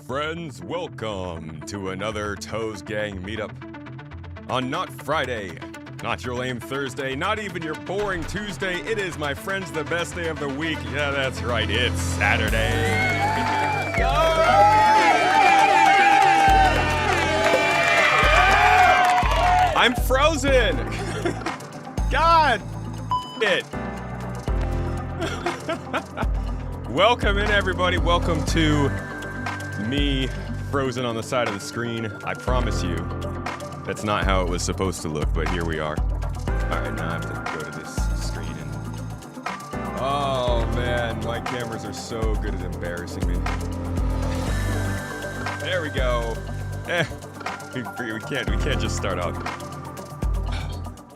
friends, welcome to another Toes Gang meetup on not Friday, not your lame Thursday, not even your boring Tuesday. It is, my friends, the best day of the week. Yeah, that's right, it's Saturday. I'm frozen. God it. Welcome in, everybody. Welcome to me frozen on the side of the screen. I promise you, that's not how it was supposed to look, but here we are. Alright, now I have to go to this screen and... Oh, man, my cameras are so good at embarrassing me. There we go. We can't just start out.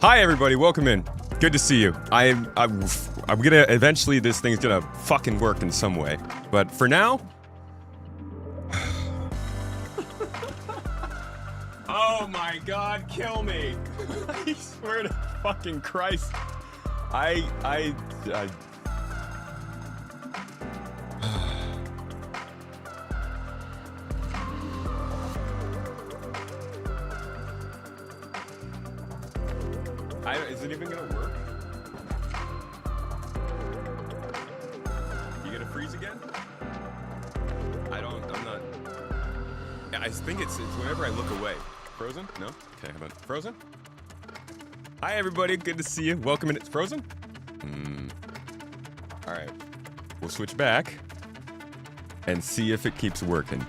Hi, everybody. Welcome in. Good to see you. I'm gonna eventually, this thing's gonna fucking work in some way, but for now. Oh my God, kill me! I swear to fucking Christ. Is it even gonna work? You gonna freeze again? I'm not. Yeah, I think it's whenever I look away. Frozen? No? Okay, how about frozen? Hi everybody, good to see you. Welcome in. It's frozen? Alright. We'll switch back and see if it keeps working.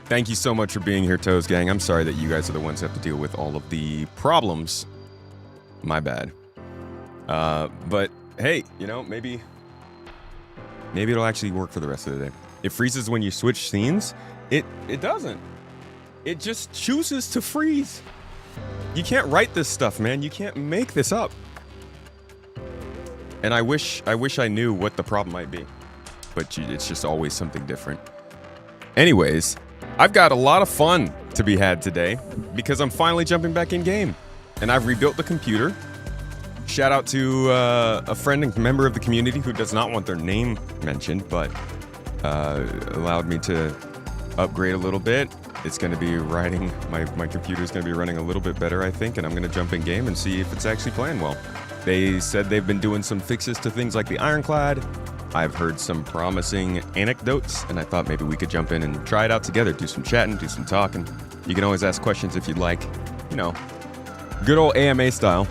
Thank you so much for being here, Toes Gang. I'm sorry that you guys are the ones who have to deal with all of the problems. My bad. But hey, you know, maybe it'll actually work for the rest of the day. It freezes when you switch scenes. It doesn't. It just chooses to freeze. You can't write this stuff, man. You can't make this up. And I wish I knew what the problem might be. But it's just always something different. Anyways, I've got a lot of fun to be had today because I'm finally jumping back in game. And I've rebuilt the computer. Shout out to a friend and member of the community who does not want their name mentioned, but allowed me to upgrade a little bit. It's going to be riding, my computer's going to be running a little bit better, I think, and I'm going to jump in game and see if it's actually playing well. They said they've been doing some fixes to things like the Ironclad. I've heard some promising anecdotes, and I thought maybe we could jump in and try it out together, do some chatting, do some talking. You can always ask questions if you'd like, you know, good old AMA style.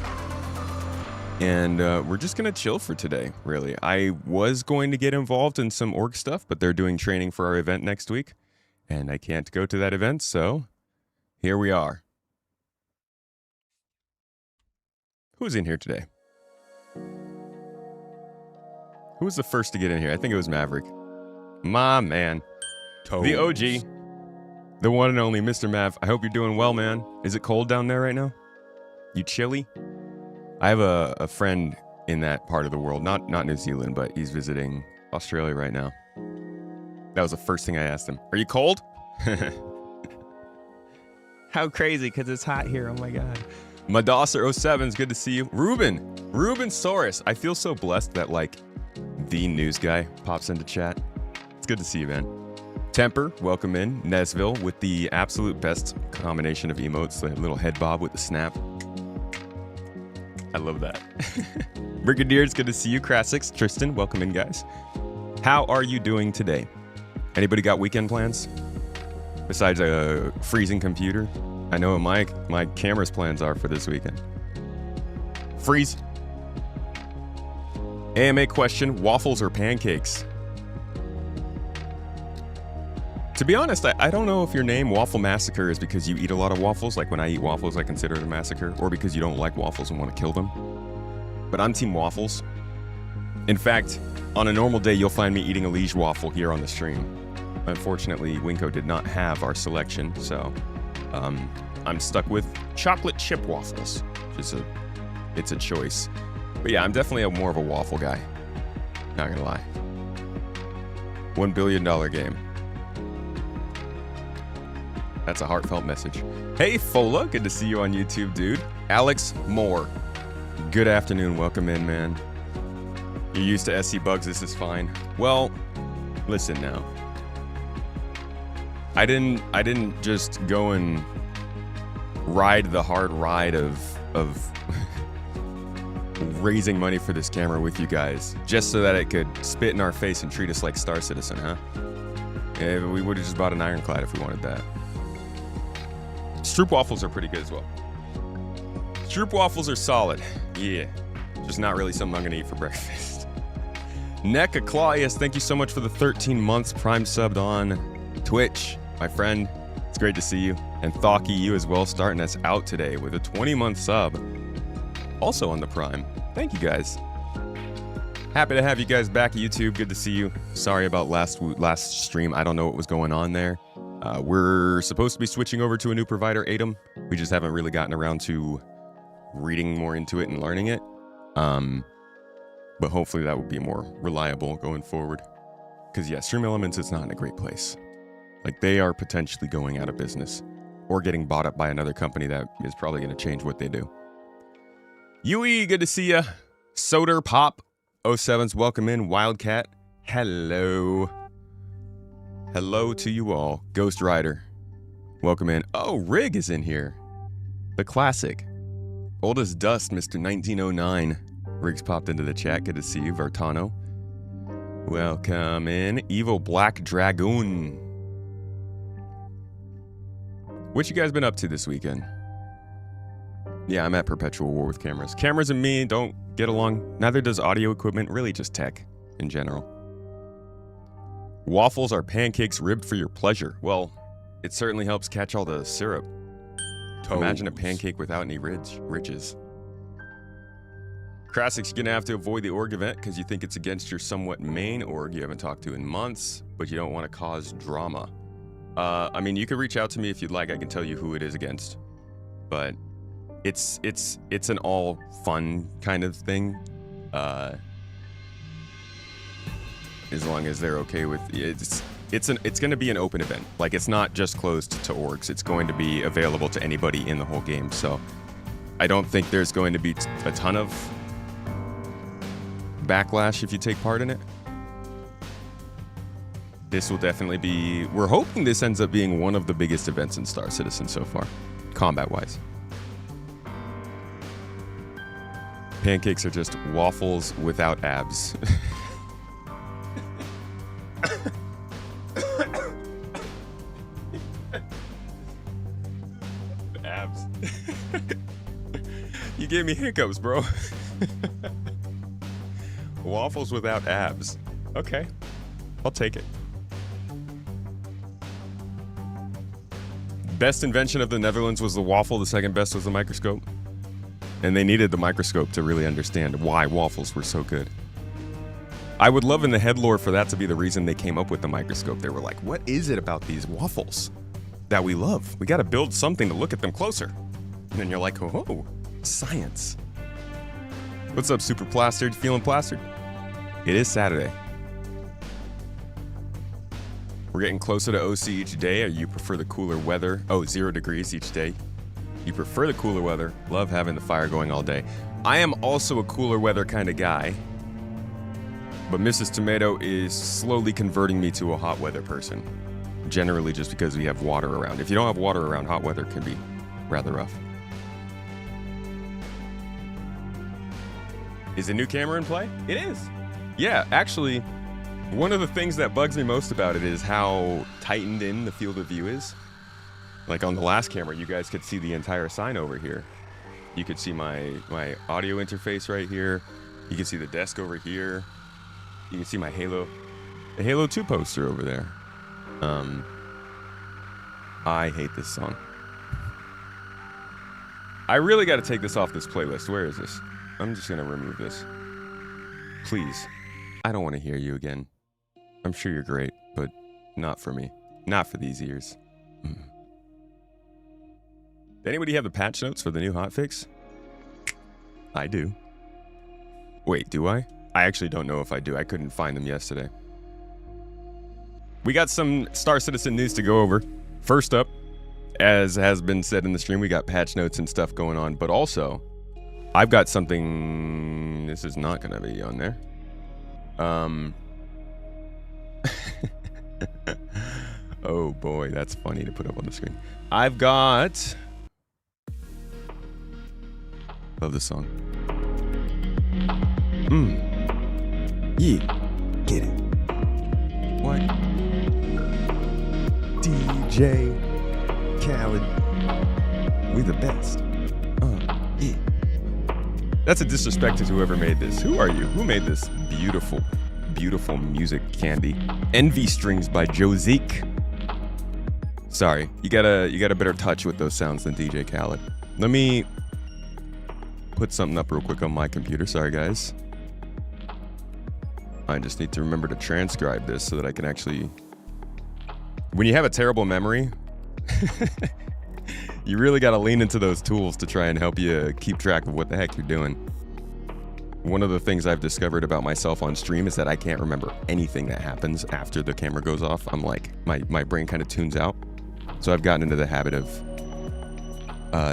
And we're just going to chill for today, really. I was going to get involved in some org stuff, but they're doing training for our event next week. And I can't go to that event, so here we are. Who's in here today? Who was the first to get in here? I think it was Maverick. My man. Toes. The OG. The one and only Mr. Mav. I hope you're doing well, man. Is it cold down there right now? You chilly? I have a friend in that part of the world. Not New Zealand, but he's visiting Australia right now. That was the first thing I asked him. Are you cold? How crazy, because it's hot here. Oh my God. Madosser07's good to see you. Ruben Saurus. I feel so blessed that, like, the news guy pops into chat. It's good to see you, man. Temper, welcome in. Nesville with the absolute best combination of emotes. The little head bob with the snap. I love that. Brigadier, it's good to see you. Krasix, Tristan, welcome in, guys. How are you doing today? Anybody got weekend plans? Besides a freezing computer? I know what my camera's plans are for this weekend. Freeze. AMA question, waffles or pancakes? To be honest, I don't know if your name Waffle Massacre is because you eat a lot of waffles, like when I eat waffles I consider it a massacre, or because you don't like waffles and want to kill them. But I'm team waffles. In fact, on a normal day you'll find me eating a Liege waffle here on the stream. Unfortunately, Winko did not have our selection, so I'm stuck with chocolate chip waffles. It's a choice. But yeah, I'm definitely more of a waffle guy. Not gonna lie. $1 billion game. That's a heartfelt message. Hey, Fola, good to see you on YouTube, dude. Alex Moore, good afternoon. Welcome in, man. You're used to SC bugs. This is fine. Well, listen now. I didn't just go and ride the hard ride of raising money for this camera with you guys just so that it could spit in our face and treat us like Star Citizen, huh? Yeah, we would have just bought an Ironclad if we wanted that. Stroop waffles are pretty good as well. Stroop waffles are solid. Yeah. Just not really something I'm gonna eat for breakfast. NECA Claudius, thank you so much for the 13 months Prime subbed on Twitch, my friend. It's great to see you. And Thawky, you as well, starting us out today with a 20-month sub. Also on the Prime. Thank you guys. Happy to have you guys back at YouTube. Good to see you. Sorry about last stream. I don't know what was going on there. We're supposed to be switching over to a new provider, Atom. We just haven't really gotten around to reading more into it and learning it. But hopefully that will be more reliable going forward. Because yeah, Stream Elements is not in a great place. Like, they are potentially going out of business or getting bought up by another company that is probably going to change what they do. Yui, good to see ya. Soder Pop 07's welcome in. Wildcat, hello. Hello to you all. Ghost Rider, welcome in. Oh, Rig is in here. The classic. Old as dust, Mr. 1909. Rig's popped into the chat. Good to see you. Vertano, welcome in. Evil Black Dragoon. What you guys been up to this weekend? Yeah, I'm at perpetual war with cameras. Cameras and me don't get along. Neither does audio equipment, really just tech in general. Waffles are pancakes ribbed for your pleasure. Well, it certainly helps catch all the syrup. Imagine a pancake without any ridges. Krasik's gonna have to avoid the org event because you think it's against your somewhat main org you haven't talked to in months, but you don't want to cause drama. I mean, you could reach out to me if you'd like. I can tell you who it is against, but it's an all fun kind of thing. As long as they're okay with it. It's going to be an open event. Like, it's not just closed to orgs. It's going to be available to anybody in the whole game. So I don't think there's going to be a ton of backlash if you take part in it. This will definitely be... We're hoping this ends up being one of the biggest events in Star Citizen so far, combat-wise. Pancakes are just waffles without abs. Abs. You gave me hiccups, bro. Waffles without abs. Okay, I'll take it. Best invention of the Netherlands was the waffle. The second best was the microscope. And they needed the microscope to really understand why waffles were so good. I would love in the head lore for that to be the reason they came up with the microscope. They were like, what is it about these waffles that we love? We got to build something to look at them closer. And then you're like, oh, science. What's up, Super Plastered? Feeling plastered? It is Saturday. We're getting closer to OC each day, or you prefer the cooler weather? Oh, 0 degrees each day. You prefer the cooler weather. Love having the fire going all day. I am also a cooler weather kind of guy. But Mrs. Tomato is slowly converting me to a hot weather person. Generally just because we have water around. If you don't have water around, hot weather can be rather rough. Is a new camera in play? It is. Yeah, actually, one of the things that bugs me most about it is how tightened in the field of view is. Like on the last camera, you guys could see the entire sign over here. You could see my audio interface right here. You can see the desk over here. You can see my the Halo 2 poster over there. I hate this song. I really got to take this off this playlist. Where is this? I'm just going to remove this. Please. I don't want to hear you again. I'm sure you're great, but not for me. Not for these ears. Did anybody have the patch notes for the new hotfix? I do. Wait, do I? I actually don't know if I do. I couldn't find them yesterday. We got some Star Citizen news to go over. First up, as has been said in the stream, we got patch notes and stuff going on, but also, I've got something... This is not going to be on there. Oh boy, that's funny to put up on the screen. I've got... Love this song. Yeah. Get it. What? DJ Khaled. We the best. Yeah. That's a disrespect to whoever made this. Who are you? Who made this beautiful, beautiful music candy? Envy Strings by Joe Zeke. Sorry, you got a better touch with those sounds than DJ Khaled. Let me put something up real quick on my computer. Sorry, guys. I just need to remember to transcribe this so that I can actually... When you have a terrible memory, you really got to lean into those tools to try and help you keep track of what the heck you're doing. One of the things I've discovered about myself on stream is that I can't remember anything that happens after the camera goes off. I'm like, my brain kind of tunes out. So I've gotten into the habit of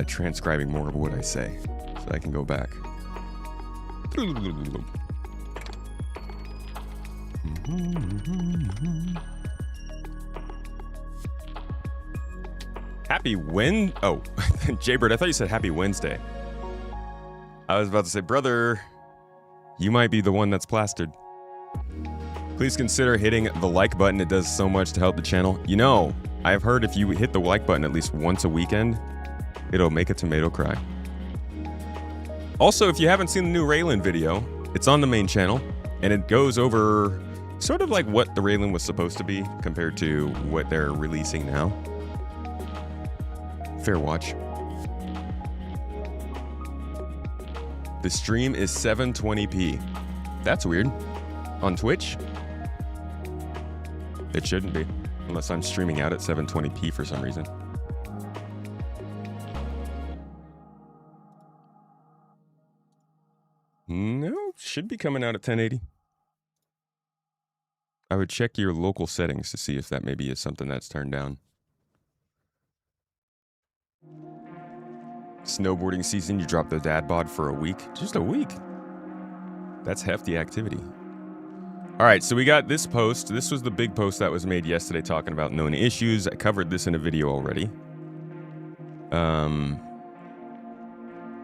transcribing more of what I say so I can go back. Happy Oh, Jaybird, I thought you said happy Wednesday. I was about to say, brother, you might be the one that's plastered. Please consider hitting the like button. It does so much to help the channel. You know, I've heard if you hit the like button at least once a weekend, it'll make a tomato cry. Also, if you haven't seen the new Raylan video, it's on the main channel, and it goes over sort of like what the Raylan was supposed to be compared to what they're releasing now. Fair watch. The stream is 720p. That's weird. On Twitch? It shouldn't be, unless I'm streaming out at 720p for some reason. No, should be coming out at 1080. I would check your local settings to see if that maybe is something that's turned down. Snowboarding season, you dropped the dad bod for a week? Just a week? That's hefty activity. All right, so we got this post. This was the big post that was made yesterday talking about known issues. I covered this in a video already.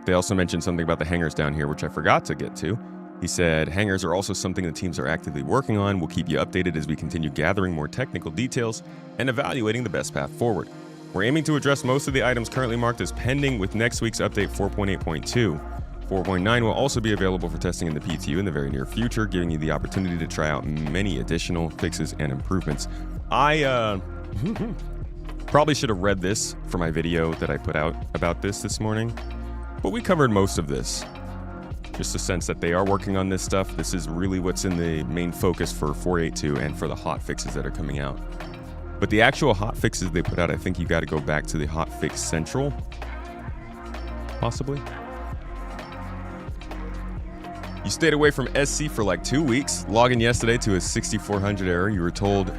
They also mentioned something about the hangars down here, which I forgot to get to. He said, hangars are also something the teams are actively working on. We'll keep you updated as we continue gathering more technical details and evaluating the best path forward. We're aiming to address most of the items currently marked as pending with next week's update 4.8.2. 4.9 will also be available for testing in the PTU in the very near future, giving you the opportunity to try out many additional fixes and improvements. I probably should have read this for my video that I put out about this morning, but we covered most of this. Just a sense that they are working on this stuff. This is really what's in the main focus for 4.8.2 and for the hot fixes that are coming out. But the actual hot fixes they put out, I think you got to go back to the Hotfix Central, possibly. You stayed away from SC for like 2 weeks. Logging yesterday to a 6400 error. You were told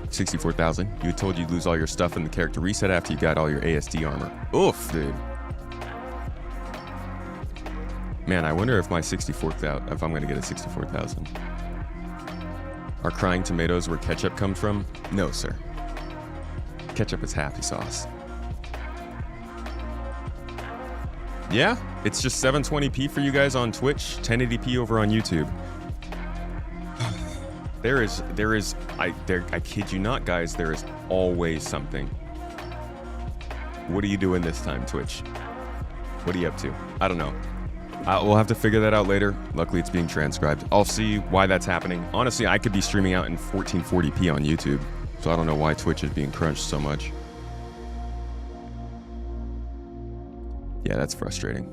64,000. You were told you'd lose all your stuff in the character reset after you got all your ASD armor. Oof, dude. Man, I wonder if my 64,000, if I'm gonna get a 64,000. Are crying tomatoes where ketchup comes from? No, sir. Ketchup is happy sauce. Yeah, it's just 720p for you guys on Twitch, 1080p over on YouTube. I kid you not, guys, there is always something. What are you doing this time, Twitch? What are you up to? I don't know. We'll have to figure that out later. Luckily, it's being transcribed. I'll see why that's happening. Honestly, I could be streaming out in 1440p on YouTube, so I don't know why Twitch is being crunched so much. Yeah, that's frustrating.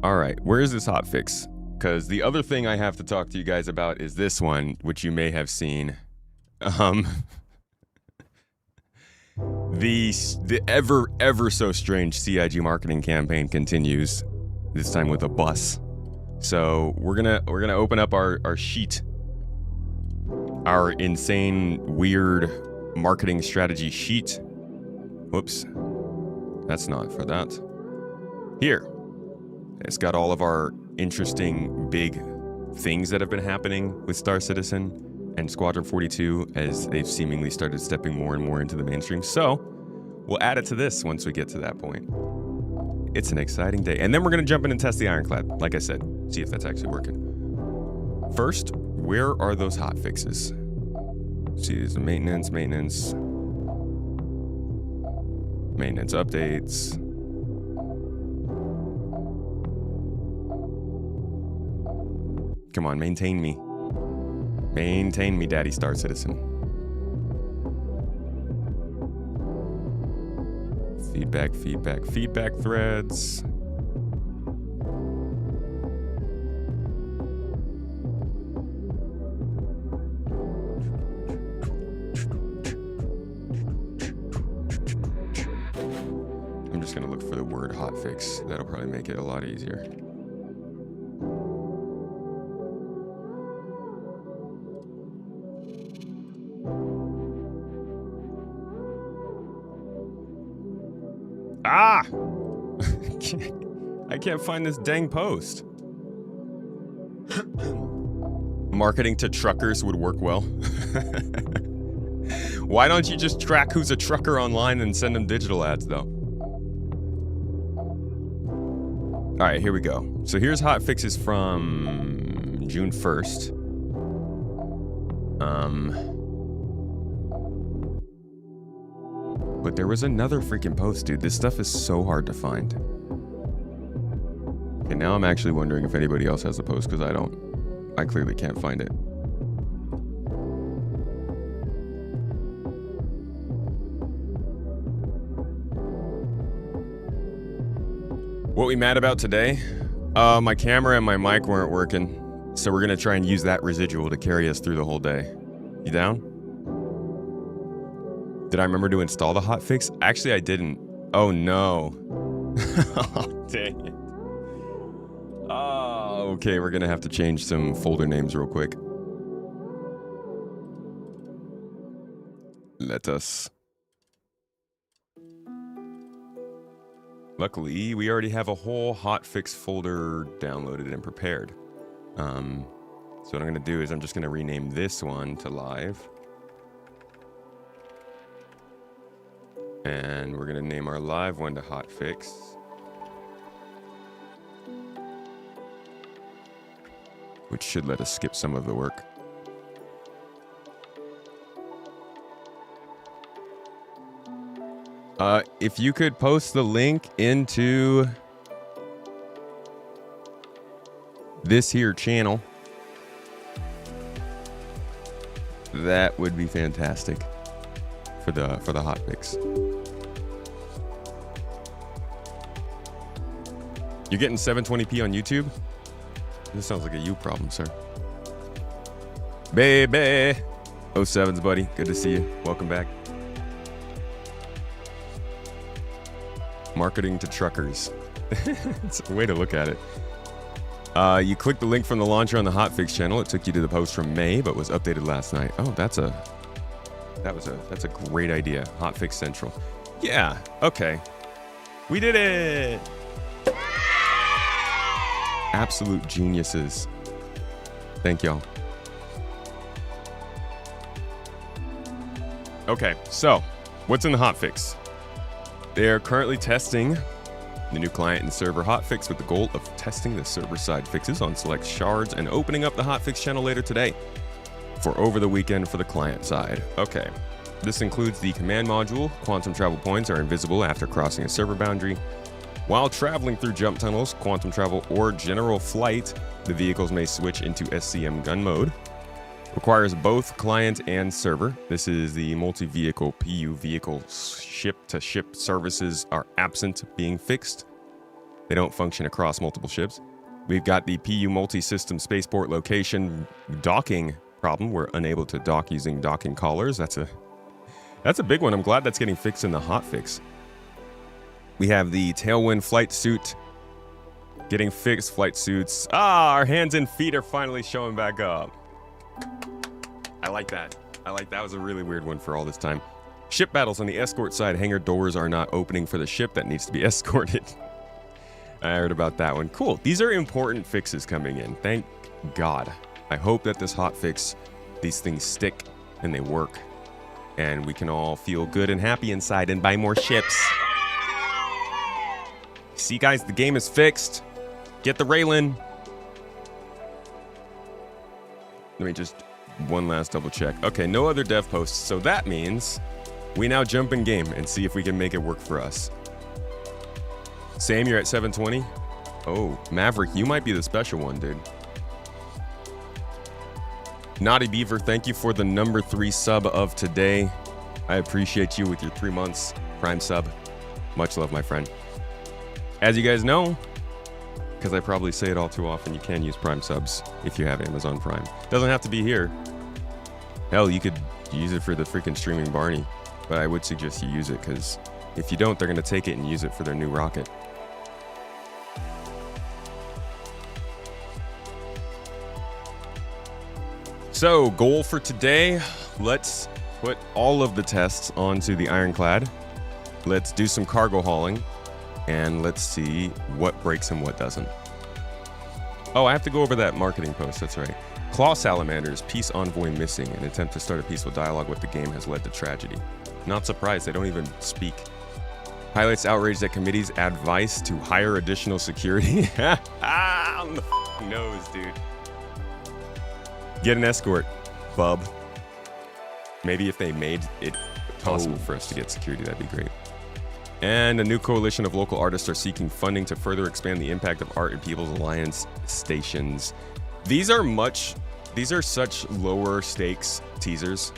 All right, where is this hotfix? Because the other thing I have to talk to you guys about is this one, which you may have seen. The ever so strange CIG marketing campaign continues, this time with a bus. So we're gonna open up our sheet, our insane, weird marketing strategy sheet. Whoops, that's not for that. Here, it's got all of our interesting big things that have been happening with Star Citizen. and Squadron 42 as they've seemingly started stepping more and more into the mainstream. So we'll add it to this once we get to that point. It's an exciting day. And then we're going to jump in and test the Ironclad, like I said, see if that's actually working. First, where are those hot fixes? See, there's maintenance updates. Come on, maintain me. Maintain me, Daddy Star Citizen. Feedback threads. I'm just gonna look for the word hotfix. That'll probably make it a lot easier. Ah! I can't find this dang post. Marketing to truckers would work well. Why don't you just track who's a trucker online and send them digital ads, though? All right, here we go. So here's hot fixes from June 1st. But there was another freaking post, dude. This stuff is so hard to find. Okay, now I'm actually wondering if anybody else has a post, because I don't. I clearly can't find it. What we mad about today? My camera and my mic weren't working, so we're gonna try and use that residual to carry us through the whole day. You down? Did I remember to install the hotfix? Actually, I didn't. Oh no. Oh, dang it. Oh, okay, we're gonna have to change some folder names real quick. Let us. Luckily, we already have a whole hotfix folder downloaded and prepared. So what I'm gonna do is I'm just gonna rename this one to live. And we're gonna name our live one to hotfix. Which should let us skip some of the work. If you could post the link into this here channel, that would be fantastic for the hotfix. You're getting 720p on YouTube? This sounds like a you problem, sir. Baby! 07's, buddy. Good to see you. Welcome back. Marketing to truckers. It's a way to look at it. You clicked the link from the launcher on the hotfix channel. It took you to the post from May, but was updated last night. Oh, that's a great idea. Hotfix Central. Yeah. Okay. We did it. Absolute geniuses. Thank y'all. Okay, so what's in the hotfix? They are currently testing the new client and server hotfix with the goal of testing the server-side fixes on select shards and opening up the hotfix channel later today for over the weekend for the client side. Okay, this includes the command module. Quantum travel points are invisible after crossing a server boundary. While traveling through jump tunnels, quantum travel, or general flight, the vehicles may switch into SCM gun mode. Requires both client and server. This is the multi-vehicle PU vehicle ship-to-ship services are absent being fixed. They don't function across multiple ships. We've got the PU multi-system spaceport location docking problem. We're unable to dock using docking collars. That's a big one. I'm glad that's getting fixed in the hotfix. We have the tailwind flight suit getting fixed. Flight suits. Our hands and feet are finally showing back up. I like that. That was a really weird one for all this time. Ship battles on the escort side. Hangar doors are not opening for the ship that needs to be escorted. I heard about that one. Cool. These are important fixes coming in. Thank God. I hope that this hotfix these things stick and they work. And we can all feel good and happy inside and buy more ships. See, guys, the game is fixed. Get the railing. Let me just one last double check. Okay, no other dev posts. So that means we now jump in game and see if we can make it work for us. Sam, you're at 720. Oh, Maverick, you might be the special one, dude. Naughty Beaver, thank you for the number 3 sub of today. I appreciate you with your 3 months Prime sub. Much love, my friend. As you guys know, because I probably say it all too often, you can use Prime subs if you have Amazon Prime. Doesn't have to be here. Hell, you could use it for the freaking streaming Barney, but I would suggest you use it because if you don't, they're going to take it and use it for their new rocket. So, goal for today, let's put all of the tests onto the Ironclad. Let's do some cargo hauling, and let's see what breaks and what doesn't. Oh, I have to go over that marketing post, that's right. Claw Salamanders, peace envoy missing. An attempt to start a peaceful dialogue with the game has led to tragedy. Not surprised, they don't even speak. Pilots outraged at committee's advice to hire additional security. On the nose, dude. Get an escort, bub. Maybe if they made it possible for us to get security, that'd be great. And a new coalition of local artists are seeking funding to further expand the impact of art in People's Alliance stations. These are such lower stakes teasers.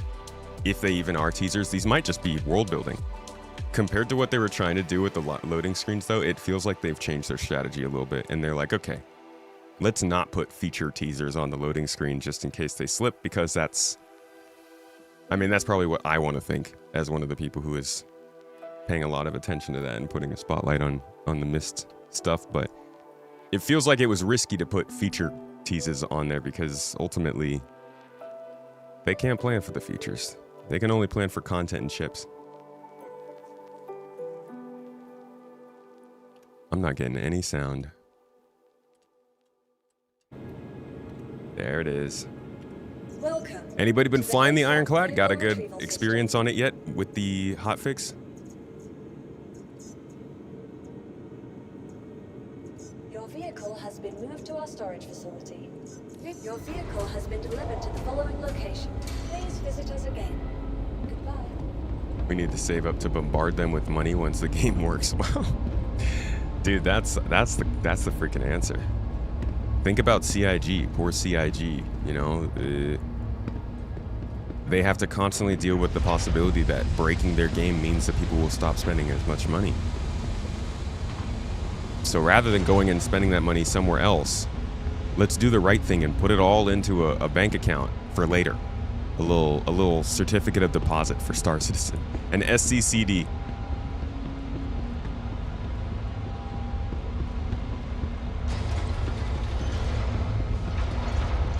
If they even are teasers, these might just be world building. Compared to what they were trying to do with the loading screens though, it feels like they've changed their strategy a little bit and they're like, okay, let's not put feature teasers on the loading screen just in case they slip, because that's probably what I want to think as one of the people who is paying a lot of attention to that and putting a spotlight on the missed stuff. But it feels like it was risky to put feature teases on there because ultimately they can't plan for the features. They can only plan for content and chips. I'm not getting any sound. There it is. Welcome. Anybody been flying the Ironclad? Got a good experience on it yet with the hotfix? Your vehicle has been moved to our storage facility. Your vehicle has been delivered to the following location. Please visit us again. Goodbye. We need to save up to bombard them with money once the game works. Wow. Dude, that's the freaking answer. Think about CIG, poor CIG, you know. They have to constantly deal with the possibility that breaking their game means that people will stop spending as much money. So rather than going and spending that money somewhere else, let's do the right thing and put it all into a bank account for later. A little certificate of deposit for Star Citizen. An SCCD.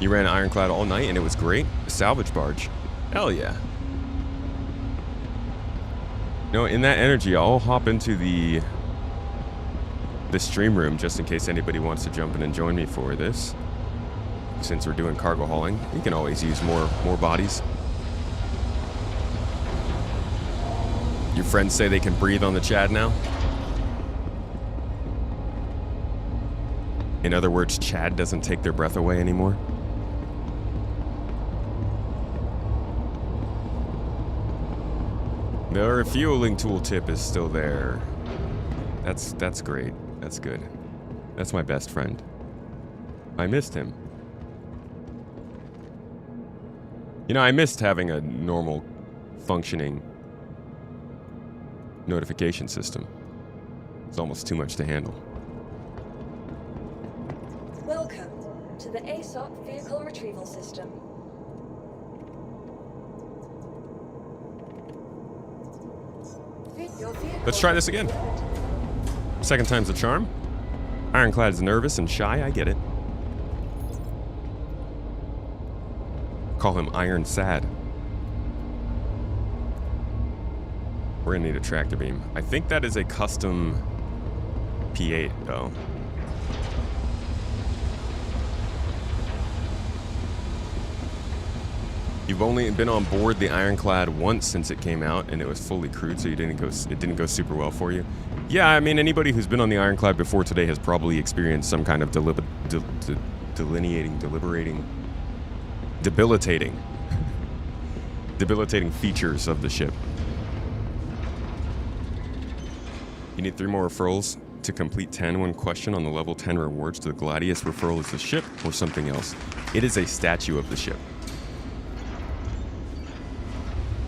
You ran Ironclad all night and it was great? A salvage barge. Hell yeah. No, in that energy, I'll hop into the stream room just in case anybody wants to jump in and join me for this. Since we're doing cargo hauling, we can always use more bodies. Your friends say they can breathe on the Chad now? In other words, Chad doesn't take their breath away anymore? The refueling tooltip is still there. That's great. That's good. That's my best friend. I missed him. You know, I missed having a normal functioning notification system. It's almost too much to handle. Welcome to the ASOP Vehicle Retrieval System. Let's try this again. Second time's the charm. Ironclad is nervous and shy, I get it. Call him Iron Sad. We're gonna need a tractor beam. I think that is a custom P8 though. You've only been on board the Ironclad once since it came out, and it was fully crewed, so it didn't go super well for you. Yeah, I mean, anybody who's been on the Ironclad before today has probably experienced some kind of debilitating features of the ship. You need 3 more referrals to complete 10. One question on the level 10 rewards. The Gladius referral is the ship or something else? It is a statue of the ship.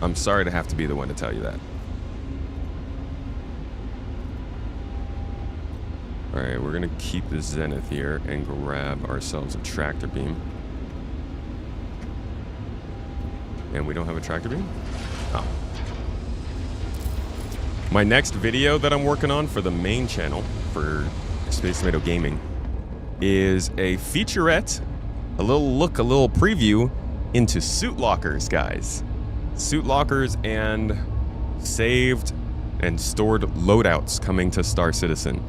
I'm sorry to have to be the one to tell you that. Alright, we're gonna keep the Zenith here and grab ourselves a tractor beam. And we don't have a tractor beam? Oh. My next video that I'm working on for the main channel, for Space Tomato Gaming, is a featurette, a little preview into suit lockers, guys. Suit lockers and saved and stored loadouts coming to Star Citizen.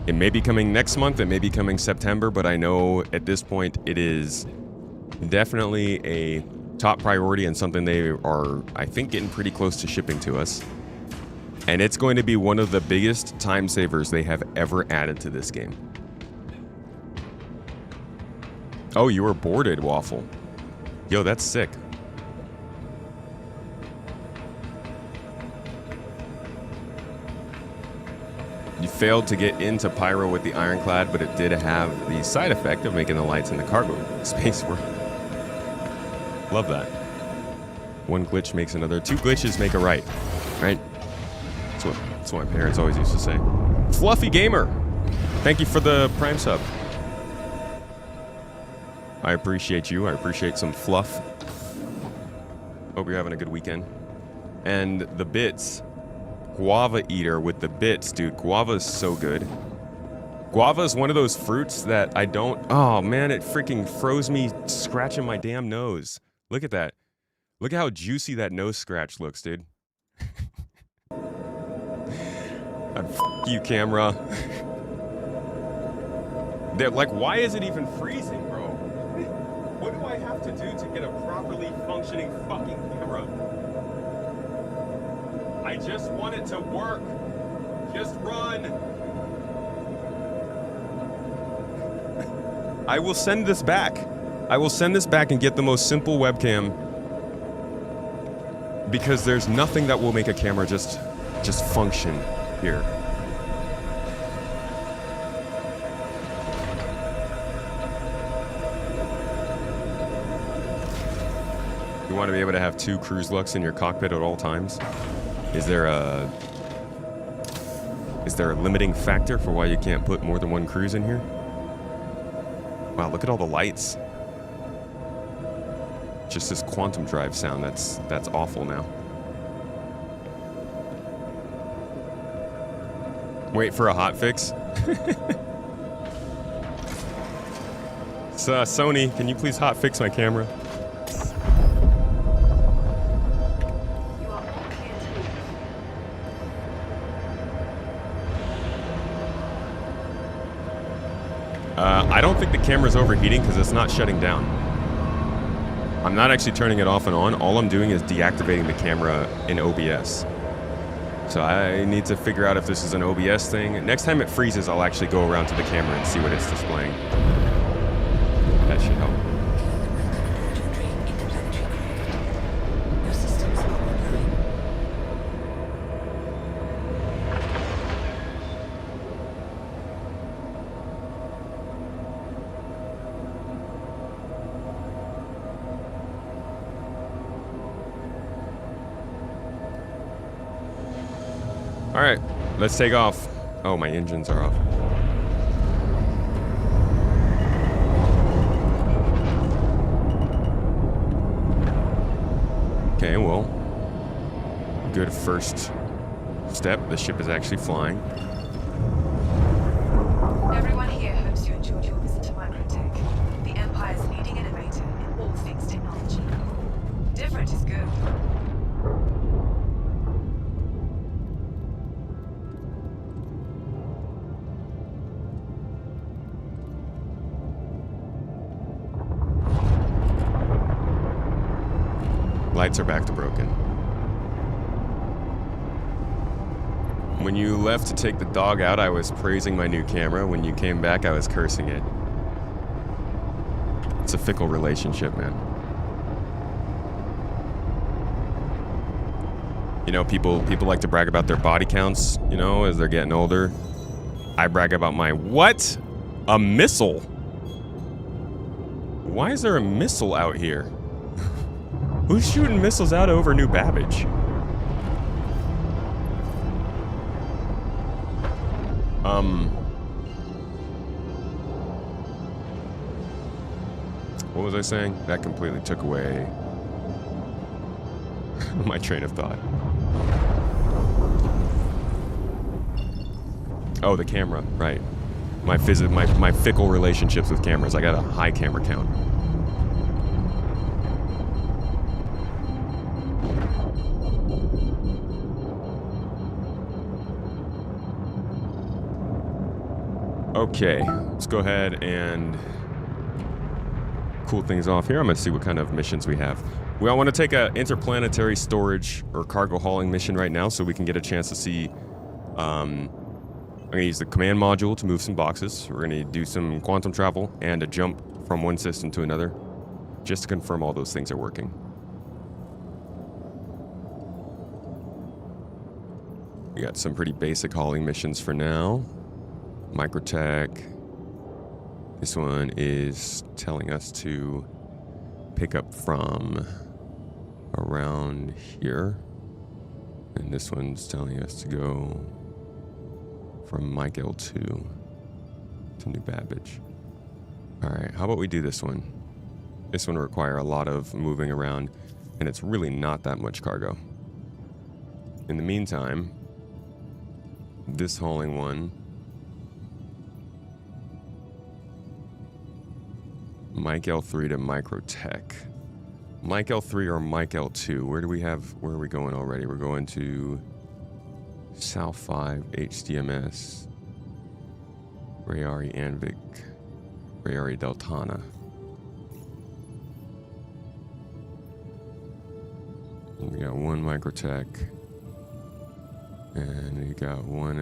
It may be coming next month, it may be coming September, but I know at this point it is definitely a top priority and something they are, I think, getting pretty close to shipping to us. And it's going to be one of the biggest time savers they have ever added to this game. Oh, you were boarded, Waffle. Yo, that's sick. You failed to get into Pyro with the Ironclad, but it did have the side effect of making the lights in the cargo space work. Love that. One glitch makes another. 2 glitches make a right. Right? That's what my parents always used to say. Fluffy Gamer! Thank you for the Prime sub. I appreciate you. I appreciate some fluff. Hope you're having a good weekend. And the bits. Guava Eater with the bits, dude. Guava is so good. Guava is one of those fruits that I don't... Oh, man, it freaking froze me scratching my damn nose. Look at that. Look at how juicy that nose scratch looks, dude. F you, camera. They're like, why is it even freezing, bro? What do I have to do to get a properly functioning fucking camera? I just want it to work. Just run. I will send this back. I will send this back and get the most simple webcam, because there's nothing that will make a camera just function here. You want to be able to have 2 cruise lux in your cockpit at all times? Is there a limiting factor for why you can't put more than 1 cruise in here? Wow, look at all the lights. Just this quantum drive sound, that's awful now. Wait for a hotfix. So, Sony, can you please hotfix my camera? I don't think the camera's overheating because it's not shutting down. I'm not actually turning it off and on. All I'm doing is deactivating the camera in OBS. So I need to figure out if this is an OBS thing. Next time it freezes, I'll actually go around to the camera and see what it's displaying. That should help. All right, let's take off. Oh, my engines are off. Okay, well, good first step. The ship is actually flying. Everyone here hopes you enjoyed your visit to Microtech, the Empire's leading innovator in all things technology. Different is good. Lights are back to broken. When you left to take the dog out, I was praising my new camera. When you came back, I was cursing it. It's a fickle relationship, man. You know, people like to brag about their body counts, you know, as they're getting older. I brag about my what? A missile? Why is there a missile out here? Who's shooting missiles out over New Babbage? What was I saying? That completely took away my train of thought. Oh, the camera, right. My fickle relationships with cameras. I got a high camera count. Okay, let's go ahead and cool things off here. I'm gonna see what kind of missions we have. We all want to take a interplanetary storage or cargo hauling mission right now so we can get a chance to see. I'm gonna use the command module to move some boxes. We're gonna do some quantum travel and a jump from one system to another just to confirm all those things are working. We got some pretty basic hauling missions for now. Microtech. This one is telling us to pick up from around here. And this one's telling us to go from Mike L2 to New Babbage. Alright, how about we do this one? This one will require a lot of moving around, and it's really not that much cargo. In the meantime, this hauling one, Mike L3 to Microtech. Mike L3 or Mike L2? Where are we going already? We're going to South 5, HDMS, Rayari Anvik, Rayari Deltana. And we got one Microtech, and we got one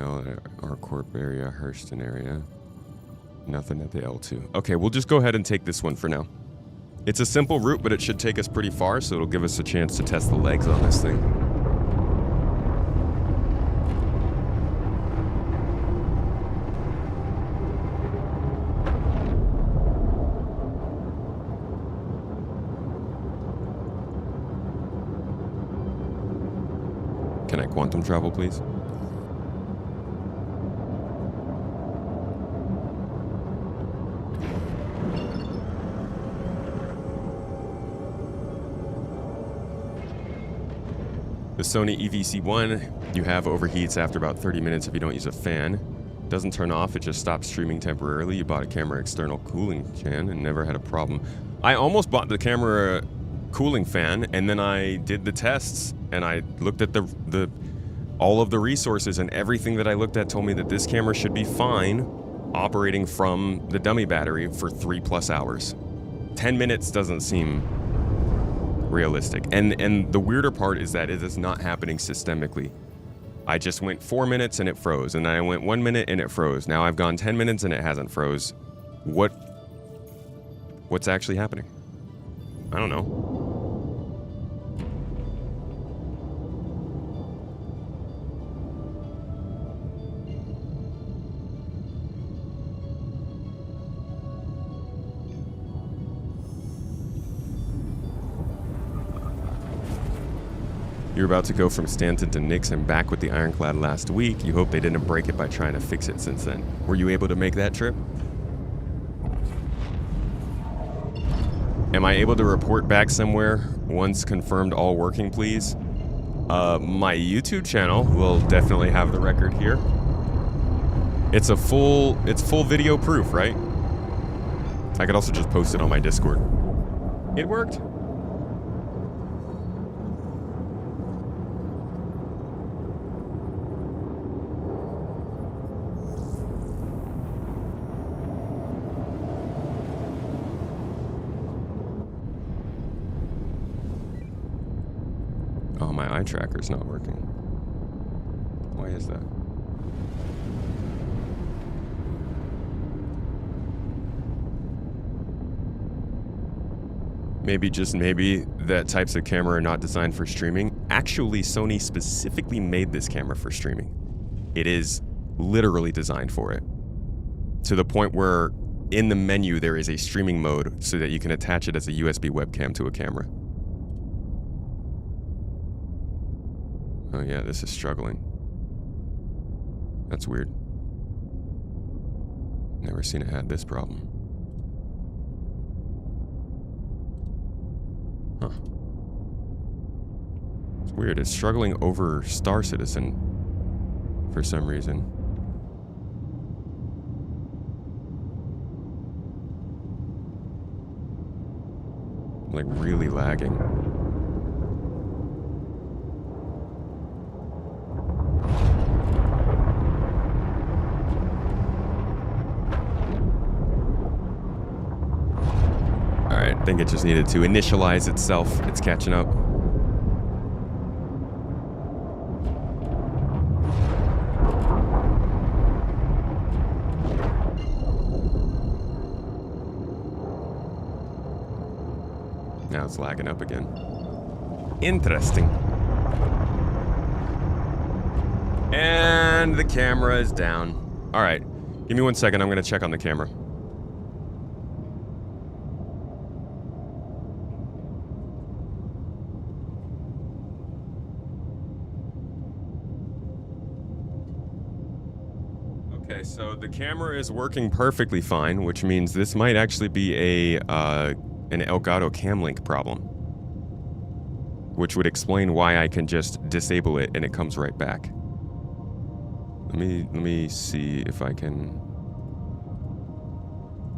R-Corp area, Hurston area. Nothing at the L2. Okay, we'll just go ahead and take this one for now. It's a simple route, but it should take us pretty far, so it'll give us a chance to test the legs on this thing. Can I quantum travel, please? The Sony EVC1 you have overheats after about 30 minutes if you don't use a fan. Doesn't turn off, it just stops streaming temporarily. You bought a camera external cooling fan and never had a problem. I almost bought the camera cooling fan, and then I did the tests and I looked at all of the resources, and everything that I looked at told me that this camera should be fine operating from the dummy battery for 3+ hours. 10 minutes doesn't seem realistic. And the weirder part is that it is not happening systemically. I just went 4 minutes and it froze, and then I went 1 minute and it froze. Now I've gone 10 minutes and it hasn't froze. What's actually happening? I don't know. You're about to go from Stanton to Nix and back with the Ironclad last week. You hope they didn't break it by trying to fix it since then. Were you able to make that trip? Am I able to report back somewhere once confirmed all working, please? My YouTube channel will definitely have the record here. It's full video proof, right? I could also just post it on my Discord. It worked. eye tracker's not working. Why is that? Maybe, just maybe, that types of camera are not designed for streaming. Actually, Sony specifically made this camera for streaming. It is literally designed for it. To the point where in the menu there is a streaming mode so that you can attach it as a USB webcam to a camera. Oh yeah, this is struggling. That's weird. Never seen it had this problem. Huh. It's weird. It's struggling over Star Citizen for some reason. Like really lagging. Alright, I think it just needed to initialize itself. It's catching up. Now it's lagging up again. Interesting. And the camera is down. Alright, give me 1 second. I'm going to check on the camera. Okay, so the camera is working perfectly fine, which means this might actually be an Elgato cam link problem, which would explain why I can just disable it and it comes right back. Let me see if I can.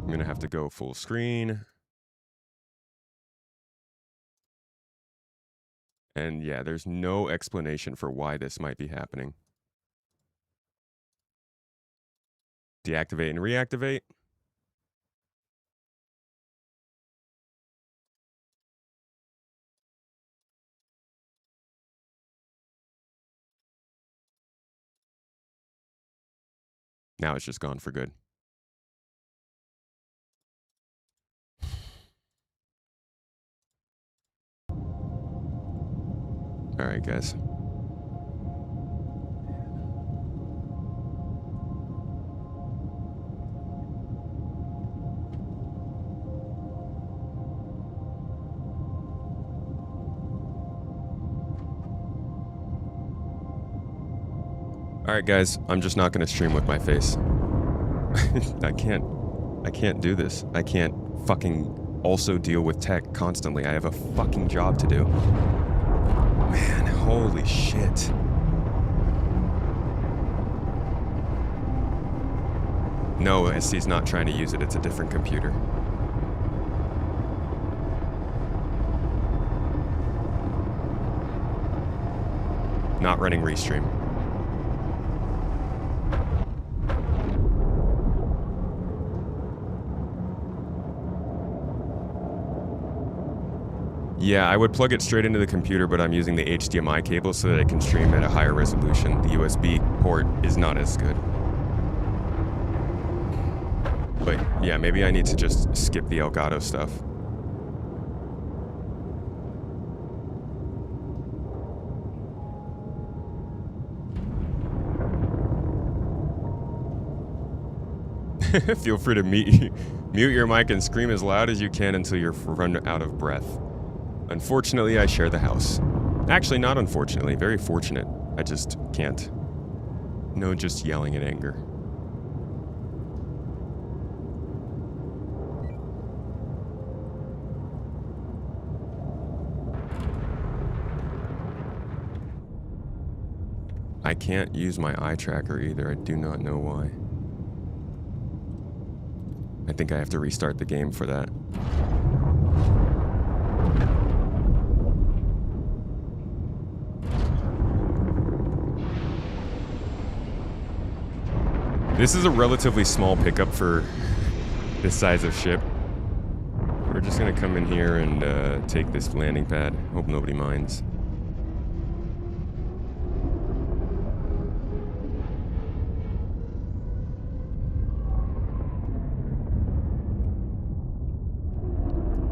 I'm gonna have to go full screen. And yeah, there's no explanation for why this might be happening. Deactivate and reactivate. Now it's just gone for good. All right, guys. All right, guys. I'm just not going to stream with my face. I can't do this. I can't fucking also deal with tech constantly. I have a fucking job to do. Man, holy shit. No, SC's not trying to use it. It's a different computer. Not running Restream. Yeah, I would plug it straight into the computer, but I'm using the HDMI cable so that I can stream at a higher resolution. The USB port is not as good. But yeah, maybe I need to just skip the Elgato stuff. Feel free to mute your mic and scream as loud as you can until you're run out of breath. Unfortunately, I share the house. Actually, not unfortunately. Very fortunate. I just can't. No, just yelling in anger. I can't use my eye tracker either. I do not know why. I think I have to restart the game for that. This is a relatively small pickup for this size of ship. We're just gonna come in here and take this landing pad. Hope nobody minds.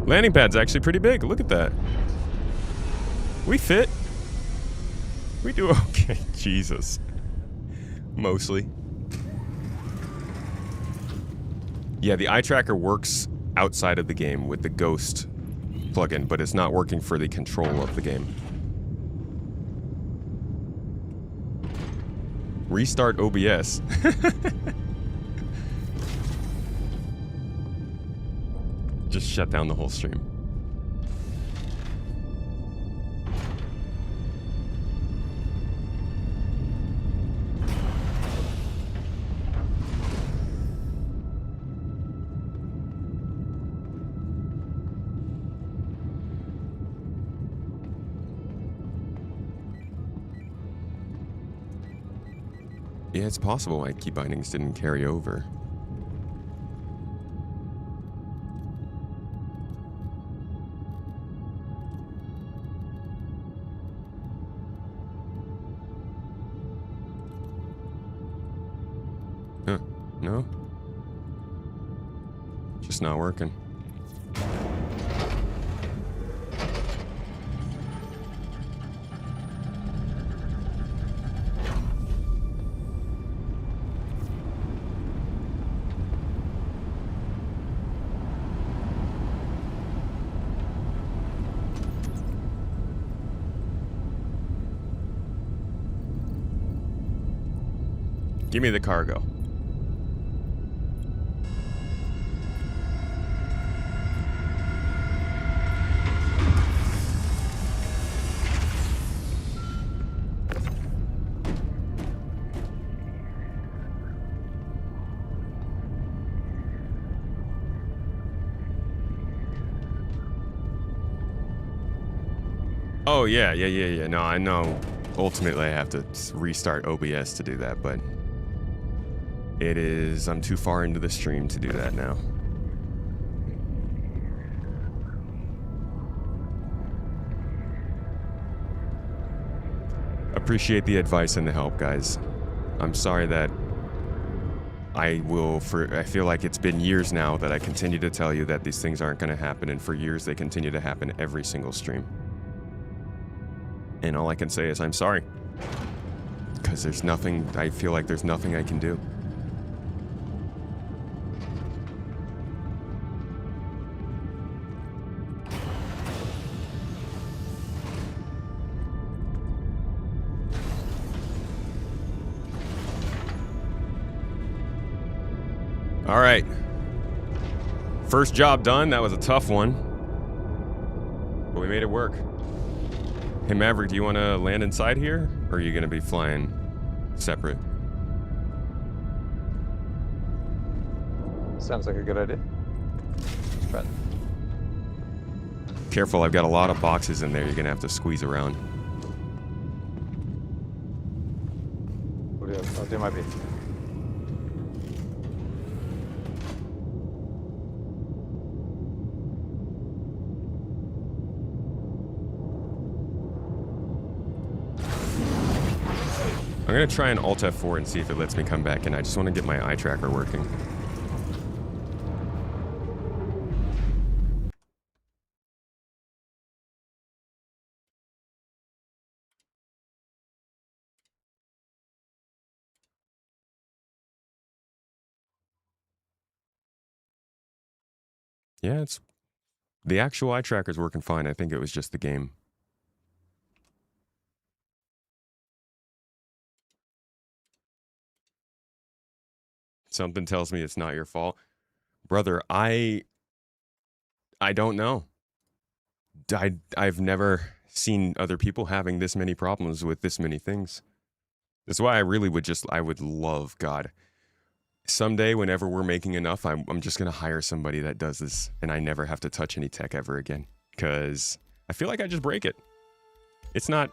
Landing pad's actually pretty big. Look at that. We fit. We do okay. Jesus. Mostly. Yeah, the eye tracker works outside of the game with the Ghost plugin, but it's not working for the control of the game. Restart OBS. Just shut down the whole stream. Yeah, it's possible my key bindings didn't carry over. Huh, no? Just not working. Give me the cargo. Oh, yeah. No, I know. Ultimately, I have to restart OBS to do that, but I'm too far into the stream to do that now. Appreciate the advice and the help, guys. I'm sorry that I feel like it's been years now that I continue to tell you that these things aren't going to happen, and for years they continue to happen every single stream. And all I can say is I'm sorry. Because I feel like there's nothing I can do. All right. First job done. That was a tough one. But we made it work. Hey, Maverick, do you want to land inside here? Or are you going to be flying separate? Sounds like a good idea. But Careful, I've got a lot of boxes in there you're going to have to squeeze around. I'll do my bit. I'm going to try an Alt F4 and see if it lets me come back in. I just want to get my eye tracker working. Yeah, the actual eye tracker's working fine. I think it was just the game. Something tells me it's not your fault. Brother, I don't know. I've never seen other people having this many problems with this many things. That's why I would love, God, someday whenever we're making enough, I'm just going to hire somebody that does this and I never have to touch any tech ever again. Because I feel like I just break it. It's not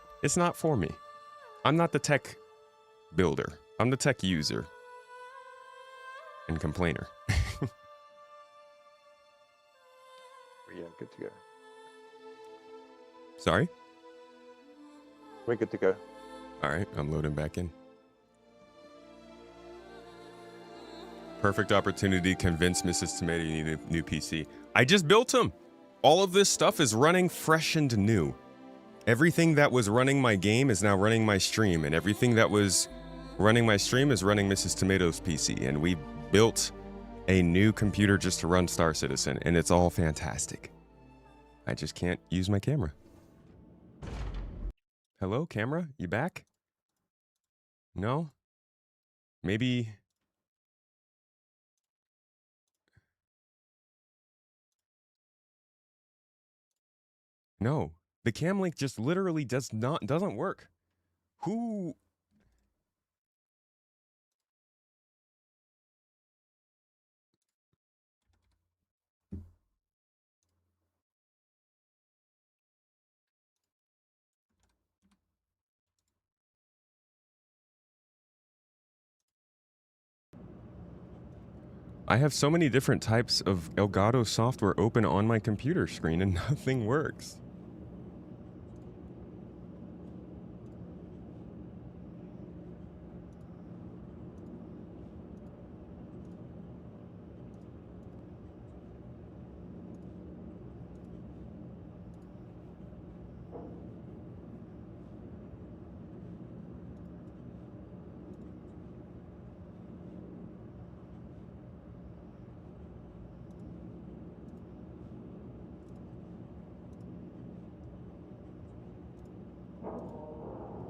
for me. I'm not the tech builder. I'm the tech user. And complainer. Yeah, good to go. Sorry? We're good to go. All right, I'm loading back in. Perfect opportunity to convince Mrs. Tomato you need a new PC. I just built him. all of this stuff is running fresh and new. Everything that was running my game is now running my stream, and everything that was running my stream is running Mrs. Tomato's PC, and we built a new computer just to run Star Citizen, and it's all fantastic. I just can't use my camera. Hello, camera? You back? No? Maybe... No. The cam link just literally doesn't work. Who... I have so many different types of Elgato software open on my computer screen and nothing works.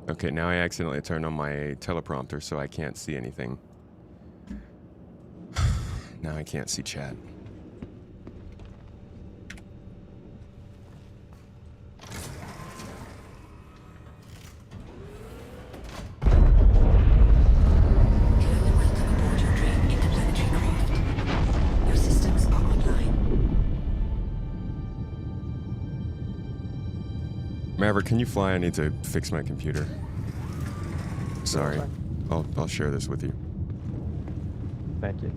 Okay, now I accidentally turned on my teleprompter so I can't see anything. Now I can't see chat. Maverick, can you fly? I need to fix my computer. Sorry. I'll share this with you. Thank you.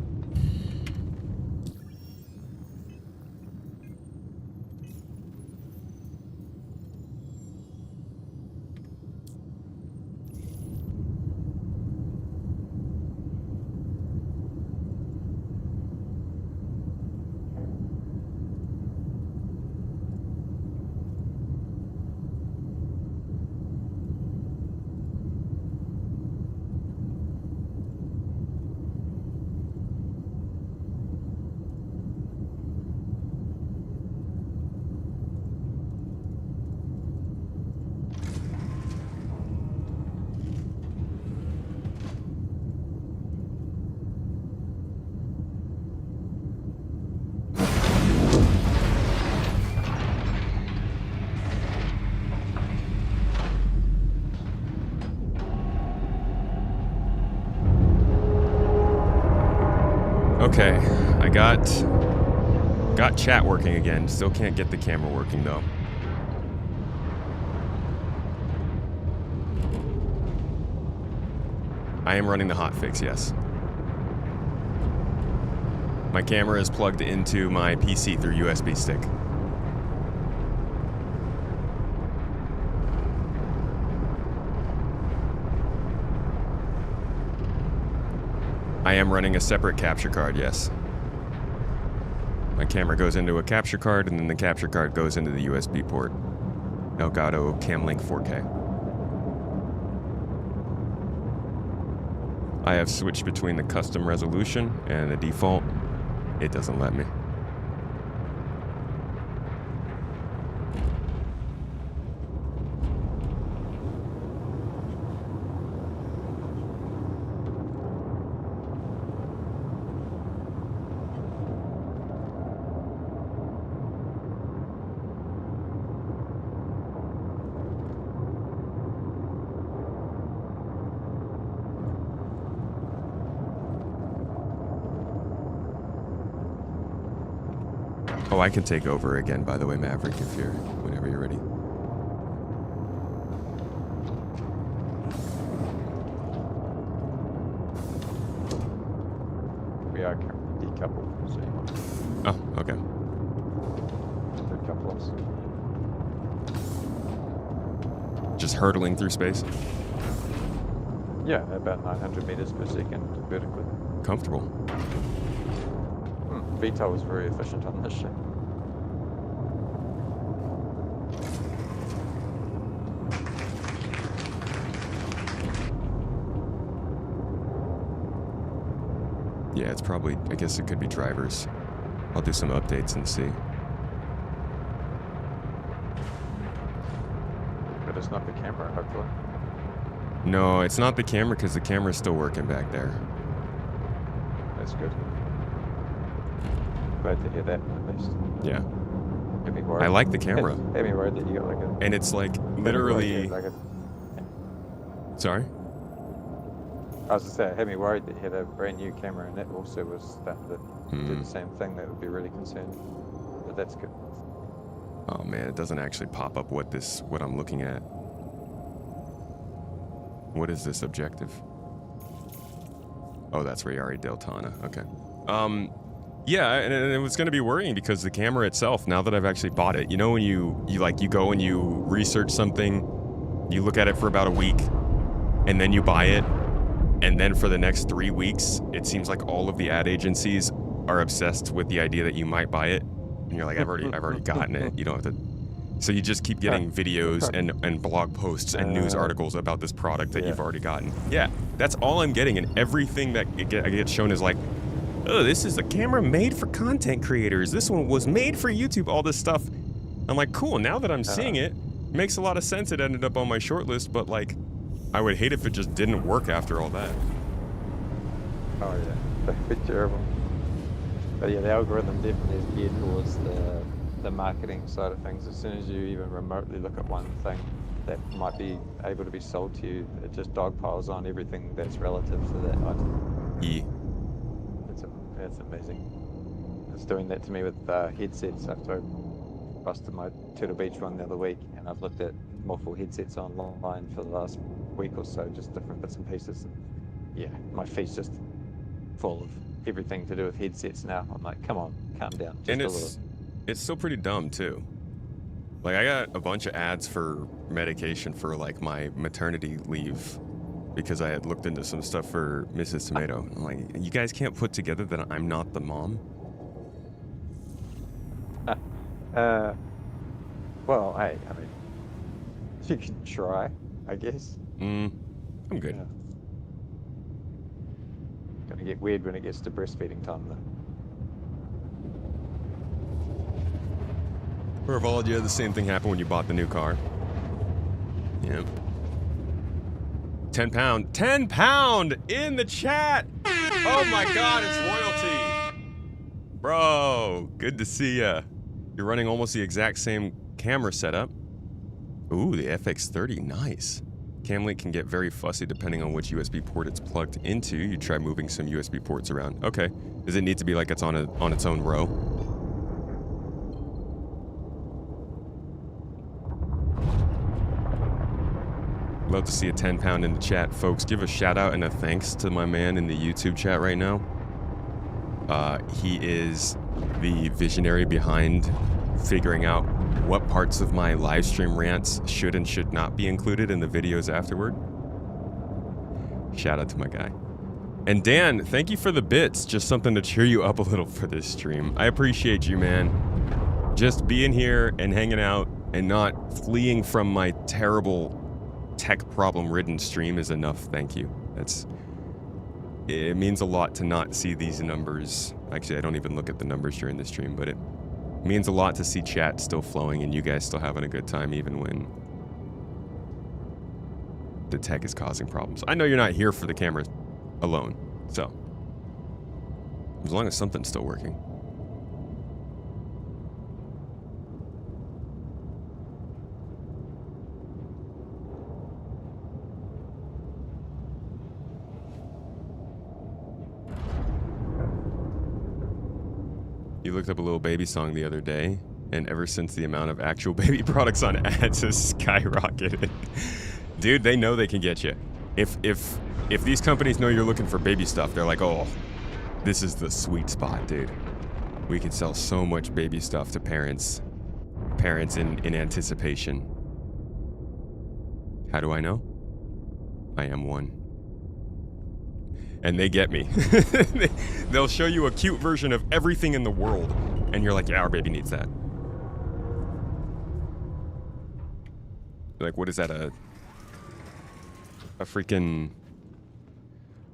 Okay, I got chat working again. Still can't get the camera working though. I am running the hotfix, yes. My camera is plugged into my PC through USB stick. I am running a separate capture card, yes. My camera goes into a capture card, and then the capture card goes into the USB port. Elgato Camlink 4K. I have switched between the custom resolution and the default. It doesn't let me. Oh, I can take over again, by the way, Maverick, if you're, whenever you're ready. We are currently decoupled, so Oh, okay. decouple us. Just hurtling through space. Yeah, about 900 meters per second vertically. Comfortable. VTOL was very efficient on this ship. Yeah, it's probably, I guess it could be drivers. I'll do some updates and see. But it's not the camera, hopefully. No, it's not the camera because the camera's still working back there. That's good. Glad to hear that, at least. Yeah. Had me worried. I like the camera. Had me worried that you got like a... And it's like literally... Sorry? I was to say, it had me worried that you had a brand new camera and that also was stuff that did the same thing. That would be really concerned. But that's good. Oh man, it doesn't actually pop up what I'm looking at. What is this objective? Oh, that's Rayari Deltana. Okay. Yeah, and it was going to be worrying because the camera itself, now that I've actually bought it, you know when you go and you research something, you look at it for about a week, and then you buy it, and then for the next 3 weeks, it seems like all of the ad agencies are obsessed with the idea that you might buy it, and you're like, I've already gotten it. You don't have to. So you just keep getting videos and blog posts and news articles about this product that you've already gotten. Yeah, that's all I'm getting, and everything that I get shown is like, oh, this is a camera made for content creators. This one was made for YouTube, all this stuff. I'm like, cool, now that I'm seeing it, makes a lot of sense it ended up on my short list, but like, I would hate if it just didn't work after all that. Oh yeah, that'd be terrible. But yeah, the algorithm definitely is geared towards the marketing side of things. As soon as you even remotely look at one thing that might be able to be sold to you, it just dogpiles on everything that's relative to that item. Yeah. That's amazing. It's doing that to me with headsets. After I busted my Turtle Beach one the other week, and I've looked at multiple headsets online for the last week or so, just different bits and pieces. And yeah, my feet's just full of everything to do with headsets now. I'm like, come on, calm down. Just And a little. it's still pretty dumb too. Like I got a bunch of ads for medication for like my maternity leave because I had looked into some stuff for Mrs. Tomato. I'm like, you guys can't put together that I'm not the mom? Well, hey, I mean, you can try, I guess. I'm good. Yeah. Gonna get weird when it gets to breastfeeding time, though. Revolve, you had the same thing happen when you bought the new car. Yeah. 10 pound. 10 pound in the chat! Oh my god, it's royalty! Bro, good to see ya. You're running almost the exact same camera setup. Ooh, the FX30, nice. Camlink can get very fussy depending on which USB port it's plugged into. You try moving some USB ports around. Okay. Does it need to be like it's on its own row? Love to see a 10 pound in the chat, folks. Give a shout out and a thanks to my man in the YouTube chat right now. He is the visionary behind figuring out what parts of my live stream rants should and should not be included in the videos afterward. Shout out to my guy. And Dan, thank you for the bits. Just something to cheer you up a little for this stream. I appreciate you, man. Just being here and hanging out and not fleeing from my terrible tech problem-ridden stream is enough, thank you. It means a lot to not see these numbers. Actually, I don't even look at the numbers during the stream, but it means a lot to see chat still flowing and you guys still having a good time even when the tech is causing problems. I know you're not here for the camera alone, so as long as something's still working. You looked up a little baby song the other day, and ever since the amount of actual baby products on ads has skyrocketed. Dude, they know they can get you. If these companies know you're looking for baby stuff, they're like, oh, this is the sweet spot, dude. We could sell so much baby stuff to parents in anticipation. How do I know? I am one. And they get me. They'll show you a cute version of everything in the world, and you're like, yeah, our baby needs that. Like, what is that, a freaking,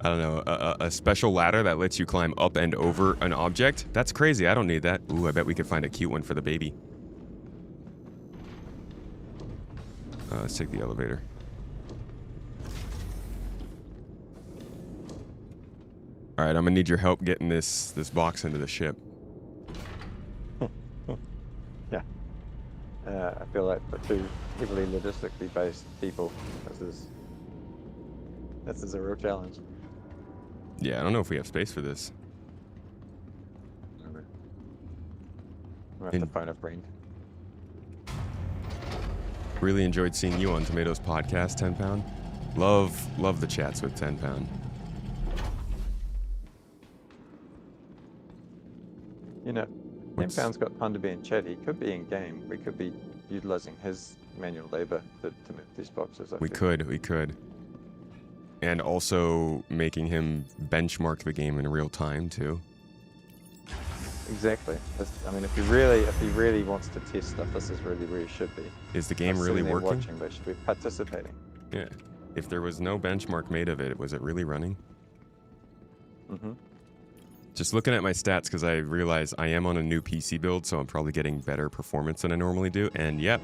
I don't know, a special ladder that lets you climb up and over an object. That's crazy. I don't need that. Ooh, I bet we could find a cute one for the baby. Let's take the elevator. All right, I'm gonna need your help getting this box into the ship. Yeah. I feel like for two heavily logistically based people, this is a real challenge. Yeah, I don't know if we have space for this. We'll have to phone a friend. Really enjoyed seeing you on Tomatoes podcast, 10 Pound. Love the chats with 10 Pound. You know, 10 Pound's got fun to be in chat. He could be in game. We could be utilizing his manual labor to move these boxes. We could. And also making him benchmark the game in real time too. Exactly. I mean, if he really wants to test stuff, this is really where he should be. Is the game really working? Watching, but should be participating. Yeah. If there was no benchmark made of it, was it really running? Mm-hmm. Just looking at my stats, because I realize I am on a new PC build, so I'm probably getting better performance than I normally do. And yep,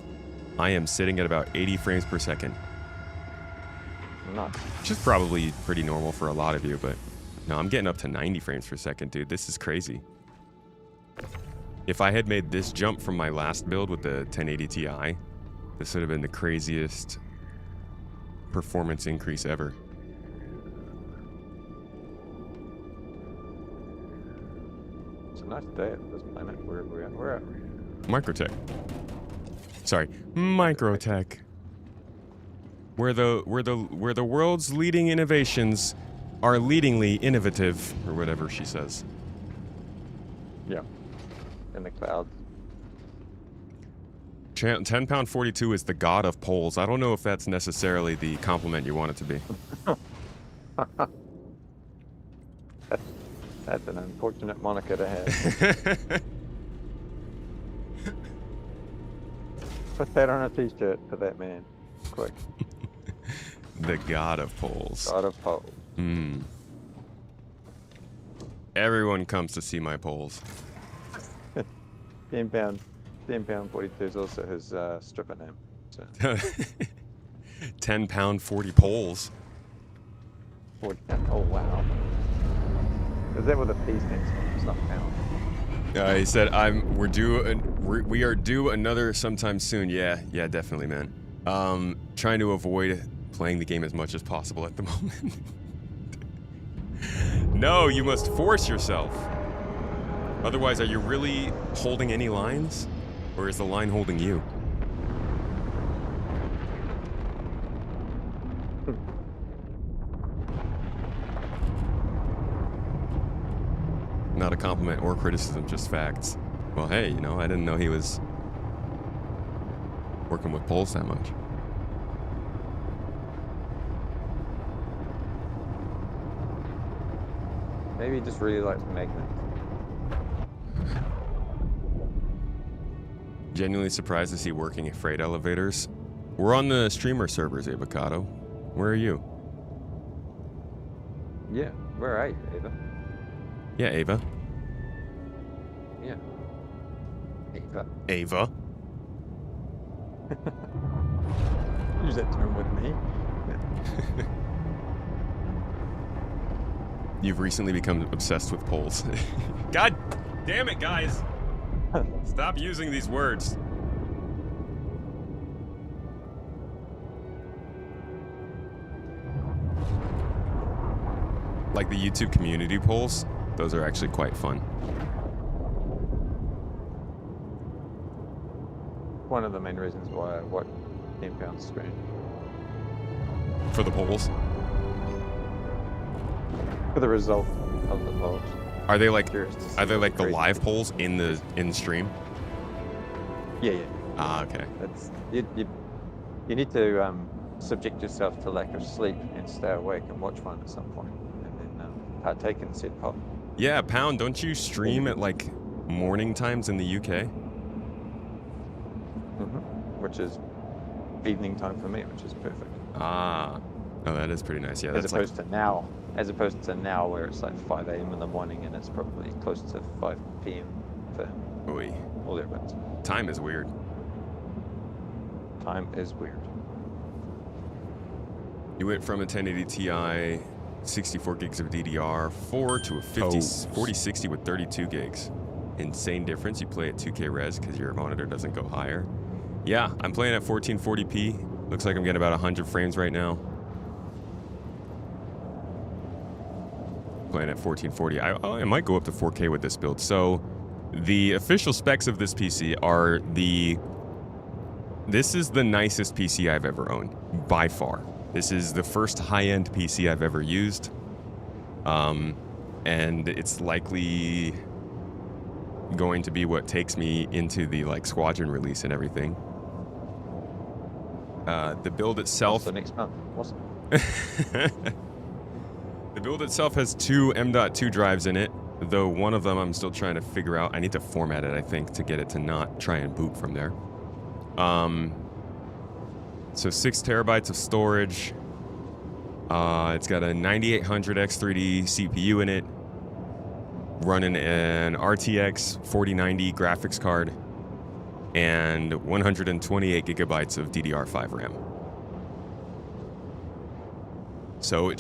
I am sitting at about 80 frames per second. Nice. Which is probably pretty normal for a lot of you, but no, I'm getting up to 90 frames per second, dude. This is crazy. If I had made this jump from my last build with the 1080 Ti, this would have been the craziest performance increase ever. It's a nice day at this planet. Where are we at? Microtech. Sorry, Microtech. Where the world's leading innovations are leadingly innovative, or whatever she says. Yeah. In the clouds. 10 Pound 42 is the god of poles. I don't know if that's necessarily the compliment you want it to be. That's an unfortunate moniker to have. Put that on a t-shirt for that man. Quick. The god of poles. God of poles. Everyone comes to see my poles. 10 Pound 42 is also his stripper name. So. 10 Pound 40 poles. 40, oh wow. Is that what the P stands for? It's not pound. He said, we are due another sometime soon. Yeah, definitely, man. Trying to avoid playing the game as much as possible at the moment. No, you must force yourself. Otherwise, are you really holding any lines? Or is the line holding you? Not a compliment or criticism, just facts. Well, hey, you know, I didn't know he was working with poles that much. Maybe he just really likes magnets. Genuinely surprised to see working freight elevators. We're on the streamer servers, Avocado. Where are you? Yeah, where are you, Ava? Yeah, Ava. Yeah. Ava. Ava. Use that term with me. You've recently become obsessed with poles. God damn it, guys! Stop using these words. Like the YouTube community polls, those are actually quite fun. One of the main reasons why I watch 10 Pound stream. For the polls? For the result of the polls. Are they like the crazy. live polls in the stream? Yeah. Ah, okay. That's you need to subject yourself to lack of sleep and stay awake and watch one at some point, and then partake in said poll. Yeah, Pound, don't you stream at like morning times in the UK? Which is evening time for me, which is perfect. Ah, oh, that is pretty nice. Yeah, As that's opposed to now, As opposed to now where it's like 5 a.m. in the morning and it's probably close to 5 p.m. for him. Oy. All thereabouts. Time is weird. Time is weird. You went from a 1080 Ti, 64 gigs of DDR4 to a 4060 with 32 gigs. Insane difference. You play at 2K res because your monitor doesn't go higher. Yeah, I'm playing at 1440p. Looks like I'm getting about 100 frames right now. Playing at 1440. I might go up to 4K with this build. So the official specs of this PC are this is the nicest PC I've ever owned, by far. This is the first high-end PC I've ever used. And it's likely going to be what takes me into the Squadron release and everything. The build itself... The next month. Awesome. The build itself has 2 M.2 drives in it, though one of them I'm still trying to figure out. I need to format it, I think, to get it to not try and boot from there. So 6 terabytes of storage. It's got a 9800 X3D CPU in it, running an RTX 4090 graphics card, and 128 gigabytes of DDR5 RAM. So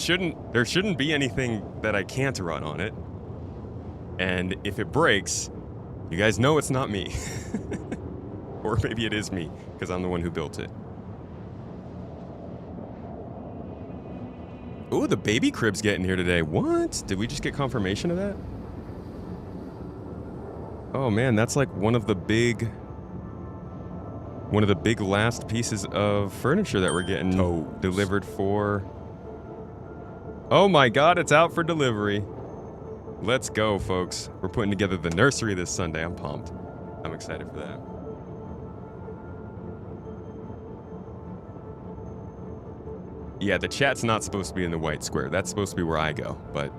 there shouldn't be anything that I can't run on it. And if it breaks, you guys know it's not me. Or maybe it is me, because I'm the one who built it. Ooh, the baby crib's getting here today. What? Did we just get confirmation of that? Oh man, that's like one of the big last pieces of furniture that we're getting delivered for. Oh my god, it's out for delivery. Let's go, folks. We're putting together the nursery this Sunday. I'm pumped. I'm excited for that. Yeah, the chat's not supposed to be in the white square. That's supposed to be where I go, but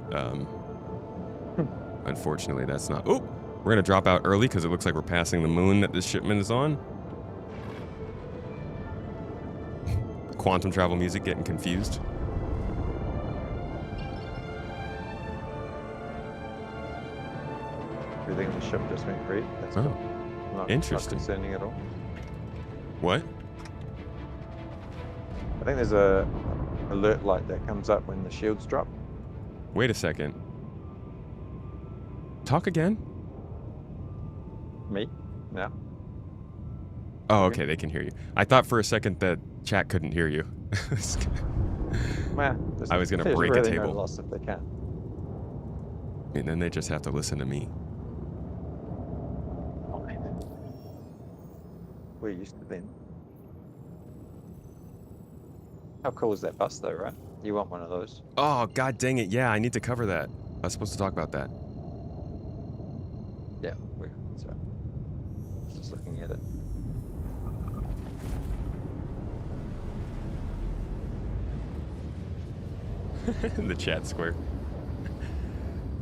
unfortunately that's not. Oh, we're gonna drop out early because it looks like we're passing the moon that this shipment is on. Quantum travel music getting confused. Everything in the ship just went great. That's cool. Interesting. Not concerning at all. What? I think there's a alert light that comes up when the shields drop. Wait a second. Talk again? Me? No. Oh, okay, they can hear you. I thought for a second that chat couldn't hear you. Well, I was gonna there's break really a table. No loss if they can. And then they just have to listen to me. We're used to them. How cool is that bus though, right? You want one of those. Oh, god dang it. Yeah, I need to cover that. I was supposed to talk about that. Yeah, we're sorry. Just looking at it. The chat square.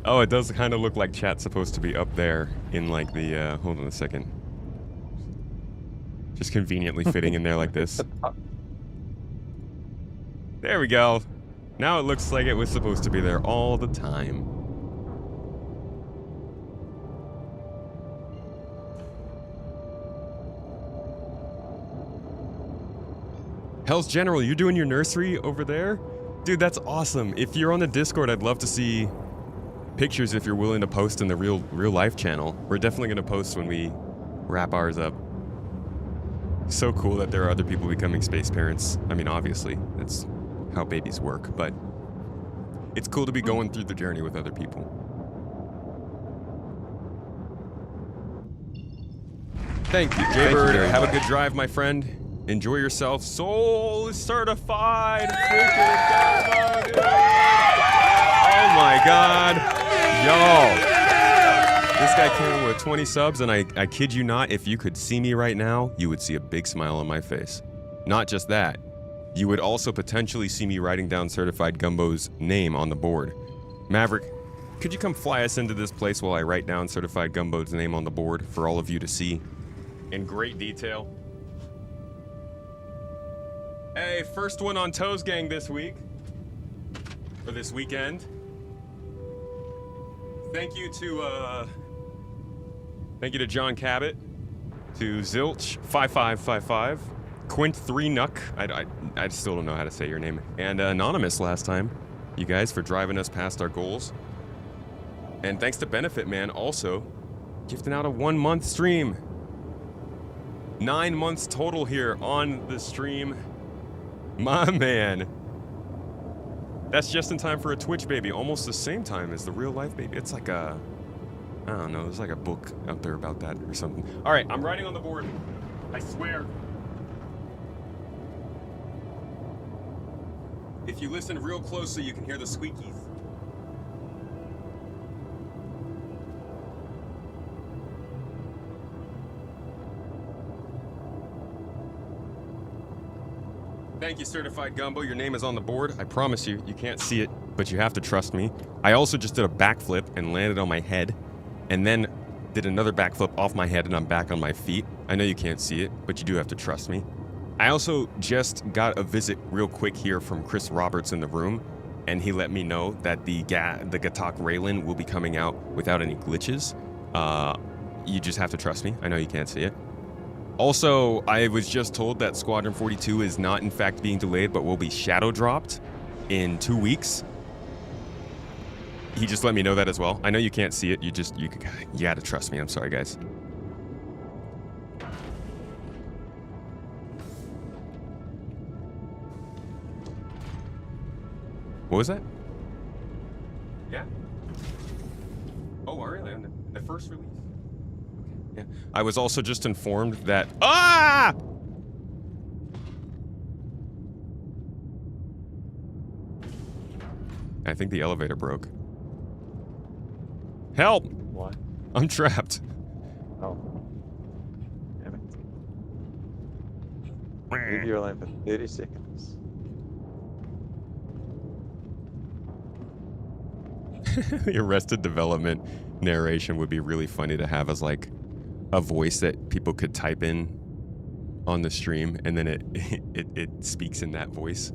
Oh, it does kind of look like chat's supposed to be up there in like the, hold on a second. Just conveniently fitting in there like this. There we go. Now it looks like it was supposed to be there all the time. Hell's General, you're doing your nursery over there? Dude, that's awesome. If you're on the Discord, I'd love to see pictures if you're willing to post in the real life channel. We're definitely going to post when we wrap ours up. So cool that there are other people becoming space parents. I mean, obviously, that's how babies work, but it's cool to be going through the journey with other people. Thank you, Jaybird. Have a good drive, my friend. Enjoy yourself. Soul certified. Freaking oh my god. Y'all. This guy came in with 20 subs, and I kid you not, if you could see me right now, you would see a big smile on my face. Not just that, you would also potentially see me writing down Certified Gumbo's name on the board. Maverick, could you come fly us into this place while I write down Certified Gumbo's name on the board for all of you to see in great detail? Hey, first one on Toes Gang this week. for this weekend. Thank you to John Cabot, to Zilch5555, Quint3Nuck, I still don't know how to say your name, and Anonymous last time, you guys, for driving us past our goals. And thanks to Benefit Man also, gifting out a 1-month stream. 9 months total here on the stream. My man. That's just in time for a Twitch baby, almost the same time as the real life baby. It's like a, I don't know, there's like a book out there about that or something. All right, I'm writing on the board. I swear. If you listen real closely, you can hear the squeakies. Thank you, Certified Gumbo. Your name is on the board. I promise you, you can't see it, but you have to trust me. I also just did a backflip and landed on my head, and then did another backflip off my head, and I'm back on my feet. I know you can't see it, but you do have to trust me. I also just got a visit real quick here from Chris Roberts in the room, and he let me know that the Gatok Raylan will be coming out without any glitches. You just have to trust me. I know you can't see it. Also, I was just told that Squadron 42 is not in fact being delayed, but will be shadow dropped in 2 weeks. He just let me know that as well. I know you can't see it. You gotta trust me. I'm sorry, guys. What was that? Yeah. Oh, really? The first release? Yeah. I was also just informed that... Ah! I think the elevator broke. Help! Why? I'm trapped. Oh. Damn it. Leave you alone for 30 seconds. The Arrested Development narration would be really funny to have as like a voice that people could type in on the stream, and then it speaks in that voice.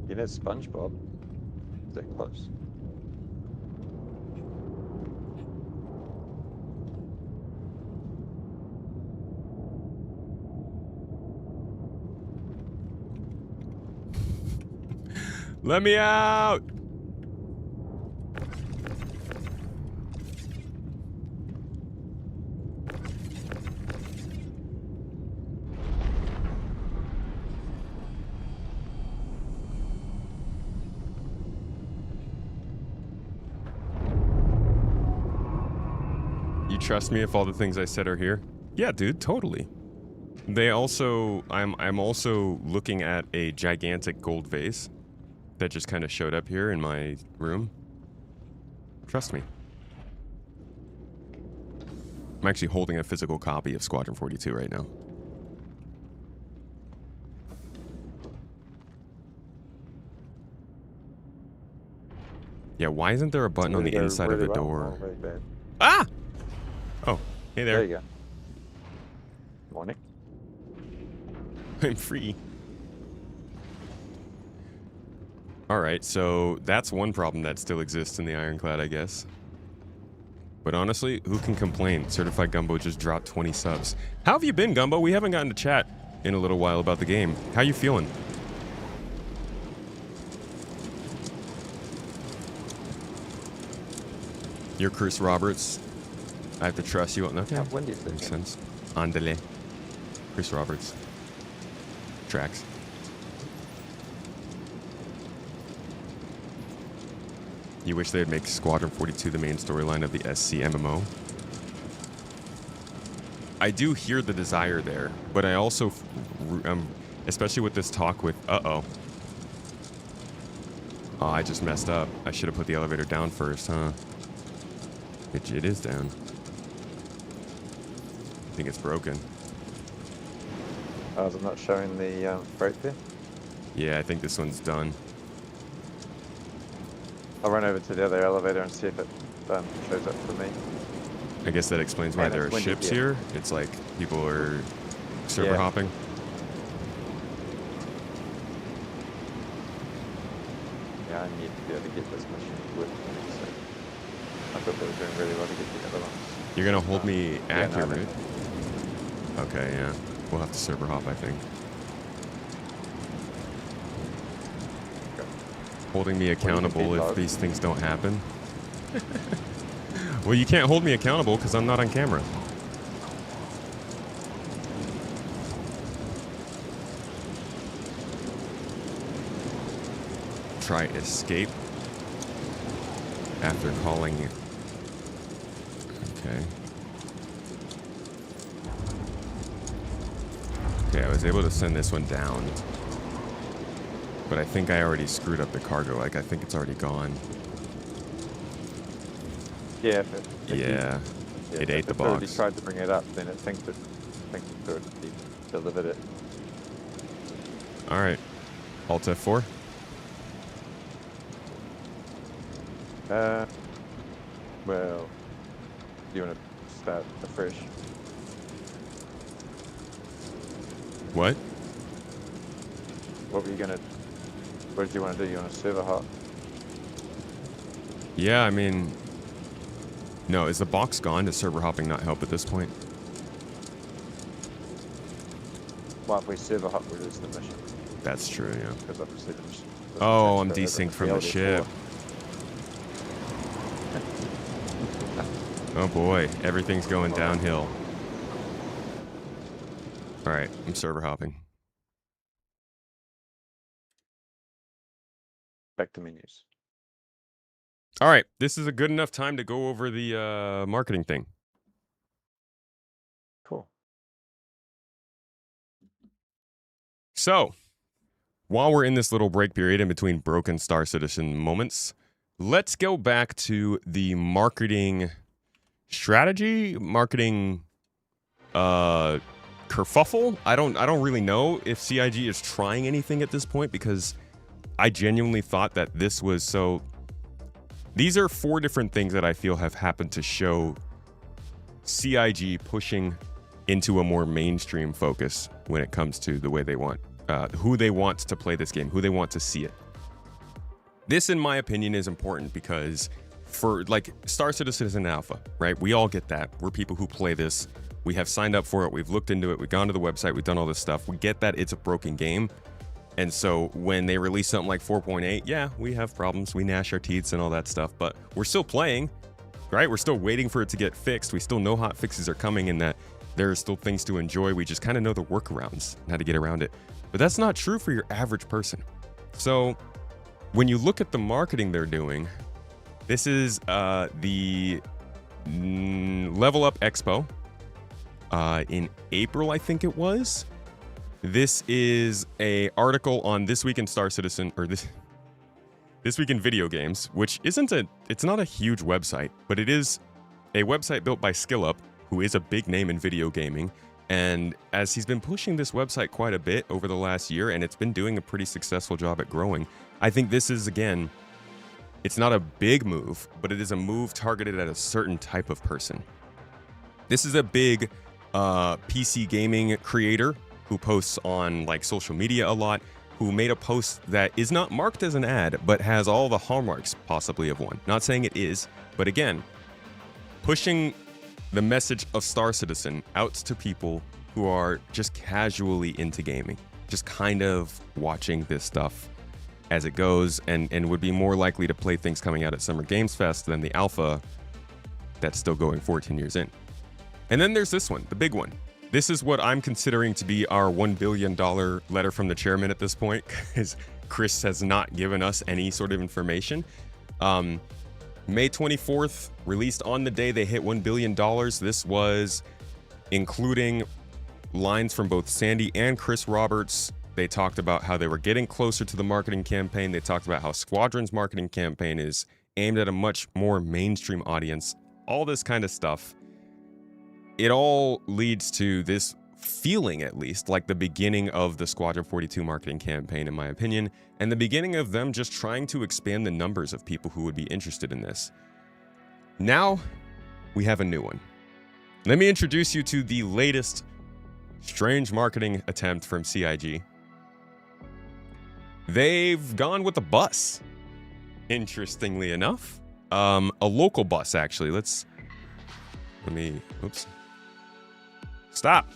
You know SpongeBob? Is that close? Let me out! You trust me if all the things I said are here? Yeah, dude, totally. They also, I'm also looking at a gigantic gold vase that just kind of showed up here in my room. Trust me. I'm actually holding a physical copy of Squadron 42 right now. Yeah, why isn't there a button on the inside of the door? Oh, really bad. Ah! Oh, hey there. There you go. Morning. I'm free. Alright, so that's one problem that still exists in the Ironclad, I guess. But honestly, who can complain? Certified Gumbo just dropped 20 subs. How have you been, Gumbo? We haven't gotten to chat in a little while about the game. How you feeling? You're Chris Roberts. I have to trust you. Okay, How windy is it? makes sense. Andale. Chris Roberts. Tracks. You wish they'd make Squadron 42 the main storyline of the SC MMO? I do hear the desire there, but I also, especially with this talk with, oh, I just messed up. I should have put the elevator down first, huh? It is down. I think it's broken. I'm not showing the freight there. Yeah, I think this one's done. I'll run over to the other elevator and see if it shows up for me. I guess that explains why And there it's are windy, ships yeah. here. It's like people are server Yeah. hopping. I'm yet to be able to get this mission working. So I thought they were doing really well to get the other ones. You're gonna hold me Yeah, no, accurate. Okay, yeah. We'll have to server hop, I think. Okay. Holding me Well, you can accountable be if low. these things don't happen. Well, you can't hold me accountable because I'm not on camera. Try escape after calling you. Okay. Okay, I was able to send this one down. But I think I already screwed up the cargo. Like, I think it's already gone. Yeah. Yeah. It ate the if it already box. tried to bring it up, then it thinks it already delivered it. All right. Alt F4. Well, do you want to start afresh? What? What did you want to do? You want to server hop? Yeah, I mean... No, is the box gone? Does server hopping not help at this point? Well, if we server hop, we lose the mission. That's true, yeah. Because obviously the mission. doesn't Oh, I'm transfer over desynced to from the LD4. ship. Oh boy, everything's going downhill. Alright, I'm server hopping. Back to menus. Alright, this is a good enough time to go over the marketing thing. Cool. So, while we're in this little break period in between broken Star Citizen moments, let's go back to the marketing strategy, marketing kerfuffle. I don't really know if CIG is trying anything at this point because I genuinely thought that this was so. These are 4 different things that I feel have happened to show CIG pushing into a more mainstream focus when it comes to the way they want, who they want to play this game, who they want to see it. This, in my opinion, is important because for like Star Citizen is an alpha, right? We all get that. We're people who play this. We have signed up for it. We've looked into it. We've gone to the website. We've done all this stuff. We get that it's a broken game. And so when they release something like 4.8, yeah, we have problems. We gnash our teeth and all that stuff, but we're still playing, right? We're still waiting for it to get fixed. We still know hot fixes are coming and that there are still things to enjoy. We just kind of know the workarounds and how to get around it. But that's not true for your average person. So when you look at the marketing they're doing, this is the Level Up Expo in April, I think it was. This is a article on This Week in Star Citizen, or This Week in Video Games, which it's not a huge website, but it is a website built by SkillUp, who is a big name in video gaming. And as he's been pushing this website quite a bit over the last year, and it's been doing a pretty successful job at growing, I think this is, again, it's not a big move, but it is a move targeted at a certain type of person. This is a big PC gaming creator who posts on like social media a lot, who made a post that is not marked as an ad, but has all the hallmarks possibly of one. Not saying it is, but again, pushing the message of Star Citizen out to people who are just casually into gaming, just kind of watching this stuff as it goes, and would be more likely to play things coming out at Summer Games Fest than the alpha that's still going 14 years in. And then there's this one, the big one. This is what I'm considering to be our $1 billion letter from the chairman at this point, because Chris has not given us any sort of information. May 24th, released on the day they hit $1 billion. This was including lines from both Sandy and Chris Roberts. They talked about how they were getting closer to the marketing campaign. They talked about how Squadron's marketing campaign is aimed at a much more mainstream audience. All this kind of stuff. It all leads to this feeling, at least, like the beginning of the Squadron 42 marketing campaign, in my opinion, and the beginning of them just trying to expand the numbers of people who would be interested in this. Now, we have a new one. Let me introduce you to the latest strange marketing attempt from CIG. They've gone with a bus. interestingly enough. A local bus, actually. Oops. Stop.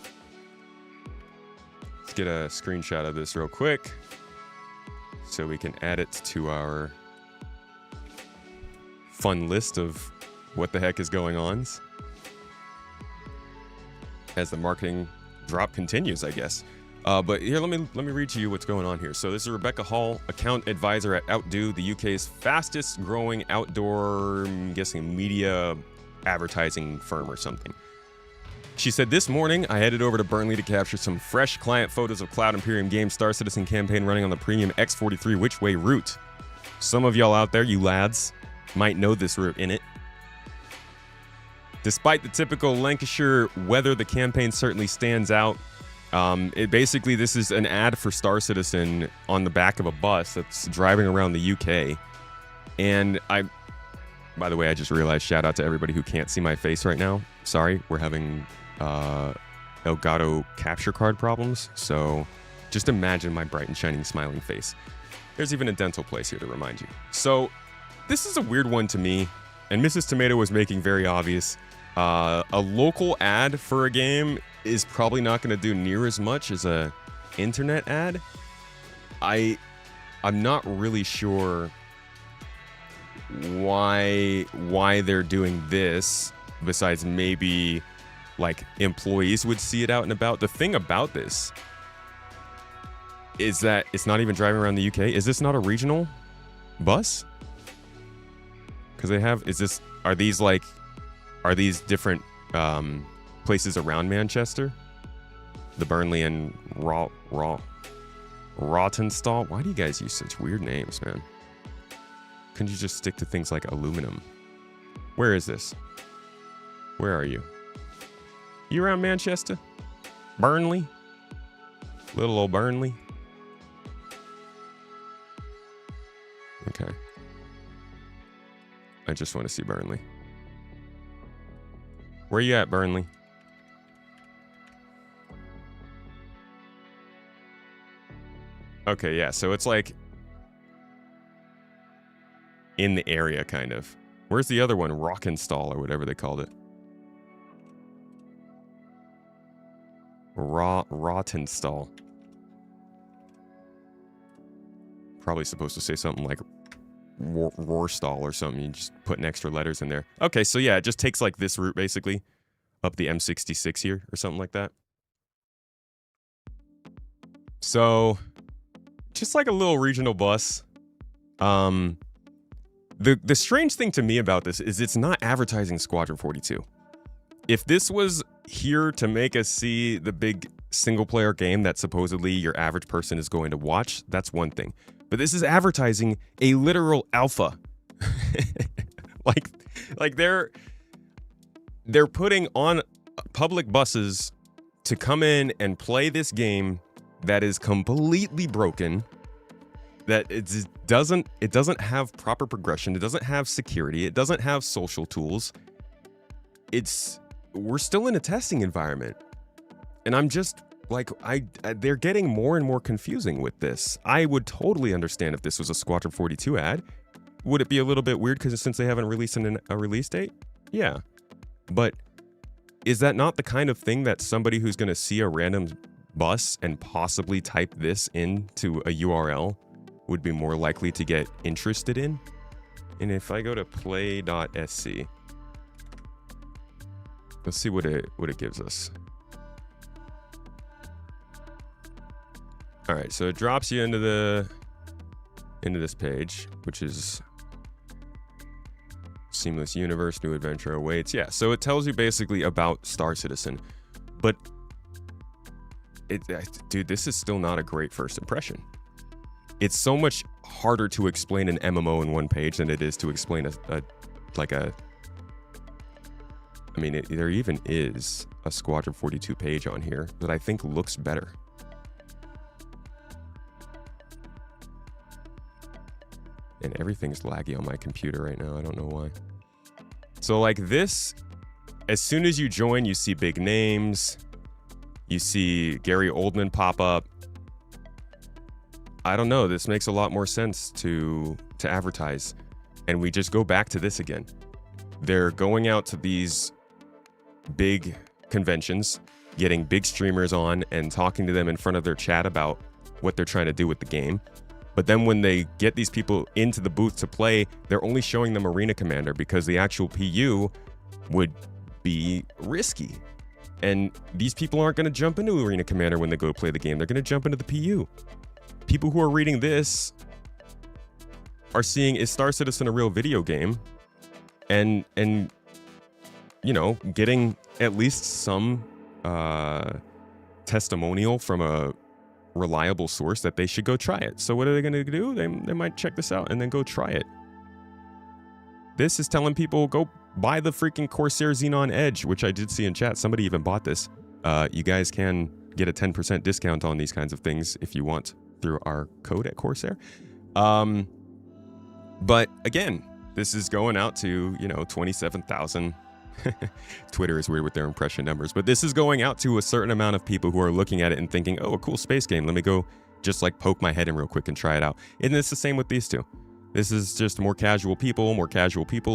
Let's get a screenshot of this real quick so we can add it to our fun list of what the heck is going on as the marketing drop continues, I guess. But here, let me read to you what's going on here. So this is Rebecca Hall, account advisor at Outdo, the UK's fastest growing outdoor, I'm guessing, media advertising firm or something. She said, this morning, I headed over to Burnley to capture some fresh client photos of Cloud Imperium Games' Star Citizen campaign running on the premium X43 Which Way route. Some of y'all out there, you lads, might know this route in it. Despite the typical Lancashire weather, the campaign certainly stands out. This is an ad for Star Citizen on the back of a bus that's driving around the UK. And by the way, I just realized, shout out to everybody who can't see my face right now. Sorry, we're having Elgato capture card problems. So just imagine my bright and shining smiling face. There's even a dental place here to remind you. So this is a weird one to me. And Mrs. Tomato was making very obvious. A local ad for a game is probably not going to do near as much as a internet ad. I'm not really sure why they're doing this, besides maybe like employees would see it out and about. The thing about this is that it's not even driving around the UK. Is this not a regional bus? Because are these different places around Manchester? The Burnley and Rawtenstall? Why do you guys use such weird names, man? Couldn't you just stick to things like aluminum? Where is this? Where are you? You around Manchester? Burnley? Little old Burnley? Okay. I just want to see Burnley. Where you at, Burnley? Okay, yeah, so it's like in the area, kind of. Where's the other one? Rockenstall or whatever they called it. Rawtenstall. Probably supposed to say something like Roarstall or something. You just putting extra letters in there. Okay, so yeah, it just takes like this route basically up the M66 here or something like that. So just like a little regional bus. The strange thing to me about this is it's not advertising Squadron 42. If this was here to make us see the big single player game that supposedly your average person is going to watch, that's one thing. But this is advertising a literal alpha. like they're putting on public buses to come in and play this game that is completely broken, that it doesn't have proper progression, it doesn't have security, it doesn't have social tools. We're still in a testing environment. And I'm just like, they're getting more and more confusing with this. I would totally understand if this was a Squadron 42 ad. Would it be a little bit weird since they haven't released a release date? Yeah. But is that not the kind of thing that somebody who's going to see a random bus and possibly type this into a URL would be more likely to get interested in? And if I go to play.sc, let's see what it gives us. All right, so it drops you into this page, which is Seamless Universe, New Adventure Awaits. Yeah, so it tells you basically about Star Citizen, but dude, this is still not a great first impression. It's so much harder to explain an MMO in one page than it is to explain there even is a Squadron 42 page on here that I think looks better. And everything's laggy on my computer right now. I don't know why. So like this, as soon as you join, you see big names. You see Gary Oldman pop up. I don't know. This makes a lot more sense to advertise. And we just go back to this again. They're going out to these big conventions, getting big streamers on and talking to them in front of their chat about what they're trying to do with the game. But then when they get these people into the booth to play, they're only showing them Arena Commander because the actual PU would be risky. And these people aren't going to jump into Arena Commander when they go to play the game. They're going to jump into the PU. People who are reading this are seeing, is Star Citizen a real video game? And you know, getting at least some testimonial from a reliable source that they should go try it. So what are they going to do? They might check this out and then go try it. This is telling people, go buy the freaking Corsair Xenon Edge, which I did see in chat. Somebody even bought this. You guys can get a 10% discount on these kinds of things if you want through our code at Corsair. But again, this is going out to, you know, 27,000. Twitter is weird with their impression numbers, but this is going out to a certain amount of people who are looking at it and thinking, oh, a cool space game. Let me go just like poke my head in real quick and try it out. And it's the same with these two. This is just more casual people.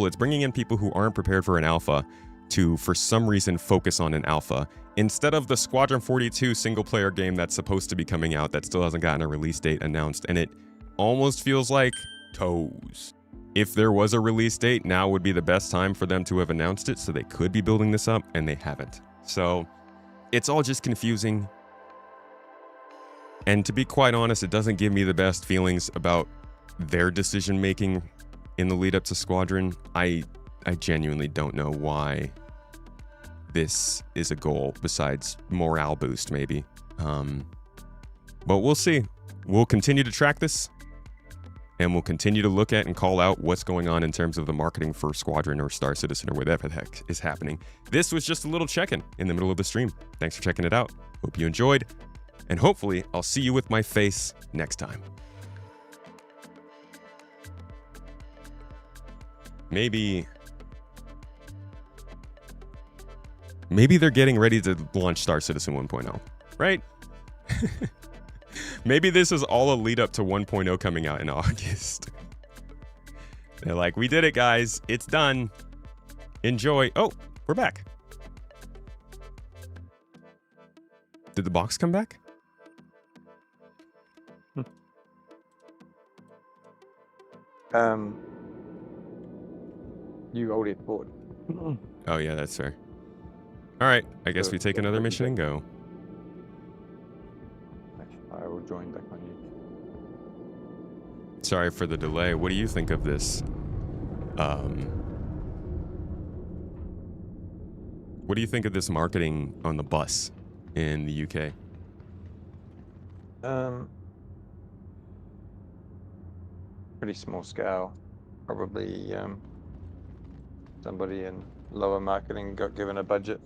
It's bringing in people who aren't prepared for an alpha to, for some reason, focus on an alpha instead of the Squadron 42 single player game that's supposed to be coming out that still hasn't gotten a release date announced. And it almost feels like toes. If there was a release date, now would be the best time for them to have announced it, so they could be building this up, and they haven't. So it's all just confusing. And to be quite honest, it doesn't give me the best feelings about their decision making in the lead up to Squadron. I genuinely don't know why this is a goal besides morale boost, maybe. But we'll see. We'll continue to track this. And we'll continue to look at and call out what's going on in terms of the marketing for Squadron or Star Citizen or whatever the heck is happening. This was just a little check-in in the middle of the stream. Thanks for checking it out. Hope you enjoyed. And hopefully, I'll see you with my face next time. Maybe they're getting ready to launch Star Citizen 1.0, right? Maybe this is all a lead up to 1.0 coming out in August. They're like, we did it, guys. It's done. Enjoy. Oh, we're back. Did the box come back? You already bought. Oh, yeah, that's fair. All right. I guess we take another mission and go. I will join back on you. Sorry for the delay. What do you think of this? What do you think of this marketing on the bus in the UK? Pretty small scale. Probably somebody in lower marketing got given a budget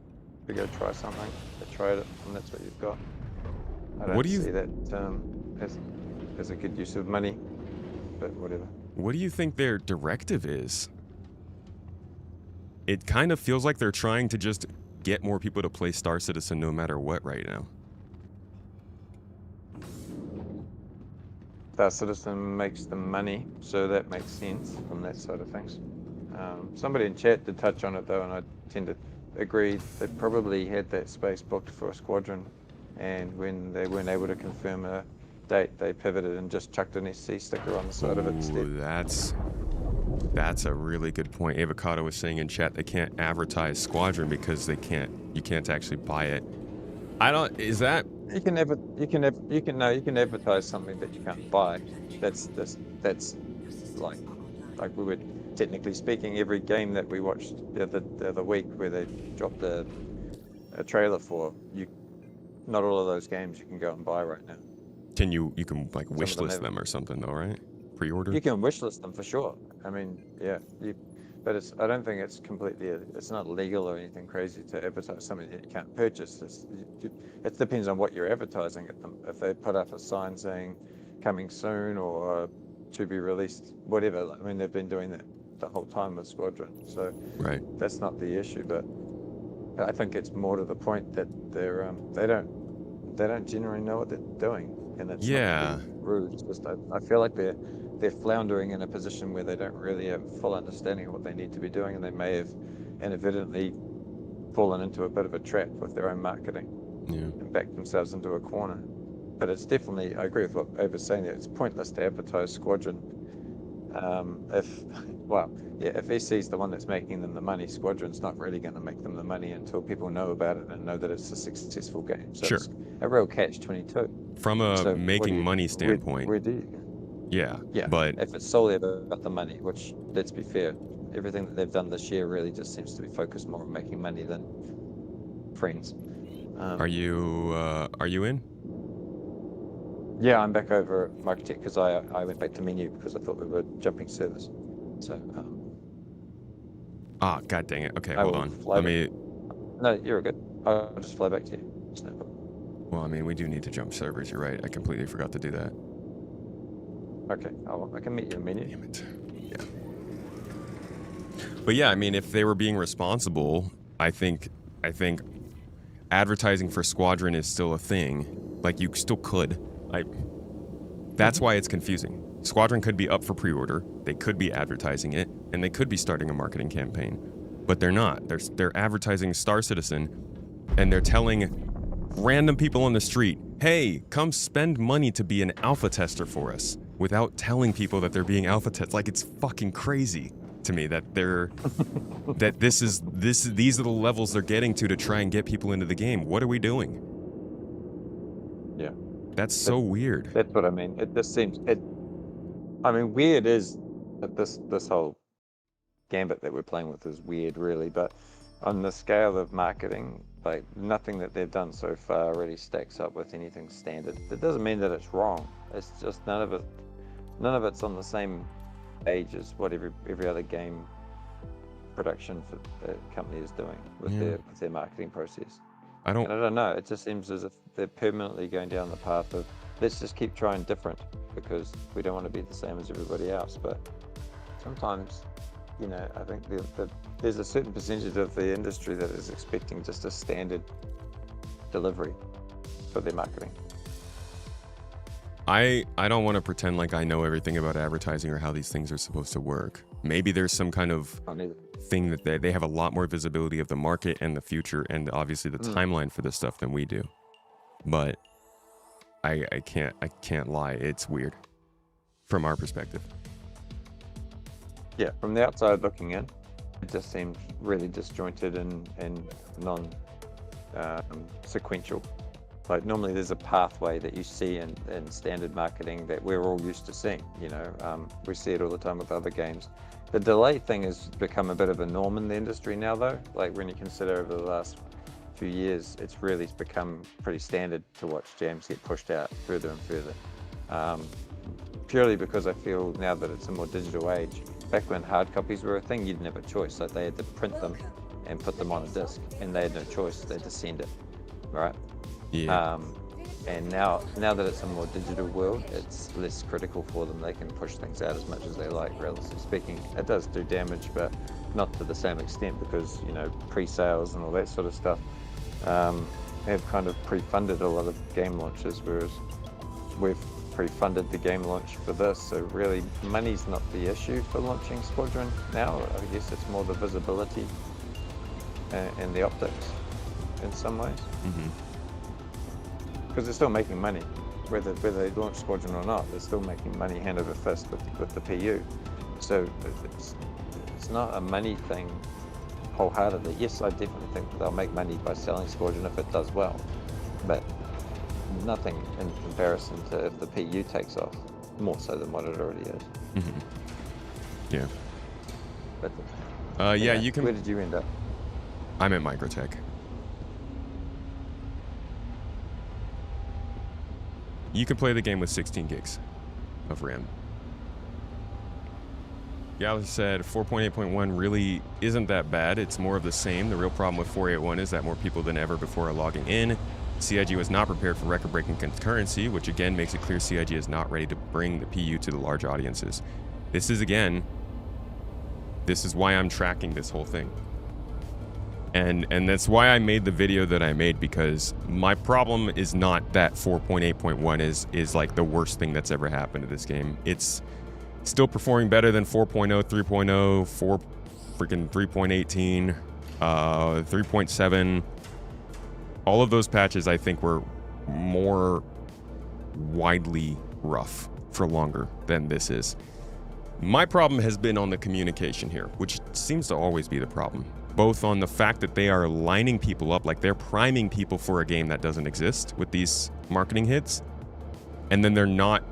to go try something. They tried it, and that's what you've got. I don't see that as a good use of money, but whatever. What do you think their directive is? It kind of feels like they're trying to just get more people to play Star Citizen no matter what right now. Star Citizen makes the money, so that makes sense from that side of things. Somebody in chat did touch on it though, and I tend to agree. They probably had that space booked for a Squadron, and when they weren't able to confirm a date, they pivoted and just chucked an SC sticker on the side of it instead. That's a really good point. Avocado was saying in chat they can't advertise Squadron because you can't actually buy it. Is that? You can advertise something that you can't buy. That's like we were technically speaking, every game that we watched the other week where they dropped a trailer for, not all of those games you can go and buy right now. You can like wishlist them or something though, right? Pre-order? You can wishlist them for sure. I mean, yeah, but I don't think it's it's not legal or anything crazy to advertise something that you can't purchase. It depends on what you're advertising at them. If they put up a sign saying coming soon or to be released, whatever. I mean, they've been doing that the whole time with Squadron, so right. That's not the issue. But I think it's more to the point that they don't generally know what they're doing, and that's not rude. It's just I feel like they're they're floundering in a position where they don't really have full understanding of what they need to be doing, and they may have inadvertently fallen into a bit of a trap with their own marketing and backed themselves into a corner. But it's definitely, I agree with what Ava's saying there, it's pointless to advertise Squadron. If EC's the one that's making them the money, Squadron's not really going to make them the money until people know about it and know that it's a successful game. So it's a real catch-22. From a making money standpoint. Where do you? Yeah. But if it's solely about the money, which, let's be fair, everything that they've done this year really just seems to be focused more on making money than friends. Are you in? Yeah, I'm back over at Microtech because I went back to menu because I thought we were jumping service. So. God dang it. Okay, hold on. No, you're good. I'll just fly back to you. It's no problem. Well, I mean, we do need to jump servers. You're right. I completely forgot to do that. Okay, I can meet you in menu. Damn it. Yeah. But yeah, I mean, if they were being responsible, I think advertising for Squadron is still a thing. Like, you still could. That's why it's confusing. Squadron could be up for pre-order, they could be advertising it, and they could be starting a marketing campaign. But they're not. They're advertising Star Citizen, and they're telling random people on the street, hey, come spend money to be an alpha tester for us, without telling people that they're being alpha tested. Like, it's fucking crazy to me that these are the levels they're getting to try and get people into the game. What are we doing? Yeah. That's so weird. That's what I mean. It just seems weird is that this whole gambit that we're playing with is weird, really. But on the scale of marketing, like, nothing that they've done so far really stacks up with anything standard. That doesn't mean that it's wrong. It's just none of it's on the same page as what every other game production for the company is doing with their marketing process. I don't know. It just seems as if they're permanently going down the path of, let's just keep trying different because we don't want to be the same as everybody else. But sometimes, I think there's a certain percentage of the industry that is expecting just a standard delivery for their marketing. I don't want to pretend like I know everything about advertising or how these things are supposed to work. Maybe there's some kind of thing that they have a lot more visibility of the market and the future and obviously the timeline for this stuff than we do. But I can't lie, it's weird from our perspective. Yeah, from the outside looking in, it just seems really disjointed and non-sequential. Like, normally there's a pathway that you see in standard marketing that we're all used to seeing. We see it all the time with other games. The delay thing has become a bit of a norm in the industry now, though. Like, when you consider over the last few years, it's really become pretty standard to watch jams get pushed out further and further. Purely because I feel now that it's a more digital age. Back when hard copies were a thing, you didn't have a choice. Like, they had to print them and put them on a disc, and they had no choice. They had to send it, right? Yeah. And now that it's a more digital world, it's less critical for them. They can push things out as much as they like, relatively speaking. It does do damage, but not to the same extent because, pre-sales and all that sort of stuff have kind of pre-funded a lot of game launches, whereas we've pre-funded the game launch for this. So really, money's not the issue for launching Squadron now. I guess it's more the visibility and the optics in some ways. Mm-hmm. Because they're still making money, whether they launch Squadron or not. They're still making money hand over fist with the PU. So it's not a money thing wholeheartedly. Yes, I definitely think they'll make money by selling Squadron if it does well, but nothing in comparison to if the PU takes off, more so than what it already is. Mm-hmm. Yeah. But you can. Where did you end up? I'm at Microtech. You can play the game with 16 gigs of RAM. Galaxy said 4.8.1 really isn't that bad. It's more of the same. The real problem with 4.8.1 is that more people than ever before are logging in. CIG was not prepared for record-breaking concurrency, which again makes it clear CIG is not ready to bring the PU to the large audiences. This is why I'm tracking this whole thing. And that's why I made the video that I made, because my problem is not that 4.8.1 is like the worst thing that's ever happened to this game. It's Still performing better than 4.0, 3.0, 4 freaking 3.18, 3.7. All of those patches, I think, were more widely rough for longer than this is. My problem has been on the communication here, which seems to always be the problem. Both on the fact that they are lining people up, like they're priming people for a game that doesn't exist with these marketing hits, and then they're not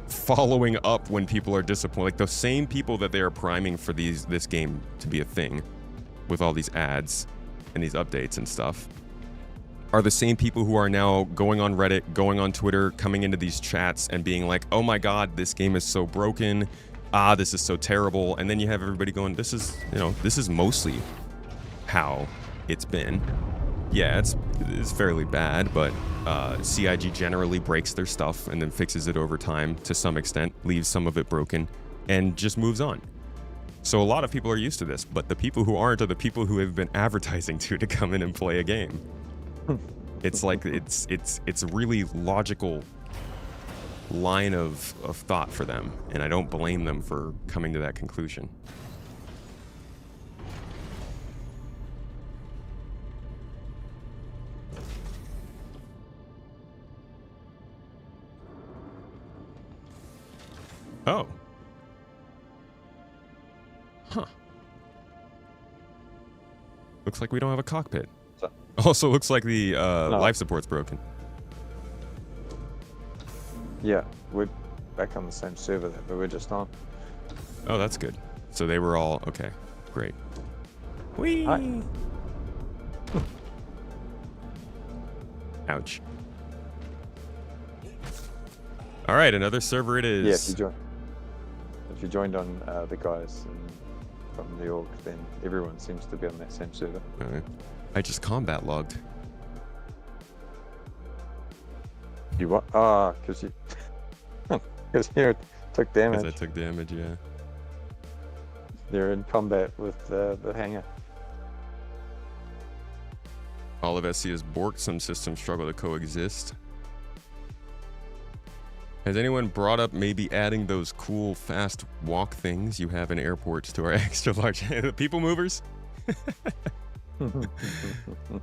following up when people are disappointed. Like the same people that they are priming for this game to be a thing with all these ads and these updates and stuff are the same people who are now going on Reddit, going on Twitter, coming into these chats and being like, oh my God, this game is so broken. This is so terrible. And then you have everybody going, this is mostly how it's been. Yeah, it's fairly bad, but CIG generally breaks their stuff and then fixes it over time to some extent, leaves some of it broken, and just moves on. So a lot of people are used to this, but the people who aren't are the people who have been advertising to come in and play a game. It's like it's a really logical line of thought for them, and I don't blame them for coming to that conclusion. Oh. Huh. Looks like we don't have a cockpit. Also looks like the life support's broken. Yeah, we're back on the same server that we were just on. Oh, that's good. So they were all okay. Great. Whee! Hi. Ouch. All right, another server it is. Yeah, if you joined on the guys from New York, then everyone seems to be on that same server. All right. I just combat logged. You what? Ah, because you took damage. Because I took damage, yeah. They're in combat with the hangar. All of SC is borked. Some systems struggle to coexist. Has anyone brought up maybe adding those cool fast walk things you have in airports to our extra large people movers?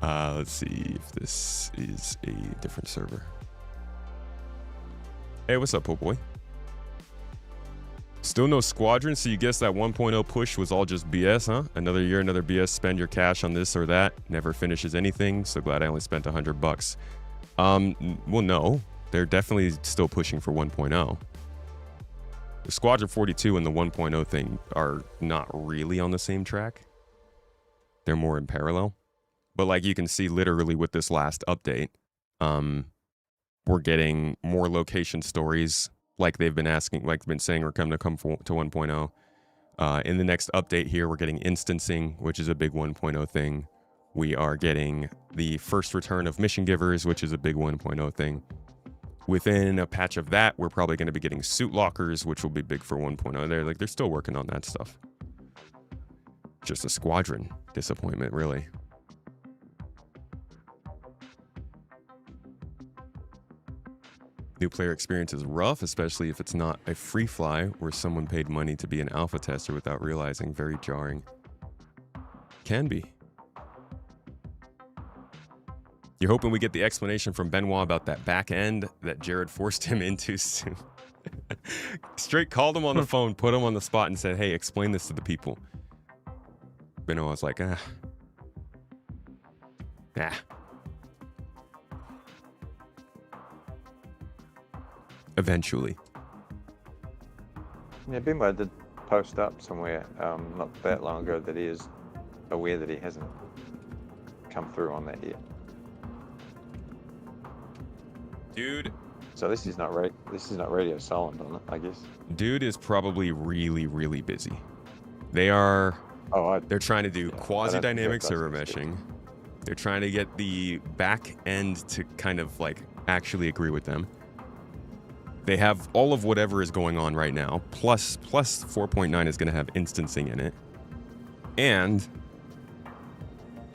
Let's see if this is a different server. Hey, what's up, po' boy? Still no squadron, so you guess that 1.0 push was all just BS, huh? Another year, another BS, spend your cash on this or that. Never finishes anything, so glad I only spent $100. Well, no. They're definitely still pushing for 1.0. The Squadron 42 and the 1.0 thing are not really on the same track. They're more in parallel. But like you can see literally with this last update, we're getting more location stories like they've been asking, like they've been saying, we're coming to come to 1.0. In the next update here, we're getting instancing, which is a big 1.0 thing. We are getting the first return of mission givers, which is a big 1.0 thing. Within a patch of that, we're probably going to be getting suit lockers, which will be big for 1.0. They're still working on that stuff. Just a squadron disappointment, really. New player experience is rough, especially if it's not a free fly where someone paid money to be an alpha tester without realizing. Very jarring. Can be. You're hoping we get the explanation from Benoit about that back end that Jared forced him into soon. Straight called him on the phone, put him on the spot, and said, hey, explain this to the people. Benoit was like, Nah. Eventually. Yeah, Benoit did post up somewhere not that long ago that he is aware that he hasn't come through on that yet. Dude. So this is not radio silent on it, I guess. Dude is probably really, really busy. They're trying to do quasi-dynamic server meshing. They're trying to get the back end to kind of like actually agree with them. They have all of whatever is going on right now, plus 4.9 is going to have instancing in it. And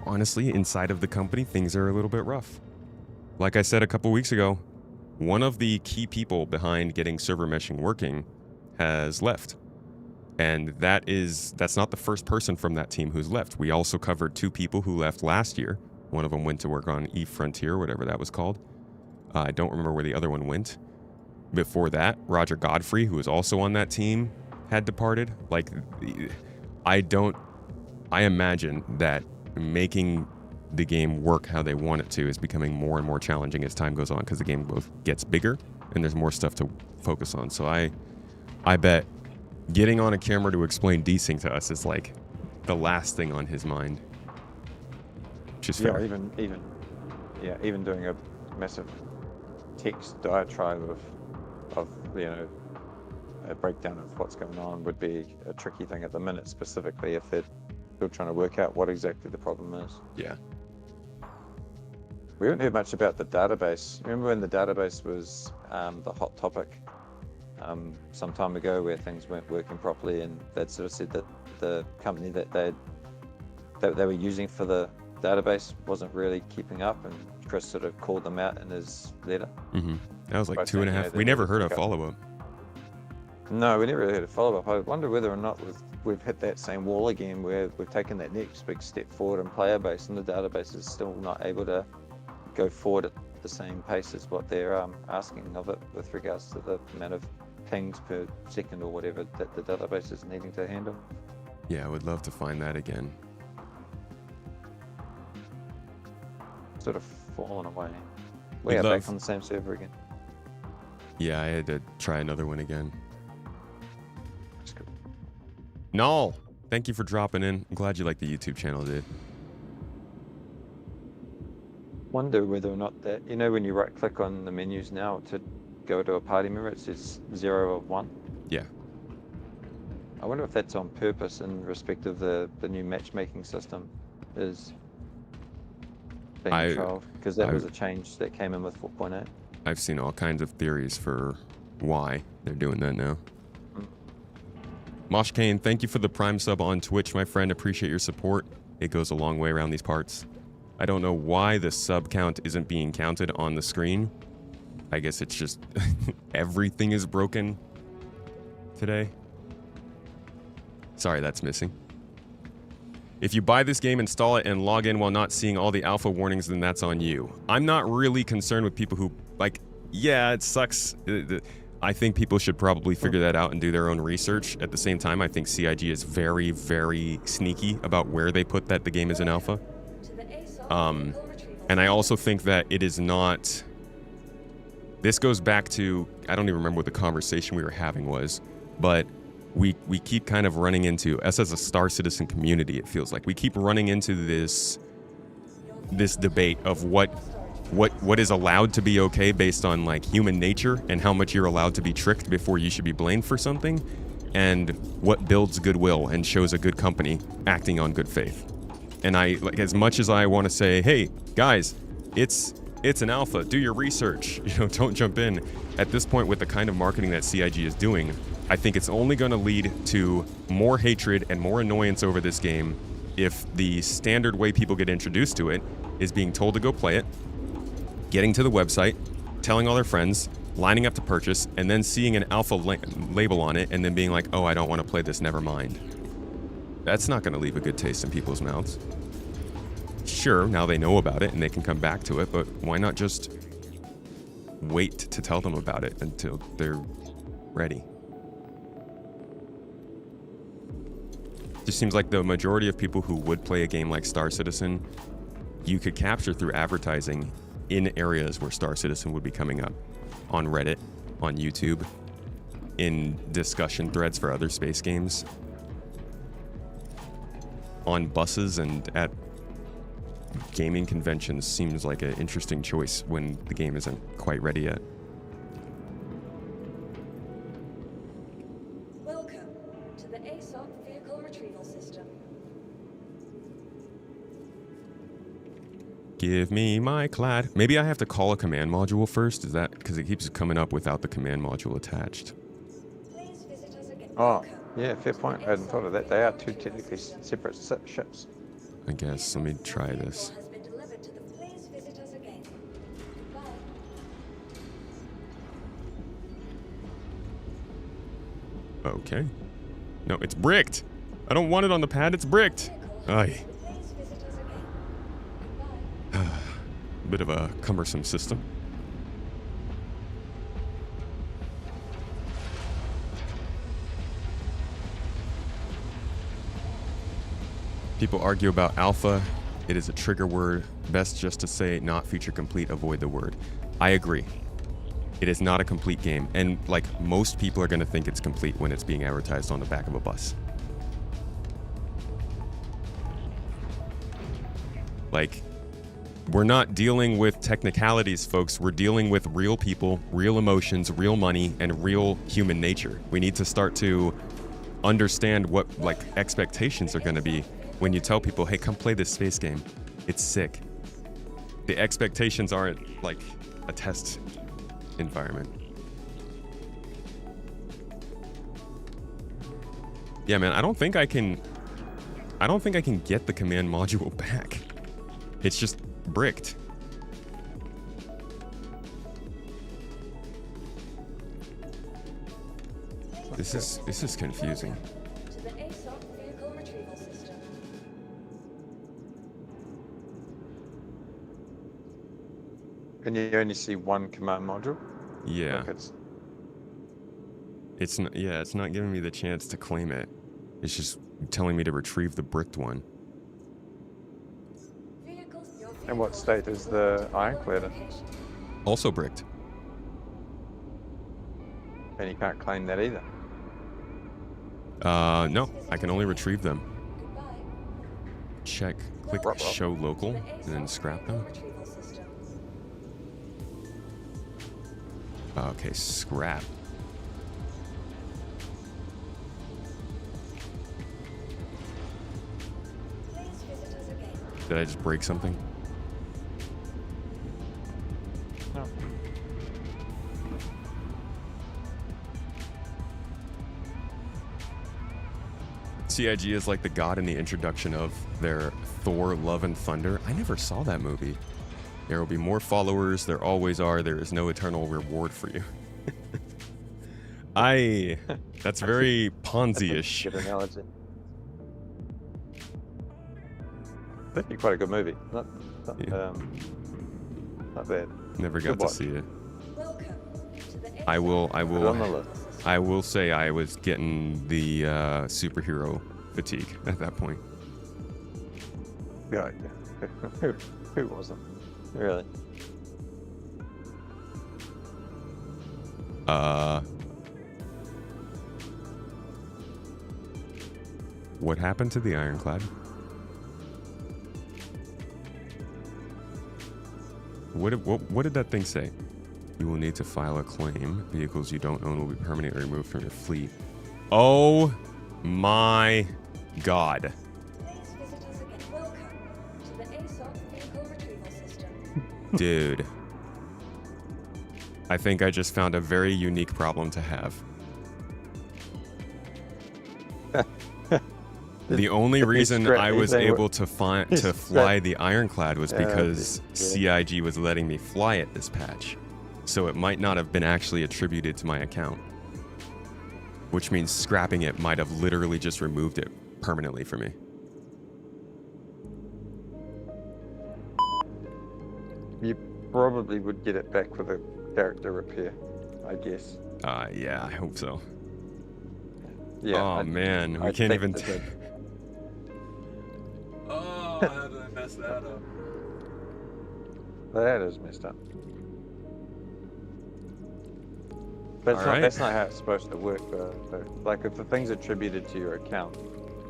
honestly, inside of the company, things are a little bit rough. Like I said a couple weeks ago, one of the key people behind getting server meshing working has left. And that's not the first person from that team who's left. We also covered 2 people who left last year. One of them went to work on E-Frontier, whatever that was called. I don't remember where the other one went. Before that, Roger Godfrey, who was also on that team, had departed. Like, I imagine that making the game work how they want it to is becoming more and more challenging as time goes on, because the game both gets bigger and there's more stuff to focus on. So I bet getting on a camera to explain desync to us is like the last thing on his mind. Which is fair. Even doing a massive text diatribe of a breakdown of what's going on would be a tricky thing at the minute, specifically if they're still trying to work out what exactly the problem is. Yeah. We haven't heard much about the database. Remember when the database was the hot topic some time ago, where things weren't working properly, and they'd sort of said that the company that they were using for the database wasn't really keeping up, and Chris sort of called them out in his letter. Mm-hmm. That was like By 2.5. saying, We never heard a follow-up. No, we never really had a follow-up. I wonder whether or not we've hit that same wall again, where we've taken that next big step forward in player base, and the database is still not able to go forward at the same pace as what they're asking of it with regards to the amount of pings per second or whatever that the database is needing to handle. Yeah, I would love to find that again. Sort of fallen away. We are back on the same server again. Yeah, I had to try another one again. That's good. Null, thank you for dropping in. I'm glad you like the YouTube channel, dude. Wonder whether or not that, when you right click on the menus now to go to a party member, it says 0 or 1. Yeah. I wonder if that's on purpose in respect of the new matchmaking system is being controlled, because that was a change that came in with 4.8. I've seen all kinds of theories for why they're doing that now. Mosh Kane, thank you for the Prime sub on Twitch, my friend. Appreciate your support. It goes a long way around these parts. I don't know why the sub count isn't being counted on the screen. I guess it's just everything is broken today. Sorry, that's missing. If you buy this game, install it, and log in while not seeing all the alpha warnings, then that's on you. I'm not really concerned with people who, yeah, it sucks. I think people should probably figure that out and do their own research. At the same time, I think CIG is very, very sneaky about where they put that the game is in alpha. And I also think that it is not... This goes back to, I don't even remember what the conversation we were having was, but we keep kind of running into, us as a Star Citizen community, it feels like, we keep running into this debate of what is allowed to be okay based on human nature and how much you're allowed to be tricked before you should be blamed for something, and what builds goodwill and shows a good company acting on good faith. And as much as I want to say, hey guys, it's an alpha, do your research, don't jump in. At this point, with the kind of marketing that CIG is doing, I think it's only going to lead to more hatred and more annoyance over this game if the standard way people get introduced to it is being told to go play it, getting to the website, telling all their friends, lining up to purchase, and then seeing an alpha label on it and then being like, oh, I don't want to play this, never mind. That's not going to leave a good taste in people's mouths. Sure, now they know about it and they can come back to it, but why not just wait to tell them about it until they're ready? Just seems like the majority of people who would play a game like Star Citizen, you could capture through advertising in areas where Star Citizen would be coming up. On Reddit, on YouTube, in discussion threads for other space games, on buses and at gaming conventions seems like an interesting choice when the game isn't quite ready yet. Welcome to the ASOP vehicle retrieval system. Give me my clad. Maybe I have to call a command module first. Is that because it keeps coming up without the command module attached? Please visit us again. Oh, yeah, fair point. I hadn't thought of that. They are two technically separate ships. I guess. Let me try this. Has been delivered to the. Please visit us again. Goodbye. Okay. No, it's bricked. I don't want it on the pad. It's bricked. Aye. Please visit us again. Goodbye. Bit of a cumbersome system. People argue about alpha. It is a trigger word. Best just to say not feature complete, avoid the word. I agree. It is not a complete game. And like most people are going to think it's complete when it's being advertised on the back of a bus. Like, we're not dealing with technicalities, folks. We're dealing with real people, real emotions, real money, and real human nature. We need to start to understand what like expectations are going to be when you tell people, hey, come play this space game. It's sick. The expectations aren't like a test environment. Yeah, man, I don't think I can get the command module back. It's just bricked. This is confusing. To the ASOP vehicle retrieval system. Can you only see one command module? Yeah. Like It's not, yeah, it's not giving me the chance to claim it. It's just telling me to retrieve the bricked one. in what state is the Ironclad in? Also bricked. And you can't claim that either. No, I can only retrieve them. Check, click show local, and then scrap them. Okay, scrap. Did I just break something? No. CIG is like the god in the introduction of their Thor Love and Thunder. I never saw that movie. There will be more followers, there always are, there is no eternal reward for you. That's very Ponzi-ish. Good analogy. That'd be quite a good movie. Not bad. Never got Good to watch. see it. I I will on the list. I will say I was getting the superhero fatigue at that point. Yeah. Who wasn't? Really? What happened to the Ironclad? What did that thing say? You will need to file a claim. Vehicles you don't own will be permanently removed from your fleet. Oh my god. Please visit us again. Welcome to the ASOP vehicle retrieval system. Dude. I think I just found a very unique problem to have. The only reason I was able to fly the Ironclad was because CIG was letting me fly it this patch. So it might not have been actually attributed to my account. Which means scrapping it might have literally just removed it permanently for me. You probably would get it back with a character repair, I guess. Yeah, I hope so. Yeah. Oh man, we I can't think even. that Oh, how did I mess that up? That is messed up. But that's not how it's supposed to work, though. Like, if the thing's attributed to your account,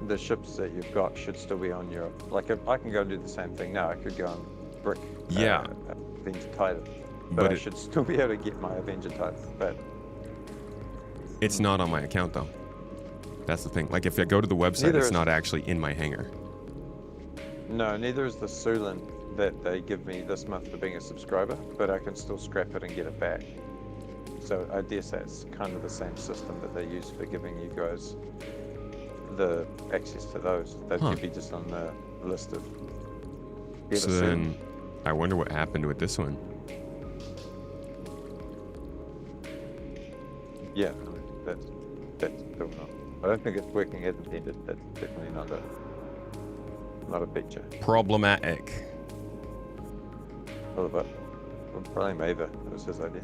the ships that you've got should still be on your... Like, if I can go do the same thing now, I could go and brick Avenger title. But I should still be able to get my Avenger title. But it's not on my account, though. That's the thing. Like, if I go to the website, it's not actually in my hangar. No, neither is the Sulin that they give me this month for being a subscriber, but I can still scrap it and get it back. So I guess that's kind of the same system that they use for giving you guys the access to those. That could be just on the list of... So then, I wonder what happened with this one. Yeah, that's still not I don't think it's working as intended. That's definitely not a feature. Problematic. A little bit. Well, probably Maver. It was his idea.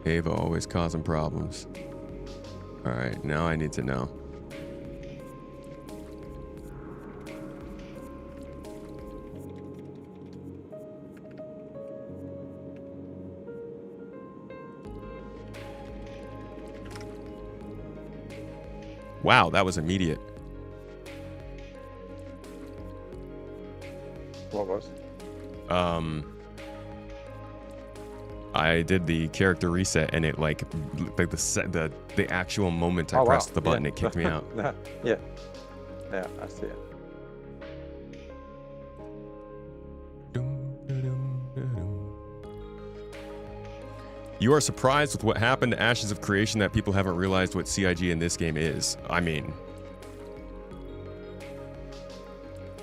Ava always causing problems. All right, now I need to know. Wow, that was immediate. What was? I did the character reset, and it like the actual moment I pressed the button, yeah. it kicked me out. Yeah, I see it. You are surprised with what happened to Ashes of Creation that people haven't realized what CIG in this game is. I mean,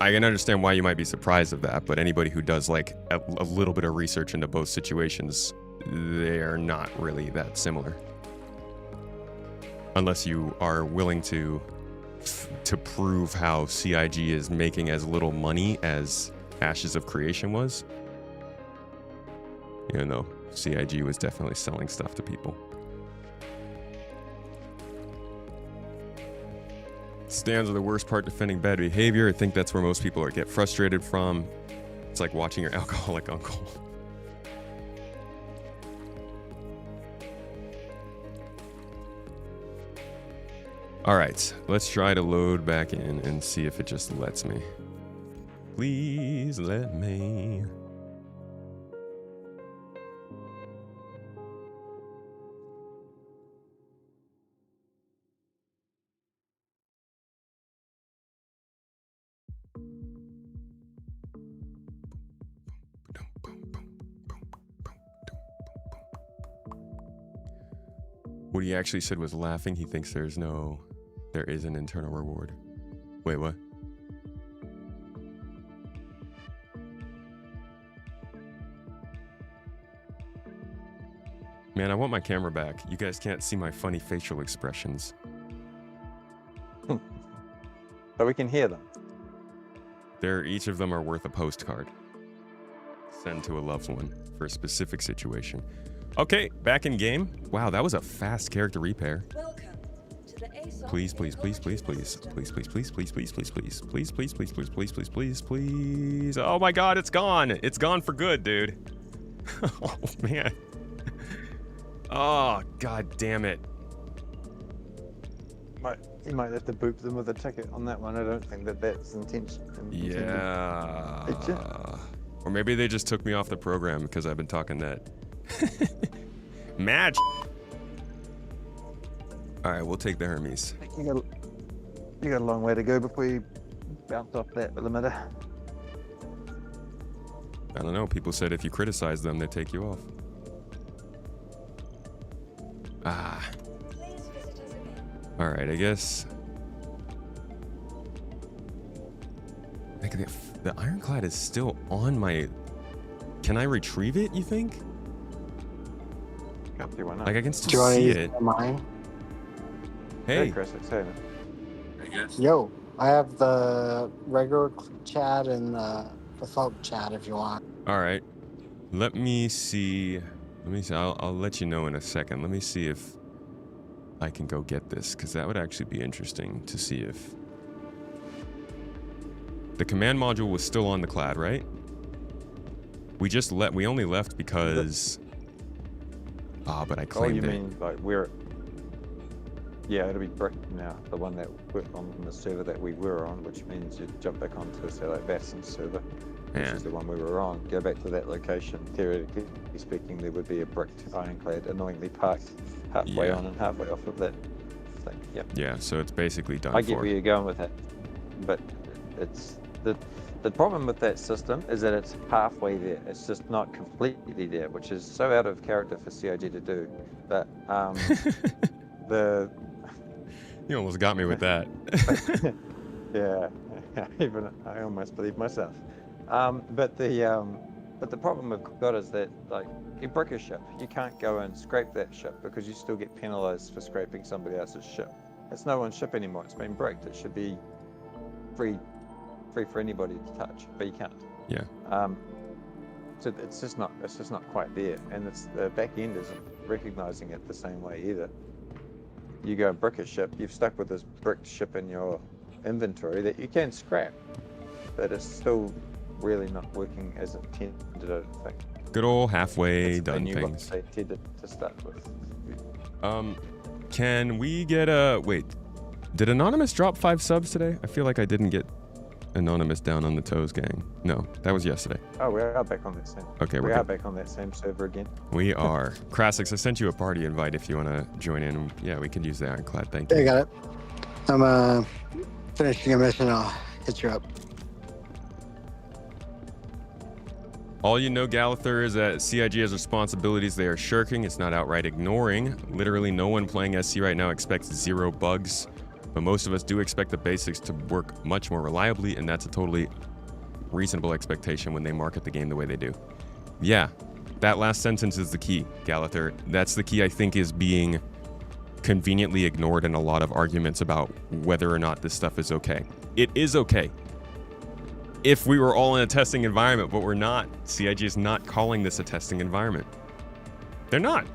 I can understand why you might be surprised of that, but anybody who does like a little bit of research into both situations, they're not really that similar. Unless you are willing to prove how CIG is making as little money as Ashes of Creation was. You know, CIG was definitely selling stuff to people. Stands are the worst part, defending bad behavior. I think that's where most people get frustrated from. It's like watching your alcoholic uncle. All right, let's try to load back in and see if it just lets me. Please let me. What he actually said was laughing. He thinks there is an internal reward. Wait, what? Man, I want my camera back. You guys can't see my funny facial expressions. But we can hear them. Each of them are worth a postcard. Send to a loved one for a specific situation. Okay, back in game. Wow, that was a fast character repair. Welcome to the ASOS. Please, please, please, please, please, please, please, please, please, please, please, please, please, please, please, please, please, please, please, please. Oh my God, it's gone. It's gone for good, dude. Oh man. Oh God damn it. You might have to boop them with a ticket on that one. I don't think that's intention. Yeah. Or maybe they just took me off the program because I've been talking that. Match. All right, we'll take the Hermes. You got a long way to go before you bounce off that limiter. I don't know. People said if you criticize them, they take you off. Ah. Please visit us again. All right, I guess. Like the Ironclad is still on my. Can I retrieve it? You think? Can't see why not. Like I can Do you still want to see use it. mine? Hey. Chris, it's Hayden. I guess. Yo, I have the regular chat and the folk chat if you want. All right. Let me see. I'll let you know in a second. Let me see if I can go get this, because that would actually be interesting to see if the command module was still on the Clad, right? We only left because. But I claimed it. Oh, you mean like we're? Yeah, it'll be brick now. The one that we're on the server that we were on, which means you jump back onto say like Vasson's server, which is the one we were on. Go back to that location. Theoretically speaking, there would be a bricked Ironclad annoyingly parked halfway on and halfway off of that thing. Yeah. Yeah, so it's basically done I get for. where you're going with that, but it's the problem with that system is that it's halfway there. It's just not completely there, which is so out of character for CIG to do. But You almost got me with that. yeah, even I almost believe myself. But But the problem we've got is that, like, you brick a ship, you can't go and scrape that ship because you still get penalized for scraping somebody else's ship. It's no one's ship anymore. It's been bricked. It should be free for anybody to touch, but you can't. Yeah. So it's just not quite there, and it's the back end isn't recognizing it the same way either. You go and brick a ship, you've stuck with this bricked ship in your inventory that you can scrap, but it's still really not working as intended, I don't think. Good old halfway done They knew what things. they intended to start with. Can we get a... Wait. Did Anonymous drop 5 subs today? I feel like I didn't get Anonymous down on the Toes gang. No, that was yesterday. Oh, we are back on that same. Okay, we we're are good. back on that same server again. We are. Crassix, I sent you a party invite if you want to join in. Yeah, we could use the Ironclad. Thank Yeah, I you. got it. I'm finishing a mission. I'll hit you up. All you know, Galather, is that CIG has responsibilities they are shirking. It's not outright ignoring. Literally no one playing SC right now expects 0 bugs. But most of us do expect the basics to work much more reliably, and that's a totally reasonable expectation when they market the game the way they do. Yeah, that last sentence is the key, Galather. That's the key I think is being conveniently ignored in a lot of arguments about whether or not this stuff is okay. It is okay. If we were all in a testing environment, but we're not. CIG is not calling this a testing environment. They're not.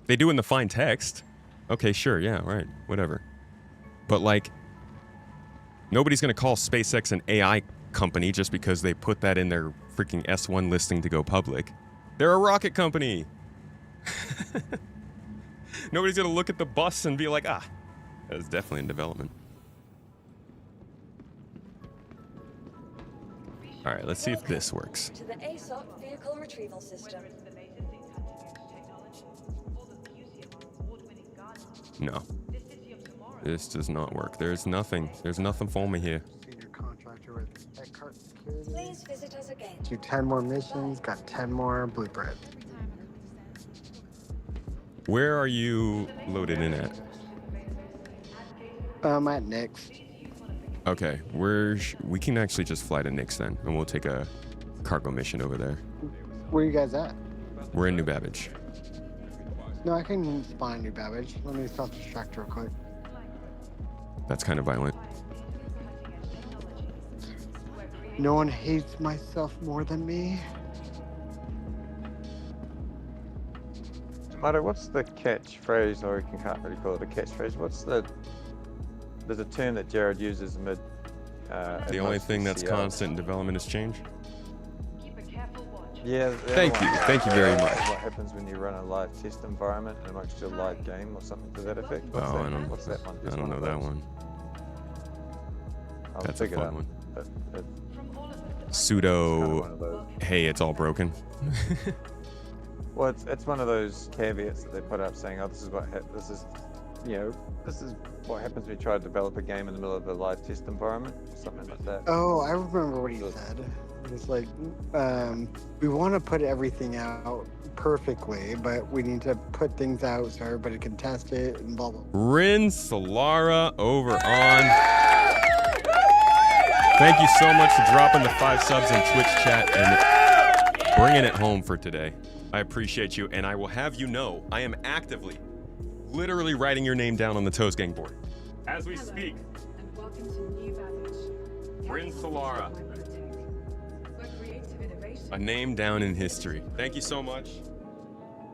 They do in the fine text. Okay, sure, yeah, right, whatever. But like, nobody's gonna call SpaceX an AI company just because they put that in their freaking S1 listing to go public. They're a rocket company. Nobody's gonna look at the bus and be like, ah, that's definitely in development. All right, let's see if this works. To the ASOC vehicle retrieval system. No, this does not work. There's nothing for me here. Senior contractor with Eckhart Security. Please visit us again. Do 10 more missions. Got 10 more blueprint. Where are you loaded in at? At Nick's. Okay, we can actually just fly to Nick's then, and we'll take a cargo mission over there. Where you guys at? We're in New Babbage. No, I can spawn New Babbage. Let me self-destruct real quick. That's kind of violent. No one hates myself more than me. Tomato, what's the catchphrase, or you can't really call it a catchphrase, there's a term that Jared uses mid... The only thing that's constant in development is change. Yeah. Thank you very much. What happens when you run a live test environment amongst your live game or something to that effect? What's that one? I don't know that one. I'll That's a figure it fun out. one. It's Pseudo, kind of one of those. hey, it's all broken. Well, it's one of those caveats that they put up saying, oh, this is what happens when you try to develop a game in the middle of a live test environment, something like that. Oh, I remember what he said. It's like, we want to put everything out perfectly, but we need to put things out so everybody can test it and blah, blah, blah. Rin Solara over on. Thank you so much for dropping the 5 subs in Twitch chat and bringing it home for today. I appreciate you, and I will have you know, I am actively, literally writing your name down on the Toes Gang board. As we speak, And welcome to New Babbage. Rin Solara, Where creative innovation a name down in history. Thank you so much.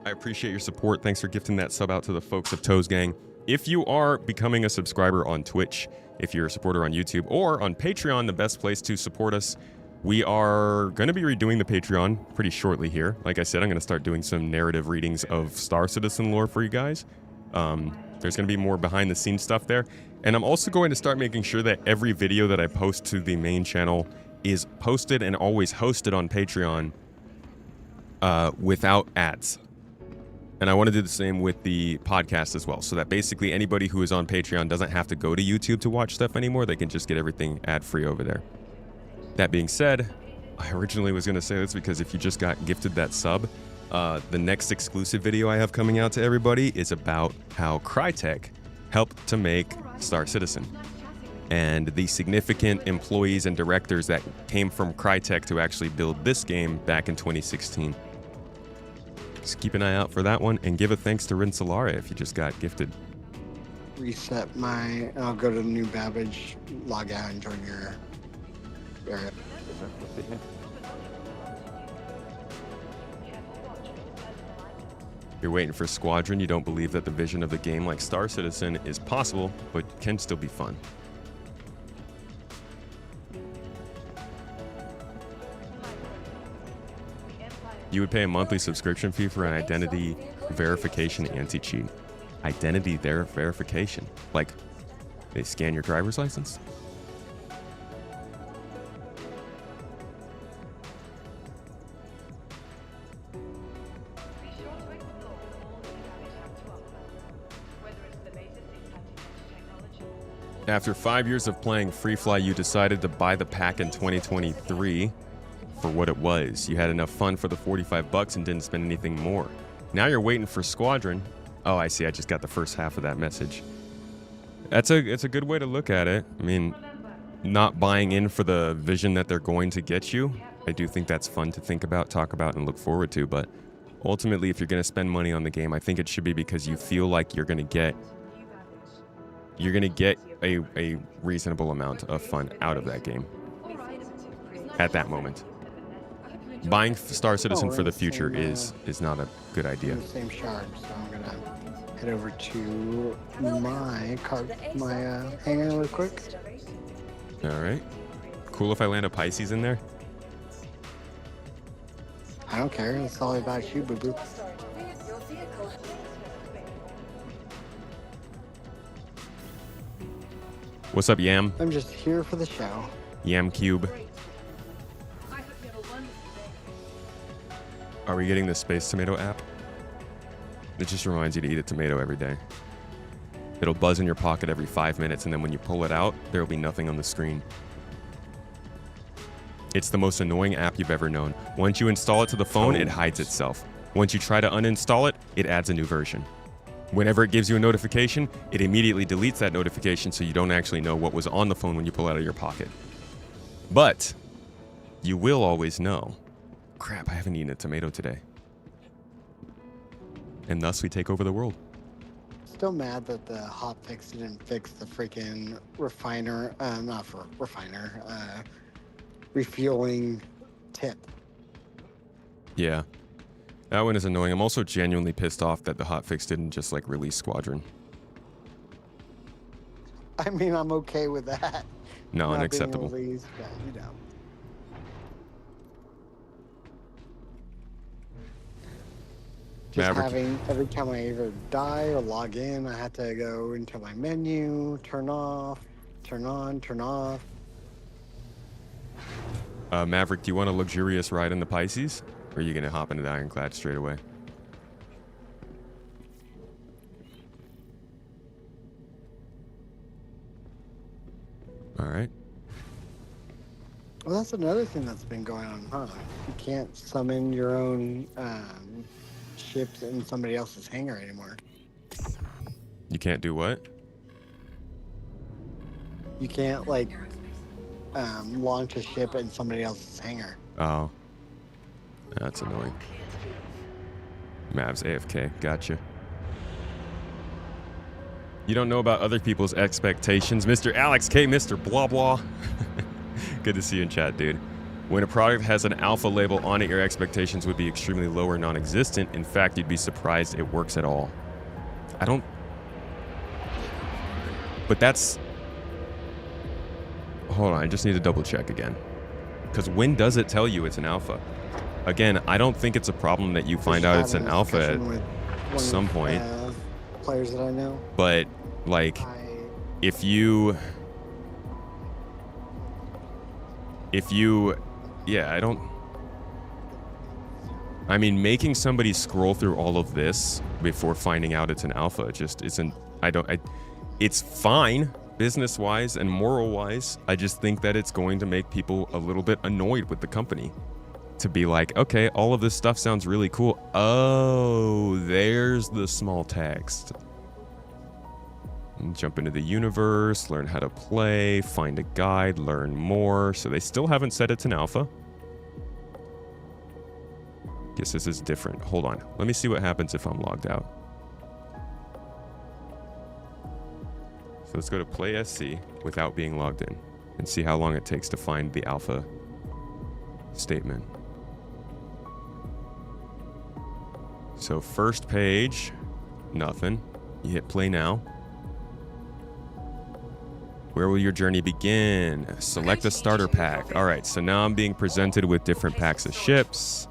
I appreciate your support. Thanks for gifting that sub out to the folks of Toes Gang. If you are becoming a subscriber on Twitch, if you're a supporter on YouTube, or on Patreon, the best place to support us, we are going to be redoing the Patreon pretty shortly here. Like I said, I'm going to start doing some narrative readings of Star Citizen lore for you guys. There's going to be more behind the scenes stuff there. And I'm also going to start making sure that every video that I post to the main channel is posted and always hosted on Patreon without ads. And I want to do the same with the podcast as well, so that basically anybody who is on Patreon doesn't have to go to YouTube to watch stuff anymore. They can just get everything ad-free over there. That being said, I originally was going to say this because if you just got gifted that sub, the next exclusive video I have coming out to everybody is about how Crytek helped to make Star Citizen. and the significant employees and directors that came from Crytek to actually build this game back in 2016. Just keep an eye out for that one, and give a thanks to Rinsolare if you just got gifted. Reset my. I'll go to the new Babbage, log out, and join your area. You're waiting for Squadron. You don't believe that the vision of the game like Star Citizen is possible, but can still be fun. You would pay a monthly subscription fee for an identity verification anti-cheat. Identity verification? Like, they scan your driver's license? After 5 years of playing Free Fly, you decided to buy the pack in 2023 for what it was. You had enough fun for the $45 and didn't spend anything more. Now you're waiting for Squadron. Oh, I see. I just got the first half of that message. It's a good way to look at it. I mean, not buying in for the vision that they're going to get you. I do think that's fun to think about, talk about, and look forward to. But ultimately, if you're going to spend money on the game, I think it should be because you feel like you're going to get a reasonable amount of fun out of that game at that moment. Buying Star Citizen for the future is not a good idea. The same shard, so I'm gonna head over to my hangar real quick. All right. Cool if I land a Pisces in there. I don't care. It's all about you, boo boo. Your vehicle. What's up, Yam? I'm just here for the show. Yam Cube. Are we getting the Space Tomato app? It just reminds you to eat a tomato every day. It'll buzz in your pocket every 5 minutes, and then when you pull it out, there will be nothing on the screen. It's the most annoying app you've ever known. Once you install it to the phone, it hides itself. Once you try to uninstall it, it adds a new version. Whenever it gives you a notification, it immediately deletes that notification so you don't actually know what was on the phone when you pull it out of your pocket. But you will always know. Crap, I haven't eaten a tomato today. And thus we take over the world. Still mad that the hotfix didn't fix the freaking refueling tip. Yeah. That one is annoying. I'm also genuinely pissed off that the hotfix didn't just like release Squadron. I mean, I'm okay with that. No, Not unacceptable. being released, but, you know. Just Maverick. having, every time I either die or log in, I have to go into my menu, turn off, turn on, turn off. Maverick, do you want a luxurious ride in the Pisces? Or are you going to hop into the Ironclad straight away? All right. Well, that's another thing that's been going on, huh? You can't summon your own ships in somebody else's hangar anymore. You can't do what? You can't, like, launch a ship in somebody else's hangar. Oh. That's annoying. Mavs AFK. Gotcha. You don't know about other people's expectations. Mr. Alex K. Mr. Blah Blah. Good to see you in chat, dude. When a product has an alpha label on it, your expectations would be extremely low or non-existent. In fact, you'd be surprised it works at all. I don't... But that's... Hold on, I just need to double check again. Because when does it tell you it's an alpha? Again, I don't think it's a problem that you find out it's an alpha at some point. Players that I know. But, like, if you... Yeah, I don't... I mean, making somebody scroll through all of this before finding out it's an alpha just isn't... It's fine, business-wise and moral-wise. I just think that it's going to make people a little bit annoyed with the company. To be like, okay, all of this stuff sounds really cool. Oh, there's the small text. And jump into the universe, learn how to play, find a guide, learn more. So they still haven't said it's an alpha. Guess this is different. Hold on. Let me see what happens if I'm logged out. So let's go to Play SC without being logged in and see how long it takes to find the alpha statement. So first page, nothing. You hit play now. Where will your journey begin? Select a starter pack. All right, so now I'm being presented with different packs of ships.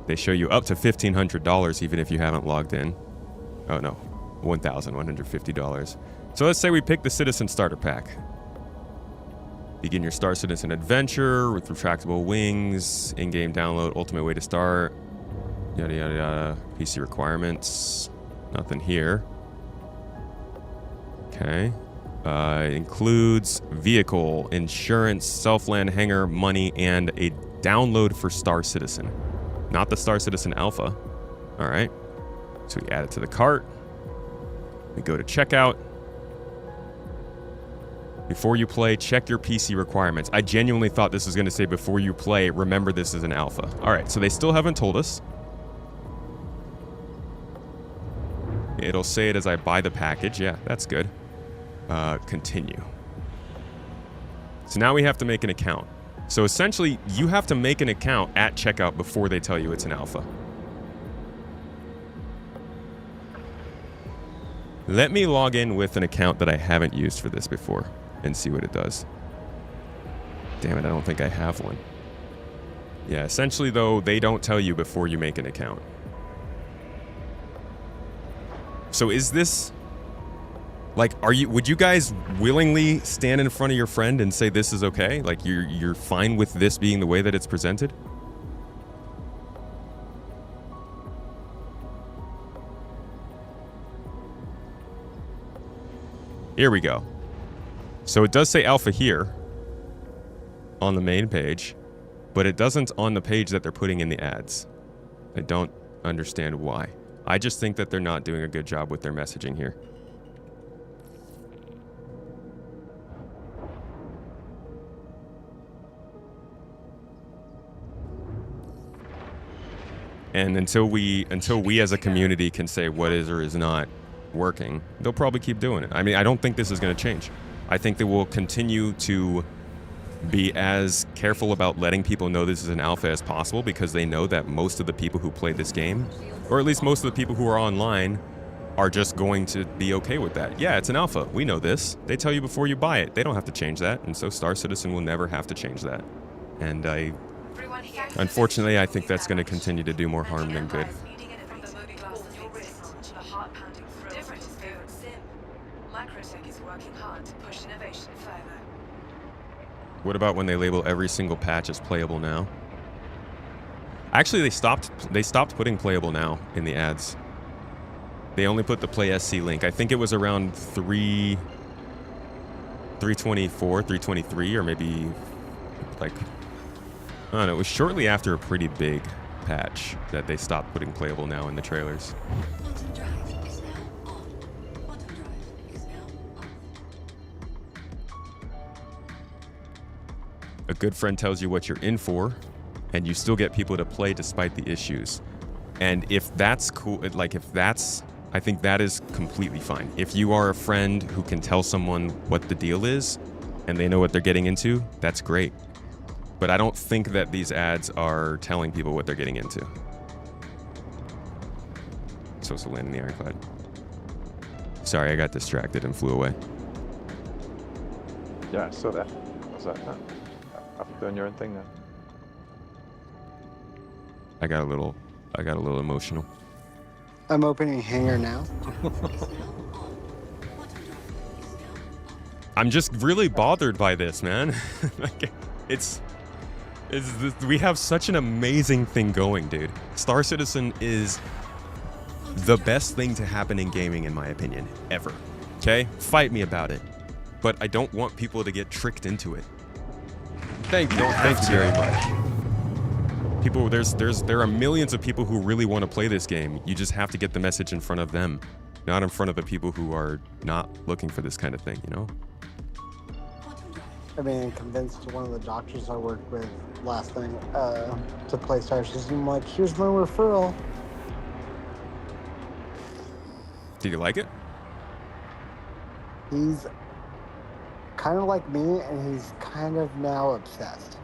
They show you up to $1,500 even if you haven't logged in. Oh no, $1,150. So let's say we pick the Citizen Starter Pack. Begin your Star Citizen adventure with retractable wings, in-game download, ultimate way to start, yada yada yada. PC requirements, nothing here. Okay. Includes vehicle, insurance, self-land hangar, money, and a download for Star Citizen. Not the Star Citizen Alpha. All right. So we add it to the cart. We go to checkout. Before you play, check your PC requirements. I genuinely thought this was going to say before you play, remember this is an alpha. All right, so they still haven't told us. It'll say it as I buy the package. Yeah, that's good. Continue. So now we have to make an account. So essentially, you have to make an account at checkout before they tell you it's an alpha. Let me log in with an account that I haven't used for this before and see what it does. Damn it, I don't think I have one. Yeah, essentially though, they don't tell you before you make an account. So is this, like, would you guys willingly stand in front of your friend and say this is okay? Like you're fine with this being the way that it's presented? Here we go. So it does say alpha here on the main page, but it doesn't on the page that they're putting in the ads. I don't understand why. I just think that they're not doing a good job with their messaging here. And until we as a community can say what is or is not working, they'll probably keep doing it. I mean, I don't think this is going to change. I think they will continue to be as careful about letting people know this is an alpha as possible because they know that most of the people who play this game, or at least most of the people who are online, are just going to be okay with that. Yeah, it's an alpha. We know this. They tell you before you buy it. They don't have to change that, and so Star Citizen will never have to change that. And unfortunately, I think that's going to continue to do more harm than good. What about when they label every single patch as playable now? Actually, they stopped putting playable now in the ads. They only put the Play SC link. I think it was around 324, 323, or maybe like, I don't know, it was shortly after a pretty big patch that they stopped putting playable now in the trailers. Quantum drive is now on. Quantum drive is now off. A good friend tells you what you're in for, and you still get people to play despite the issues. And if that's cool, like if that's, I think that is completely fine. If you are a friend who can tell someone what the deal is, and they know what they're getting into, that's great. But I don't think that these ads are telling people what they're getting into. Supposed to land in the Ironclad. Sorry, I got distracted and flew away. Yeah, I saw that. I was like, oh, after doing your own thing then. I got a little emotional. I'm opening hangar now. I'm just really bothered by this, man. Like, we have such an amazing thing going, dude. Star Citizen is the best thing to happen in gaming, in my opinion, ever. Okay? Fight me about it. But I don't want people to get tricked into it. Thank you very much. There are millions of people who really want to play this game. You just have to get the message in front of them. Not in front of the people who are not looking for this kind of thing, you know? I mean, convinced one of the doctors I worked with last night to play Star System. I'm like, here's my referral. Did you like it? He's kind of like me, and he's kind of now obsessed.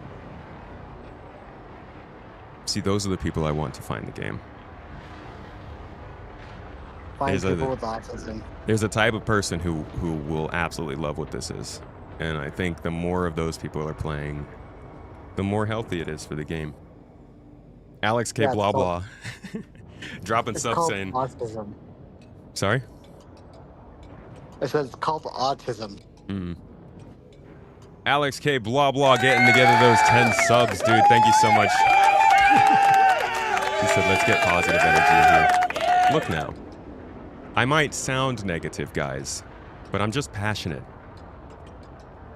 See, those are the people I want to find the game. Find There's people a- with autism. There's a type of person who will absolutely love what this is. And I think the more of those people are playing, the more healthy it is for the game. Alex K. Yeah, blah it's blah. Dropping It's subs called saying. autism. Sorry? I said it's called autism. Alex K. blah blah getting together those 10 subs, dude. Thank you so much. He said, let's get positive energy here. Look now. I might sound negative, guys, but I'm just passionate.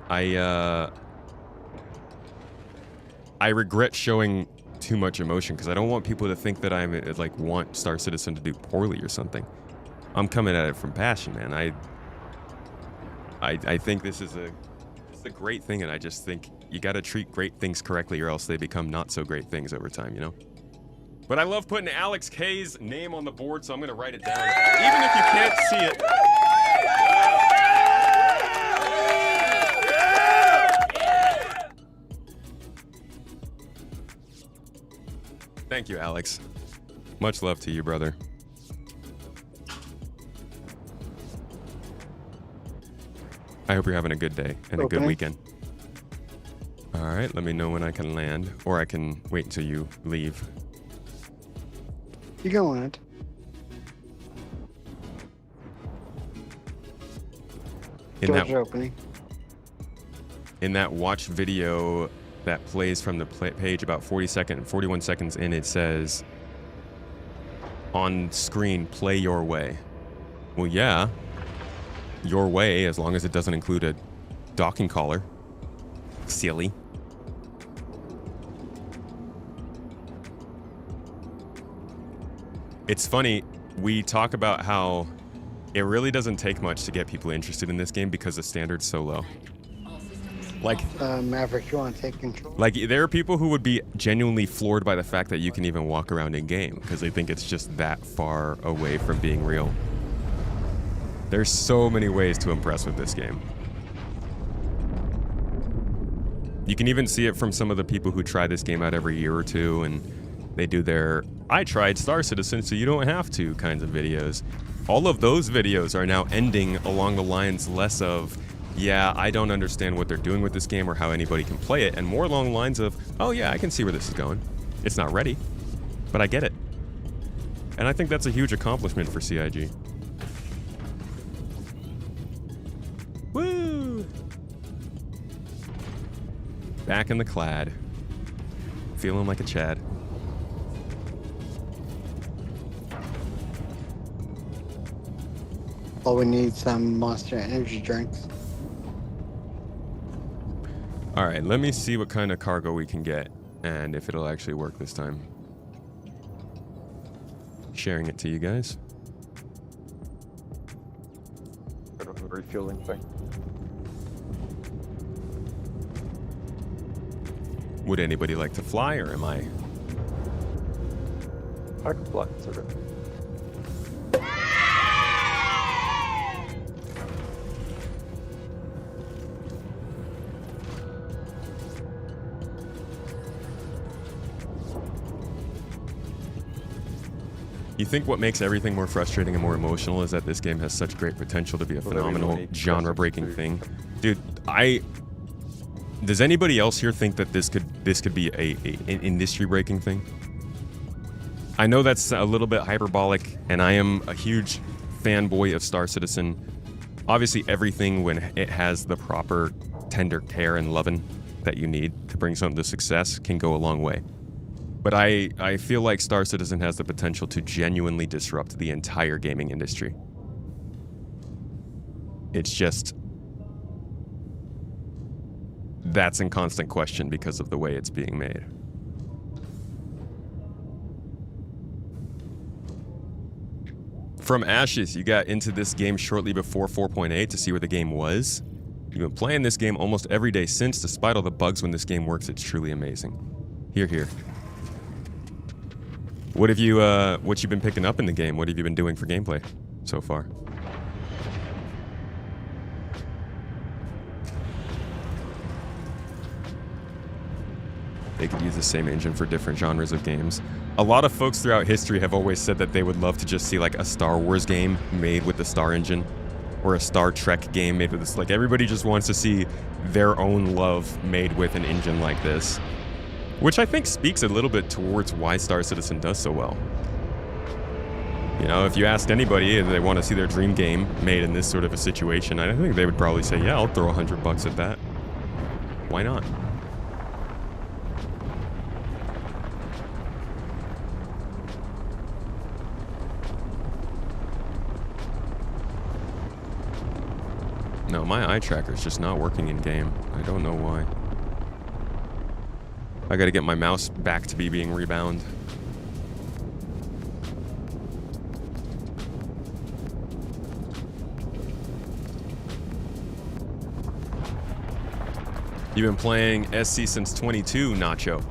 I regret showing too much emotion because I don't want people to think that I'm like want Star Citizen to do poorly or something. I'm coming at it from passion, man. I think this is a great thing, and I just think you got to treat great things correctly, or else they become not so great things over time, you know. But I love putting Alex K's name on the board, so I'm gonna write it down, even if you can't see it. Thank you, Alex. Much love to you, brother. I hope you're having a good day and a good Okay. weekend. All right, let me know when I can land, or I can wait until you leave. You go on it. In Doors that, are opening. in that watch video that plays from the page about 41 seconds in, it says, on screen, play your way. Well, yeah, your way, as long as it doesn't include a docking collar. Silly. It's funny, we talk about how it really doesn't take much to get people interested in this game because the standard's so low. Like, Maverick, you want to take control? Like, there are people who would be genuinely floored by the fact that you can even walk around in game because they think it's just that far away from being real. There's so many ways to impress with this game. You can even see it from some of the people who try this game out every year or two, and they do their "I tried Star Citizen so you don't have to" kinds of videos. All of those videos are now ending along the lines less of, yeah, I don't understand what they're doing with this game or how anybody can play it, and more along the lines of, oh yeah, I can see where this is going. It's not ready, but I get it. And I think that's a huge accomplishment for CIG. Woo! Back in the clad. Feeling like a Chad. Well, we need some Monster Energy drinks. All right, let me see what kind of cargo we can get and if it'll actually work this time. Sharing it to you guys. Bit of a refueling thing. Would anybody like to fly, or am I? I can fly, sort of. You think what makes everything more frustrating and more emotional is that this game has such great potential to be a Well, they really phenomenal need genre-breaking graphics thing? Dude, does anybody else here think that this could be an industry-breaking thing? I know that's a little bit hyperbolic, and I am a huge fanboy of Star Citizen. Obviously, everything when it has the proper tender care and loving that you need to bring something to success can go a long way. But I feel like Star Citizen has the potential to genuinely disrupt the entire gaming industry. It's just... that's in constant question because of the way it's being made. From Ashes, you got into this game shortly before 4.8 to see where the game was. You've been playing this game almost every day since, despite all the bugs when this game works. It's truly amazing. Here. What have you been picking up in the game? What have you been doing for gameplay so far? They could use the same engine for different genres of games. A lot of folks throughout history have always said that they would love to just see like a Star Wars game made with the Star engine, or a Star Trek game made with this. Like, everybody just wants to see their own love made with an engine like this, which I think speaks a little bit towards why Star Citizen does so well. You know, if you asked anybody if they want to see their dream game made in this sort of a situation, I think they would probably say, yeah, I'll throw $100 at that. Why not? No, my eye tracker is just not working in game. I don't know why. I gotta get my mouse back to being rebound. You've been playing SC since 22, Nacho.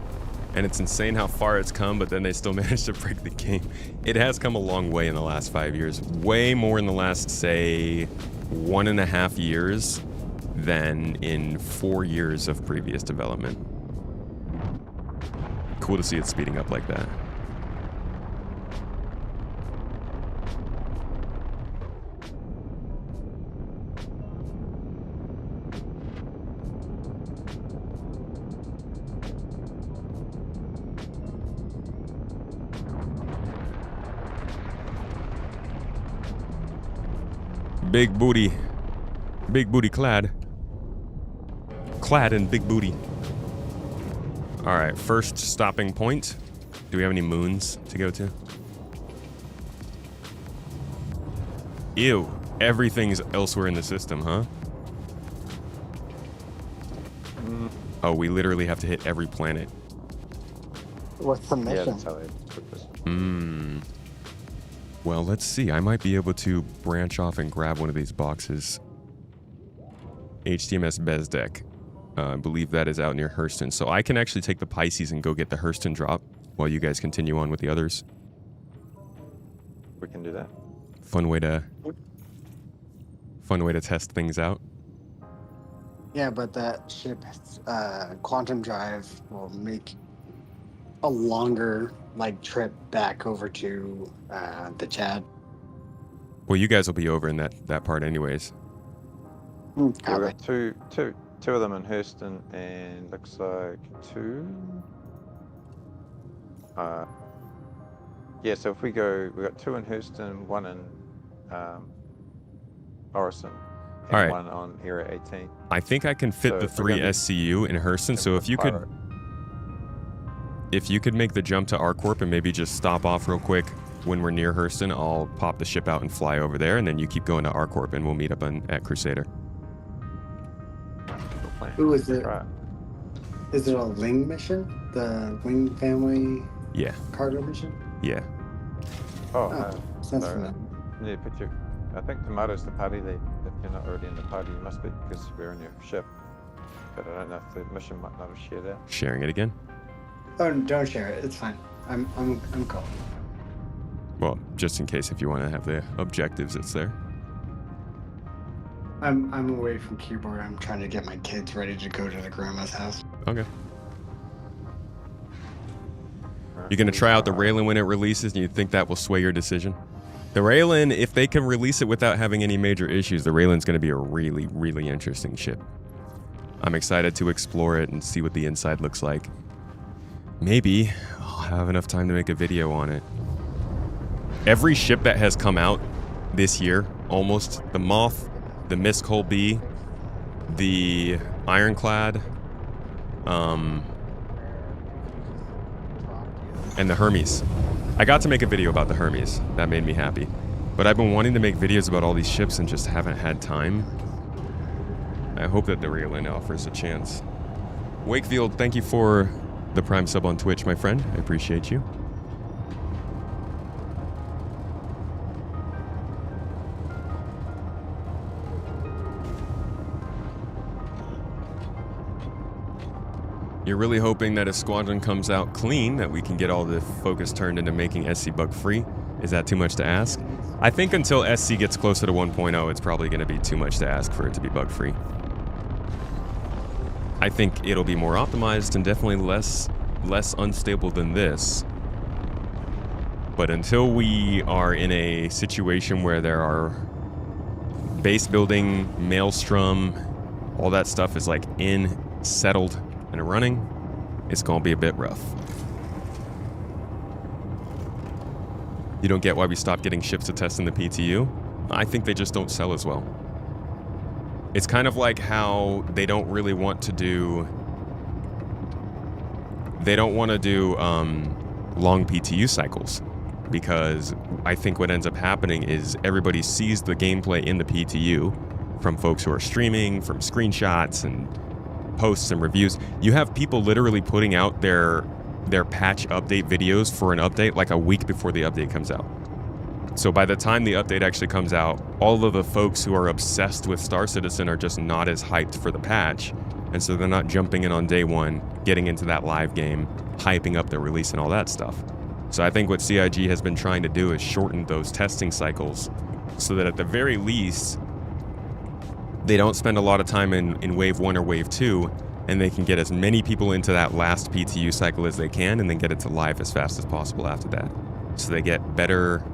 And it's insane how far it's come, but then they still managed to break the game. It has come a long way in the last 5 years. Way more in the last, say, 1.5 years than in 4 years of previous development. Cool to see it speeding up like that. Big booty clad in big booty. All right, first stopping point. Do we have any moons to go to? Ew, everything's elsewhere in the system, huh? Oh, we literally have to hit every planet. What's the mission? Yeah, that's how they took this. Well, let's see. I might be able to branch off and grab one of these boxes. HTMS Bezdek. I believe that is out near Hurston. So I can actually take the Pisces and go get the Hurston drop while you guys continue on with the others. We can do that. Fun way to test things out. Yeah, but that ship's quantum drive will make a longer trip back over to the Chad. Well, you guys will be over in that part anyways. Yeah, we got two of them in Hurston, and looks like two. Yeah, so if we go, we got two in Hurston, one in Orison, and all right, one on Area 18. I think I can fit So the 3 SCU in Hurston. So if you could make the jump to ArcCorp and maybe just stop off real quick when we're near Hurston, I'll pop the ship out and fly over there, and then you keep going to ArcCorp, and we'll meet up at Crusader. Who is it? Right. Is it a Ling mission? The Ling family Yeah. cargo mission? Yeah. Oh, Sounds so, familiar. yeah, picture. I think Tomato's the party lead. If you're not already in the party, you must be, because we're in your ship. But I don't know if the mission might not have shared that. Sharing it again? Oh, don't share it. It's fine. I'm cool. Well, just in case if you want to have the objectives, it's there. I'm away from keyboard. I'm trying to get my kids ready to go to the grandma's house. Okay. You're going to try out the Raylan when it releases, and you think that will sway your decision? The Raylan, if they can release it without having any major issues, the Raylan's going to be a really, really interesting ship. I'm excited to explore it and see what the inside looks like. Maybe I'll have enough time to make a video on it. Every ship that has come out this year, almost, the Moth, the Mistcoal B, the Ironclad, and the Hermes. I got to make a video about the Hermes. That made me happy. But I've been wanting to make videos about all these ships and just haven't had time. I hope that the Raylan offers a chance. Wakefield, thank you for the Prime sub on Twitch, my friend. I appreciate you. You're really hoping that if Squadron comes out clean, that we can get all the focus turned into making SC bug-free? Is that too much to ask? I think until SC gets closer to 1.0, it's probably going to be too much to ask for it to be bug-free. I think it'll be more optimized and definitely less unstable than this. But until we are in a situation where there are base building, maelstrom, all that stuff is like settled and running, it's gonna be a bit rough. You don't get why we stopped getting ships to test in the PTU? I think they just don't sell as well. It's kind of like how they don't really want to do... They don't want to do long PTU cycles, because I think what ends up happening is everybody sees the gameplay in the PTU from folks who are streaming, from screenshots and posts and reviews. You have people literally putting out their patch update videos for an update like a week before the update comes out. So by the time the update actually comes out, all of the folks who are obsessed with Star Citizen are just not as hyped for the patch, and so they're not jumping in on day one, getting into that live game, hyping up the release and all that stuff. So I think what CIG has been trying to do is shorten those testing cycles so that at the very least, they don't spend a lot of time in Wave 1 or Wave 2, and they can get as many people into that last PTU cycle as they can, and then get it to live as fast as possible after that. So they get better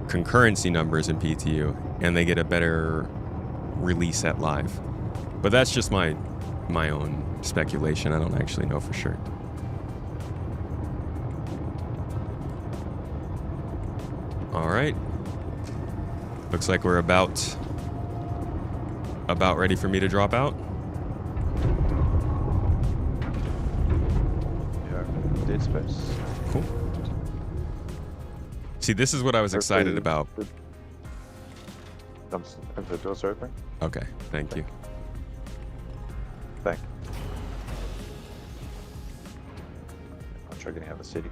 concurrency numbers in PTU, and they get a better release at live. But that's just my own speculation. I don't actually know for sure. All right. Looks like we're about ready for me to drop out. Yeah, dead space. Cool. See, this is what I was excited about. If the doors are open. Okay, thank you. Thank you. I'll try getting out the setting.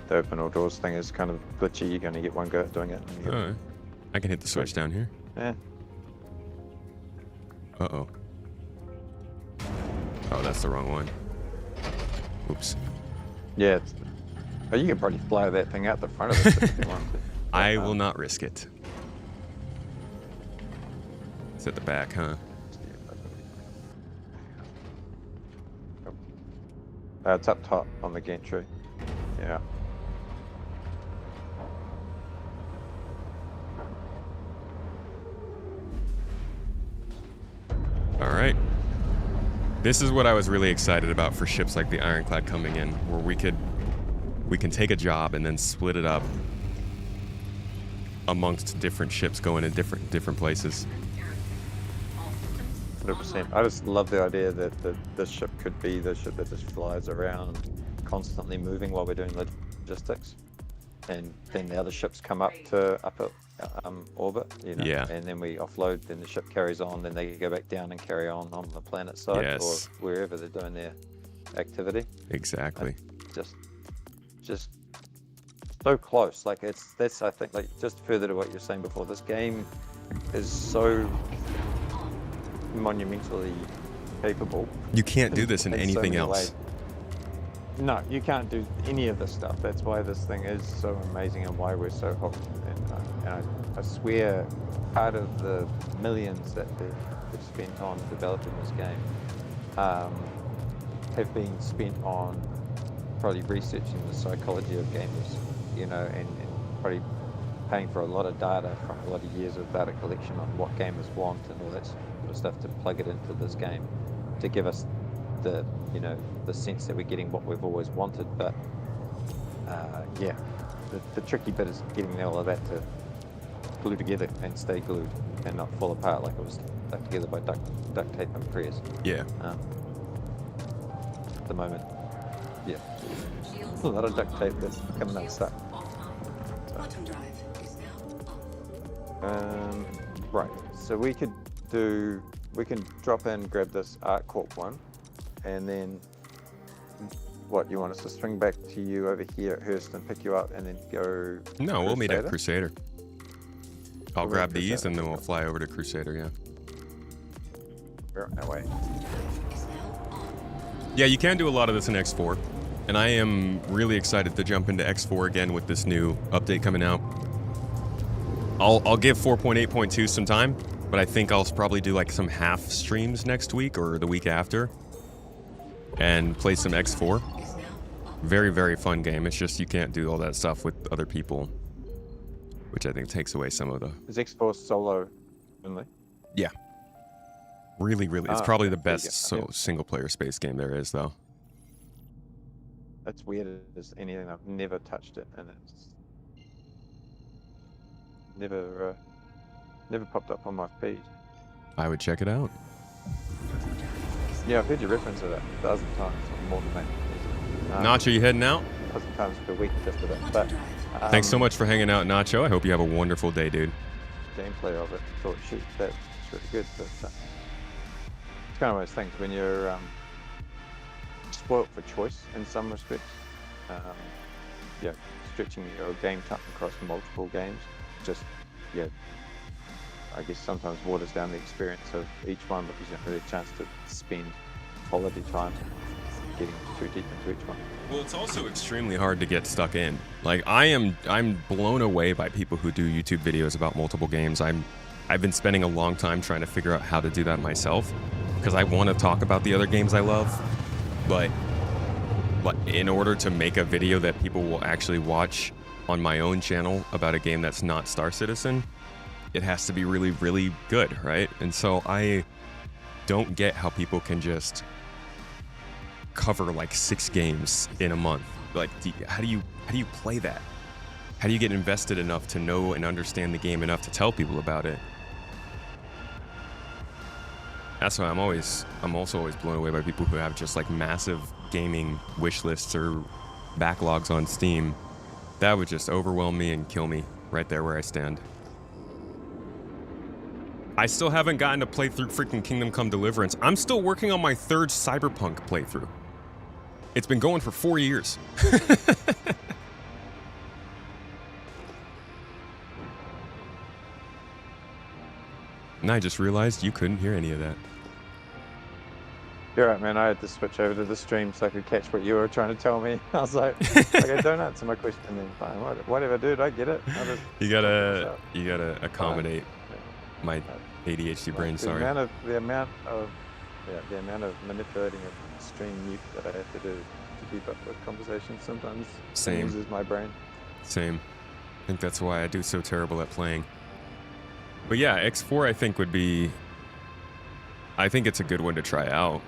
The open all doors thing is kind of glitchy. You're going to get one go at doing it. And All right. I can hit the switch down here. Yeah. Uh-oh. Oh, that's the wrong one. Oops. Yeah. Oh, you can probably fly that thing out the front of it if you want to. I will not risk it. It's at the back, huh? It's up top on the gantry. Yeah. All right. This is what I was really excited about for ships like the Ironclad coming in, where we can take a job and then split it up amongst different ships going in different places. 100%. I just love the idea that this ship could be the ship that just flies around, constantly moving while we're doing logistics, and then the other ships come up to orbit, you know, Yeah. and then we offload. Then the ship carries on. Then they go back down and carry on the planet side Yes. or wherever they're doing their activity. Exactly. Just so close. Like that's I think, like, just further to what you're saying before. This game is so monumentally capable. You can't do this in so anything many else. ways. No, you can't do any of this stuff. That's why this thing is so amazing and why we're so hooked. And I swear, part of the millions that they've spent on developing this game have been spent on probably researching the psychology of gamers, you know, and probably paying for a lot of data from a lot of years of data collection on what gamers want and all that sort of stuff to plug it into this game to give us the, you know, the sense that we're getting what we've always wanted. But yeah, the tricky bit is getting all of that to glue together and stay glued and not fall apart like it was stuck together by duct tape and prayers. Yeah. At the moment, yeah, a lot of duct tape that's coming unstuck. Right, so we can drop in, grab this Art Corp one, and then what, you want us to swing back to you over here at Hurst and pick you up and then go? No, we'll meet at Crusader? Crusader. I'll We'll grab meet at these Crusader. and then we'll fly over to Crusader, yeah. We're on our way. Yeah, you can do a lot of this in X4, and I am really excited to jump into X4 again with this new update coming out. I'll give 4.8.2 some time, but I think I'll probably do like some half streams next week or the week after and play some X4. Very, very fun game. It's just you can't do all that stuff with other people, which I think takes away some of the... Is X4 solo only? Yeah. Really, really. It's probably the there you best go. single-player space game there is, though. That's weird as anything. I've never touched it, and it's never popped up on my feed. I would check it out. Yeah, I've heard you reference it 1,000 times, or more than that. Nacho, you heading out? 1,000 times per week, just about. But Thanks so much for hanging out, Nacho. I hope you have a wonderful day, dude. gameplay of it, thought, shoot, that's really good. But it's kind of one of those things when you're spoilt for choice in some respects. Yeah, stretching your game time across multiple games, just I guess sometimes waters down the experience of each one because you don't really have a chance to spend quality time getting too deep into each one. Well, it's also extremely hard to get stuck in. Like I'm blown away by people who do YouTube videos about multiple games. I've been spending a long time trying to figure out how to do that myself because I want to talk about the other games I love, but in order to make a video that people will actually watch on my own channel about a game that's not Star Citizen, it has to be really, really good, right? And so I don't get how people can just cover like 6 games in a month. Like, how do you play that? How do you get invested enough to know and understand the game enough to tell people about it? That's why I'm also always blown away by people who have just like massive gaming wish lists or backlogs on Steam. That would just overwhelm me and kill me right there where I stand. I still haven't gotten to play through freaking Kingdom Come Deliverance. I'm still working on my 3rd Cyberpunk playthrough. It's been going for 4 years. And I just realized you couldn't hear any of that. You're right, man. I had to switch over to the stream so I could catch what you were trying to tell me. I was like, okay, don't answer my question then. Fine, whatever, dude. I get it. You gotta accommodate my ADHD brain. Sorry. The amount of manipulating of stream mute that I have to do to keep up with conversations sometimes uses my brain. Same. I think that's why I do so terrible at playing. But yeah, X4 I think would be... I think it's a good one to try out.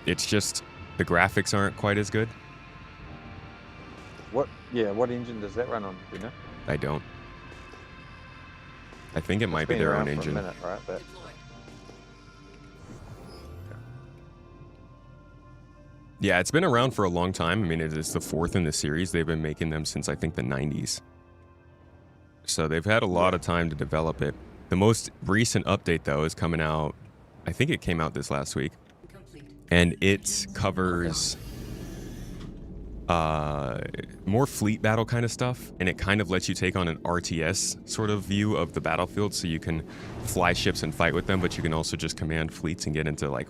It's just the graphics aren't quite as good. What engine does that run on, do you know? I don't. I think it might be their own engine. For a minute, right? But... Yeah, it's been around for a long time. I mean, it is the 4th in the series. They've been making them since I think the 90s. So they've had a lot of time to develop it. The most recent update, though, is coming out, I think it came out this last week. And it covers more fleet battle kind of stuff. And it kind of lets you take on an RTS sort of view of the battlefield. So you can fly ships and fight with them, but you can also just command fleets and get into, like,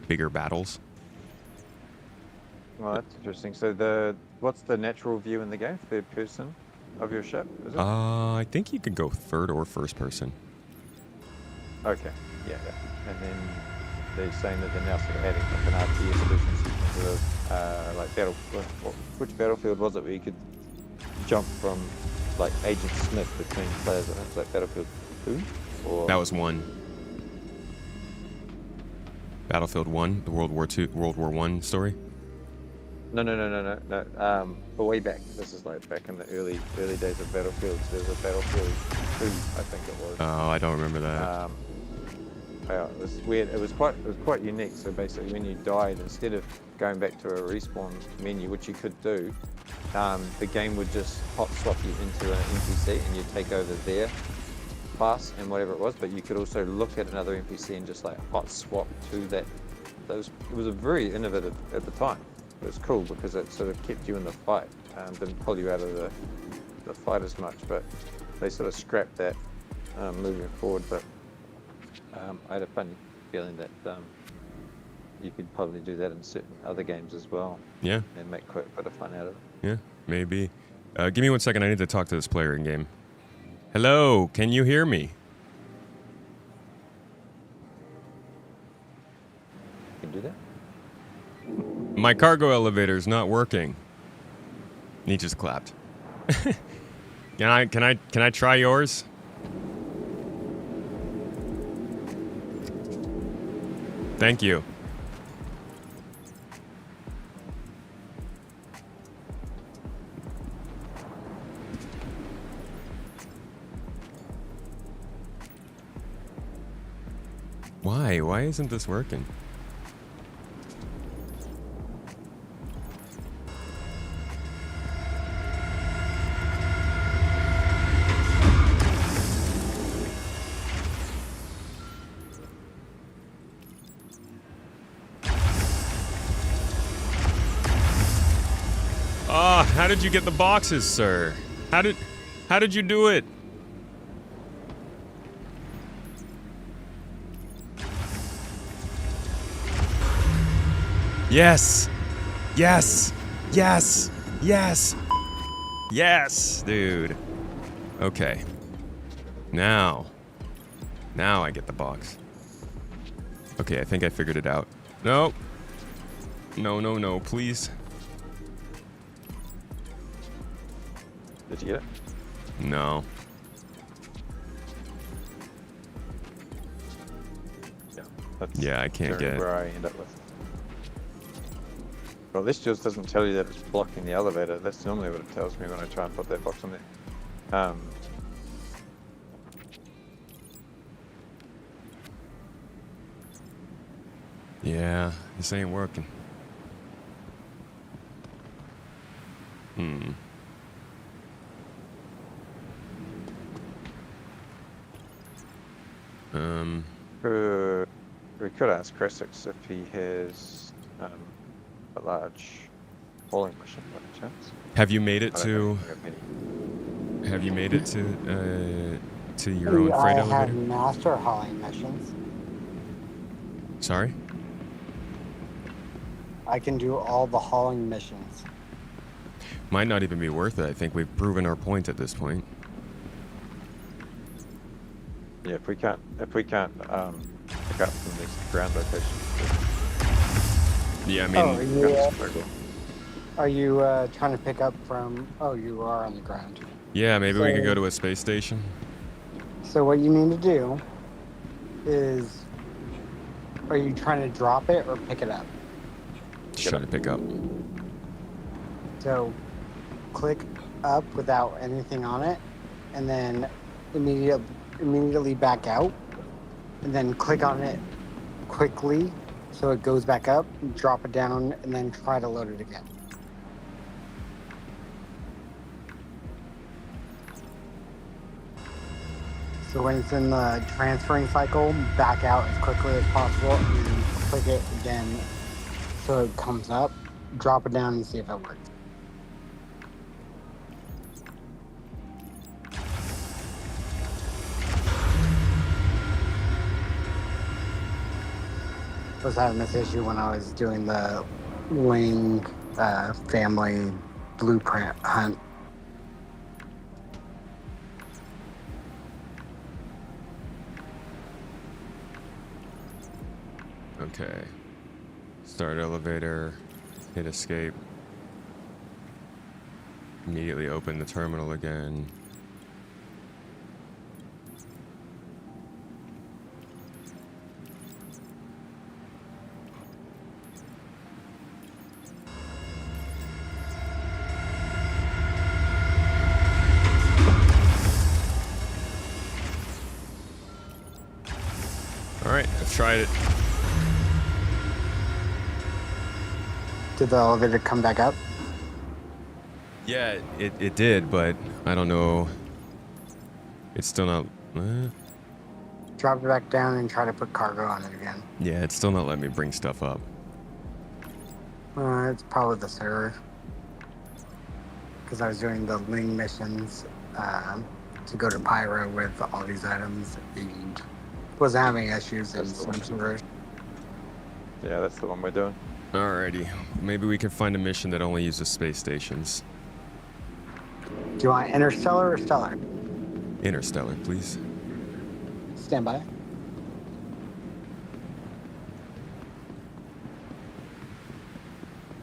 bigger battles. Well, that's interesting. So what's the natural view in the game? 3rd person of your ship, is it? I think you can go 3rd or 1st person. Okay, yeah. And then they're saying that they're now sort of adding like an RTS solution to like which battlefield was it where you could jump from like Agent Smith between players? I think it's like Battlefield 2? Or... That was 1. Battlefield 1, the World War I story. No. But way back. This is like back in the early days of Battlefields. There's a Battlefield 2, I think it was. Oh, I don't remember that. Yeah, it was weird. It was quite unique. So basically, when you died, instead of going back to a respawn menu, which you could do, the game would just hot swap you into an NPC, and you'd take over their class and whatever it was. But you could also look at another NPC and just like hot swap to that. It was a very innovative at the time. It was cool because it sort of kept you in the fight, didn't pull you out of the fight as much, but they sort of scrapped that moving forward. But I had a feeling that you could probably do that in certain other games as well. Yeah. And make quite a bit of fun out of it. Yeah, maybe. Give me 1 second. I need to talk to this player in game. Hello, can you hear me? You can do that. My cargo elevator's not working. And he just clapped. Can I try yours? Thank you. Why? Why isn't this working? Ah, how did you get the boxes, sir? How did you do it? Yes. Yes. Yes. Yes. Yes, dude. Okay. Now I get the box. Okay, I think I figured it out. No. No, please. Did you get it? No. Yeah. That's Yeah, I can't get it. where I end up with. Well, this just doesn't tell you that it's blocking the elevator. That's normally what it tells me when I try and put that box on there. Yeah, this ain't working. We could ask Cressix if he has a large hauling machine by any chance. Have you made it I don't to? think we have many. Have you made it to your own freight I elevator? have master hauling missions. Sorry? I can do all the hauling missions. Might not even be worth it. I think we've proven our point at this point. Yeah, if we can't pick up from these ground locations. Yeah, I mean, Oh, are you trying to pick up from? Oh, you are on the ground. yeah, maybe we could go So- to a space station. So what you need to do is, are you trying to drop it or pick it up? Just trying to pick up. So click up without anything on it, and then immediately back out, and then click on it quickly so it goes back up, drop it down, and then try to load it again. So when it's in the transferring cycle, back out as quickly as possible, and then click it again so it comes up, drop it down and see if it works. I was having this issue when I was doing the wing family blueprint hunt. Okay. Start elevator. Hit escape. Immediately open the terminal again. Alright, I've tried it. Did the elevator come back up? Yeah, it did, but I don't know. It's still not... Drop it back down and try to put cargo on it again. yeah, it's still not letting me bring stuff up. It's probably the server. Because I was doing the Ling missions to go to Pyro with all these items, and wasn't having issues in That's the some one. servers. Yeah, that's the one we're doing. Alrighty. Maybe we can find a mission that only uses space stations. Do you want interstellar or stellar? Interstellar, please. Stand by.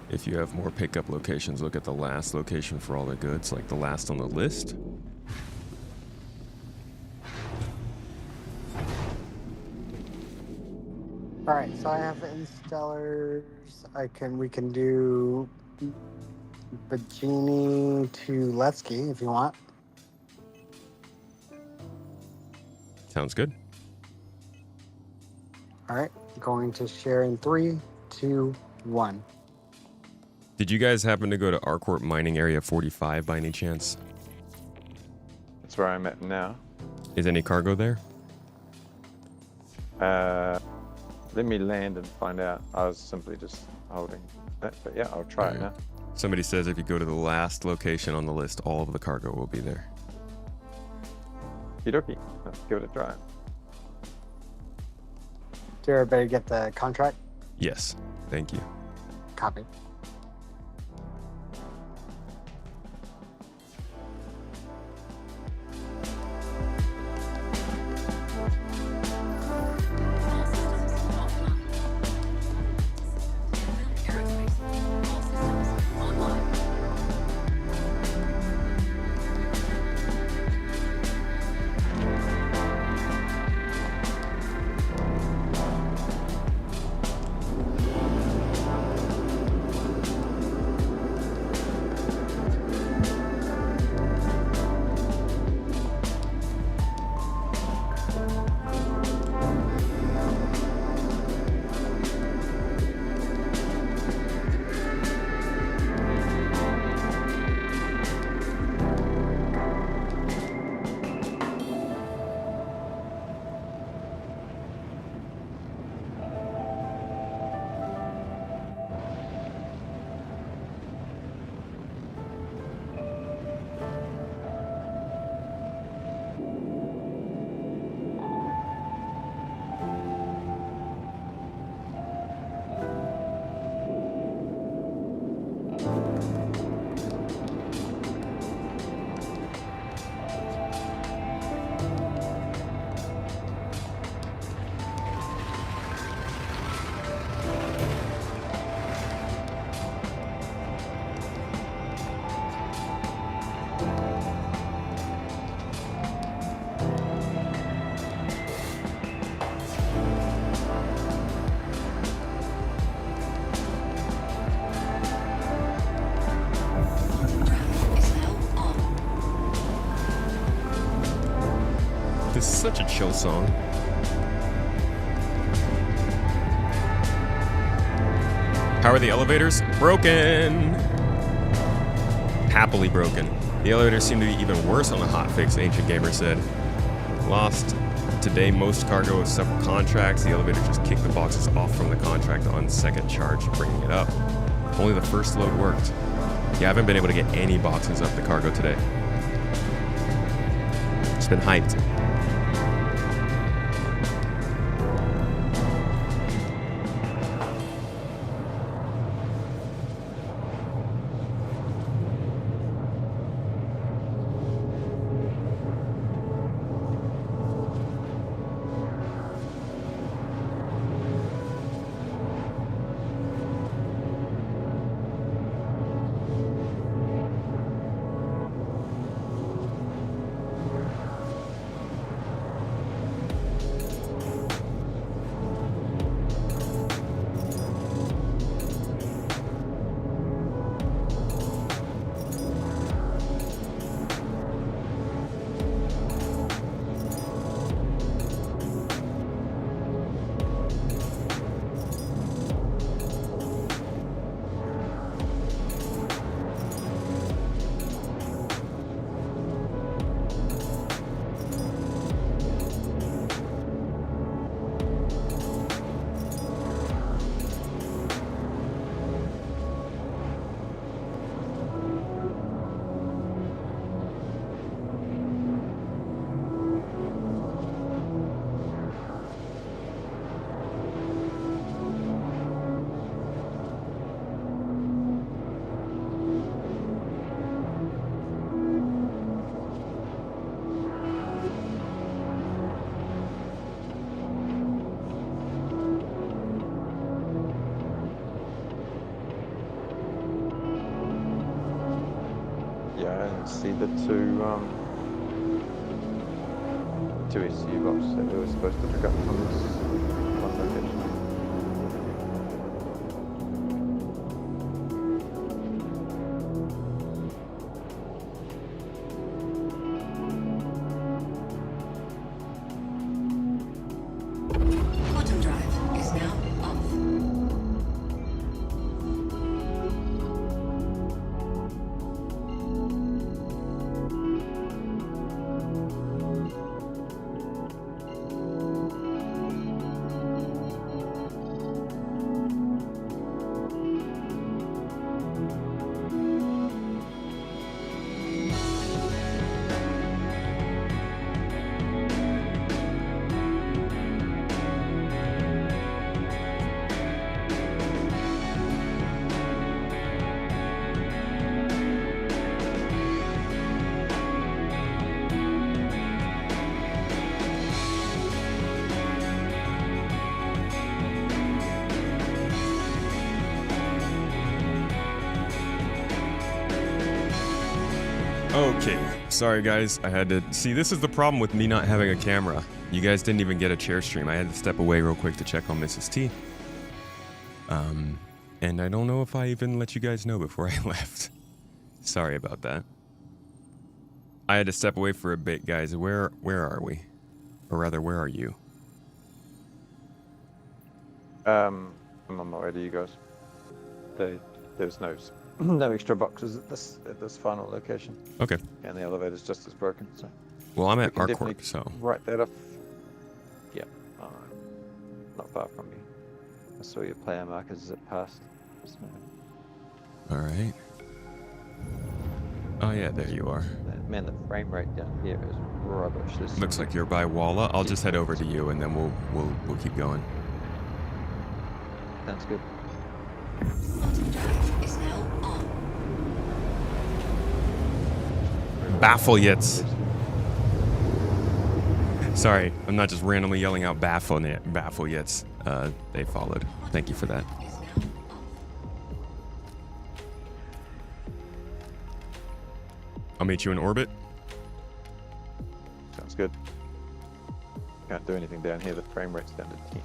If you have more pickup locations, look at the last location for all the goods, like the last on the list. All right, so I have interstellars. We can do Bajini to Letsky if you want. Sounds good. All right, going to share in 3, 2, 1. Did you guys happen to go to Arcorp Mining Area 45 by any chance? That's where I'm at now. Is any cargo there? Let me land and find out. I was simply just holding that, but yeah, I'll try it now. Somebody says if you go to the last location on the list, all of the cargo will be there. Okie, let's give it a try. Do everybody get the contract? Yes, thank you. Copy. This is such a chill song. How are the elevators? Broken! Happily broken. The elevators seem to be even worse on the hotfix, Ancient Gamer said. Lost today most cargo of several contracts. The elevator just kicked the boxes off from the contract on second charge, bringing it up. Only the first load worked. Yeah, I haven't been able to get any boxes up the cargo today. It's been hyped. Yeah, I didn't see the two SU boxes that we were supposed to pick up from this one location. Quantum drive is now off. Okay, sorry guys, I had to see. This is the problem with me not having a camera. You guys didn't even get a chair stream. I had to step away real quick to check on Mrs. T. And I don't know if I even let you guys know before I left. Sorry about that. I had to step away for a bit, guys. Where are we? Or rather, where are you? I'm on my way to you guys. There's no extra boxes at this final location, Okay. and the elevator's just as broken. So Well, I'm we at can our definitely corp, so write that off. Yeah, not far from you. I saw your player markers as it passed. Just a minute. all right. Oh yeah, there you are. Man, the frame rate down here is rubbish. This Looks like you're by Walla. I'll just head over to you, and then we'll keep going. sounds good. Quantum drive is now on. Baffle yits. Sorry, I'm not just randomly yelling out baffle yits. They followed. Thank you for that. Is now off. I'll meet you in orbit. Sounds good. Can't do anything down here. The frame rate's down to 10.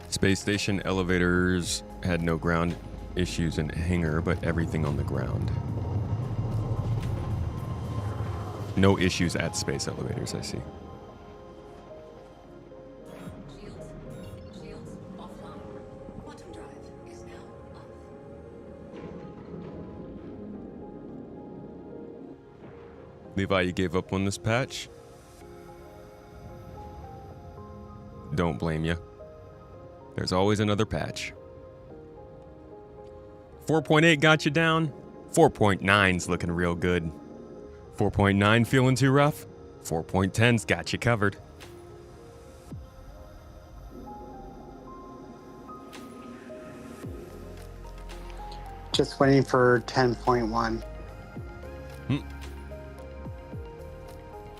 Space station elevators had no ground issues in hangar, but everything on the ground. No issues at space elevators, I see. Shields offline. Quantum drive is now off. Levi, you gave up on this patch? Don't blame you. There's always another patch. 4.8 got you down. 4.9's looking real good. 4.9 feeling too rough. 4.10's got you covered. Just waiting for 10.1.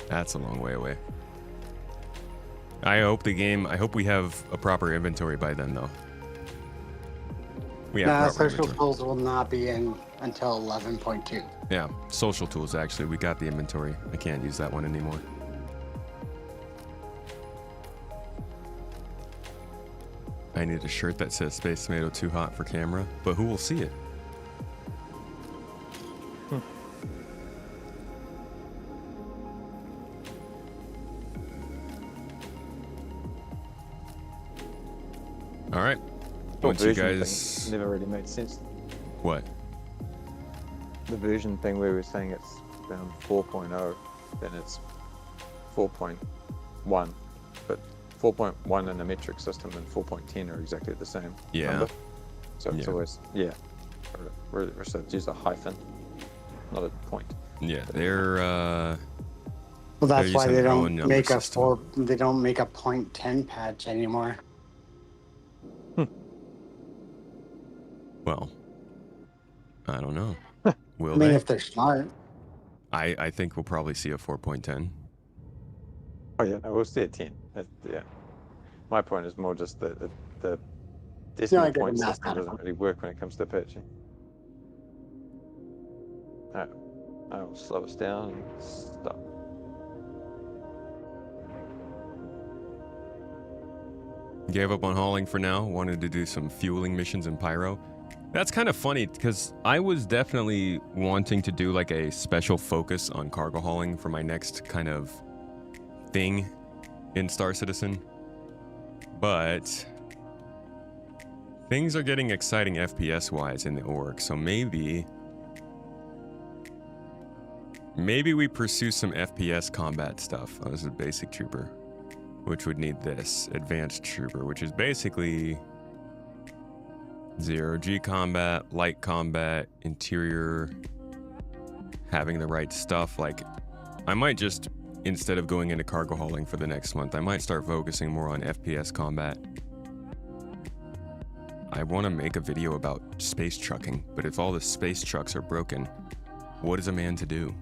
That's a long way away. I hope we have a proper inventory by then, though. We have No, proper social inventory. tools will not be in until 11.2. Yeah, social tools, actually. We got the inventory. I can't use that one anymore. I need a shirt that says Space Tomato Too Hot for Camera, but who will see it? All right. Once you version guys... thing never really made sense. What? The version thing where we were saying it's 4.0, then it's 4.1, but 4.1 in the metric system and 4.10 are exactly the same Yeah. number. So it's Yeah. always, we're supposed to use a hyphen, not a point. Yeah, they're... Well, They're that's why using they their own don't number make a system. they don't make a 0.10 patch anymore. Well, I don't know. Will I mean, they? if they're smart. I think we'll probably see a 4.10. Oh yeah, no, we'll stay at 10. Yeah. My point is more just that the not decimal getting point that system out of doesn't really work when it comes to pitching. Alright, I will slow us down and stop. Gave up on hauling for now. Wanted to do some fueling missions in Pyro. That's kind of funny because I was definitely wanting to do like a special focus on cargo hauling for my next kind of thing in Star Citizen. But things are getting exciting FPS-wise in the org, so maybe we pursue some FPS combat stuff. Oh, this is a basic trooper, which would need this advanced trooper, which is basically 0G combat, light combat, interior, having the right stuff. Like, I might just, instead of going into cargo hauling for the next month, I might start focusing more on FPS combat. I want to make a video about space trucking, but if all the space trucks are broken, what is a man to do?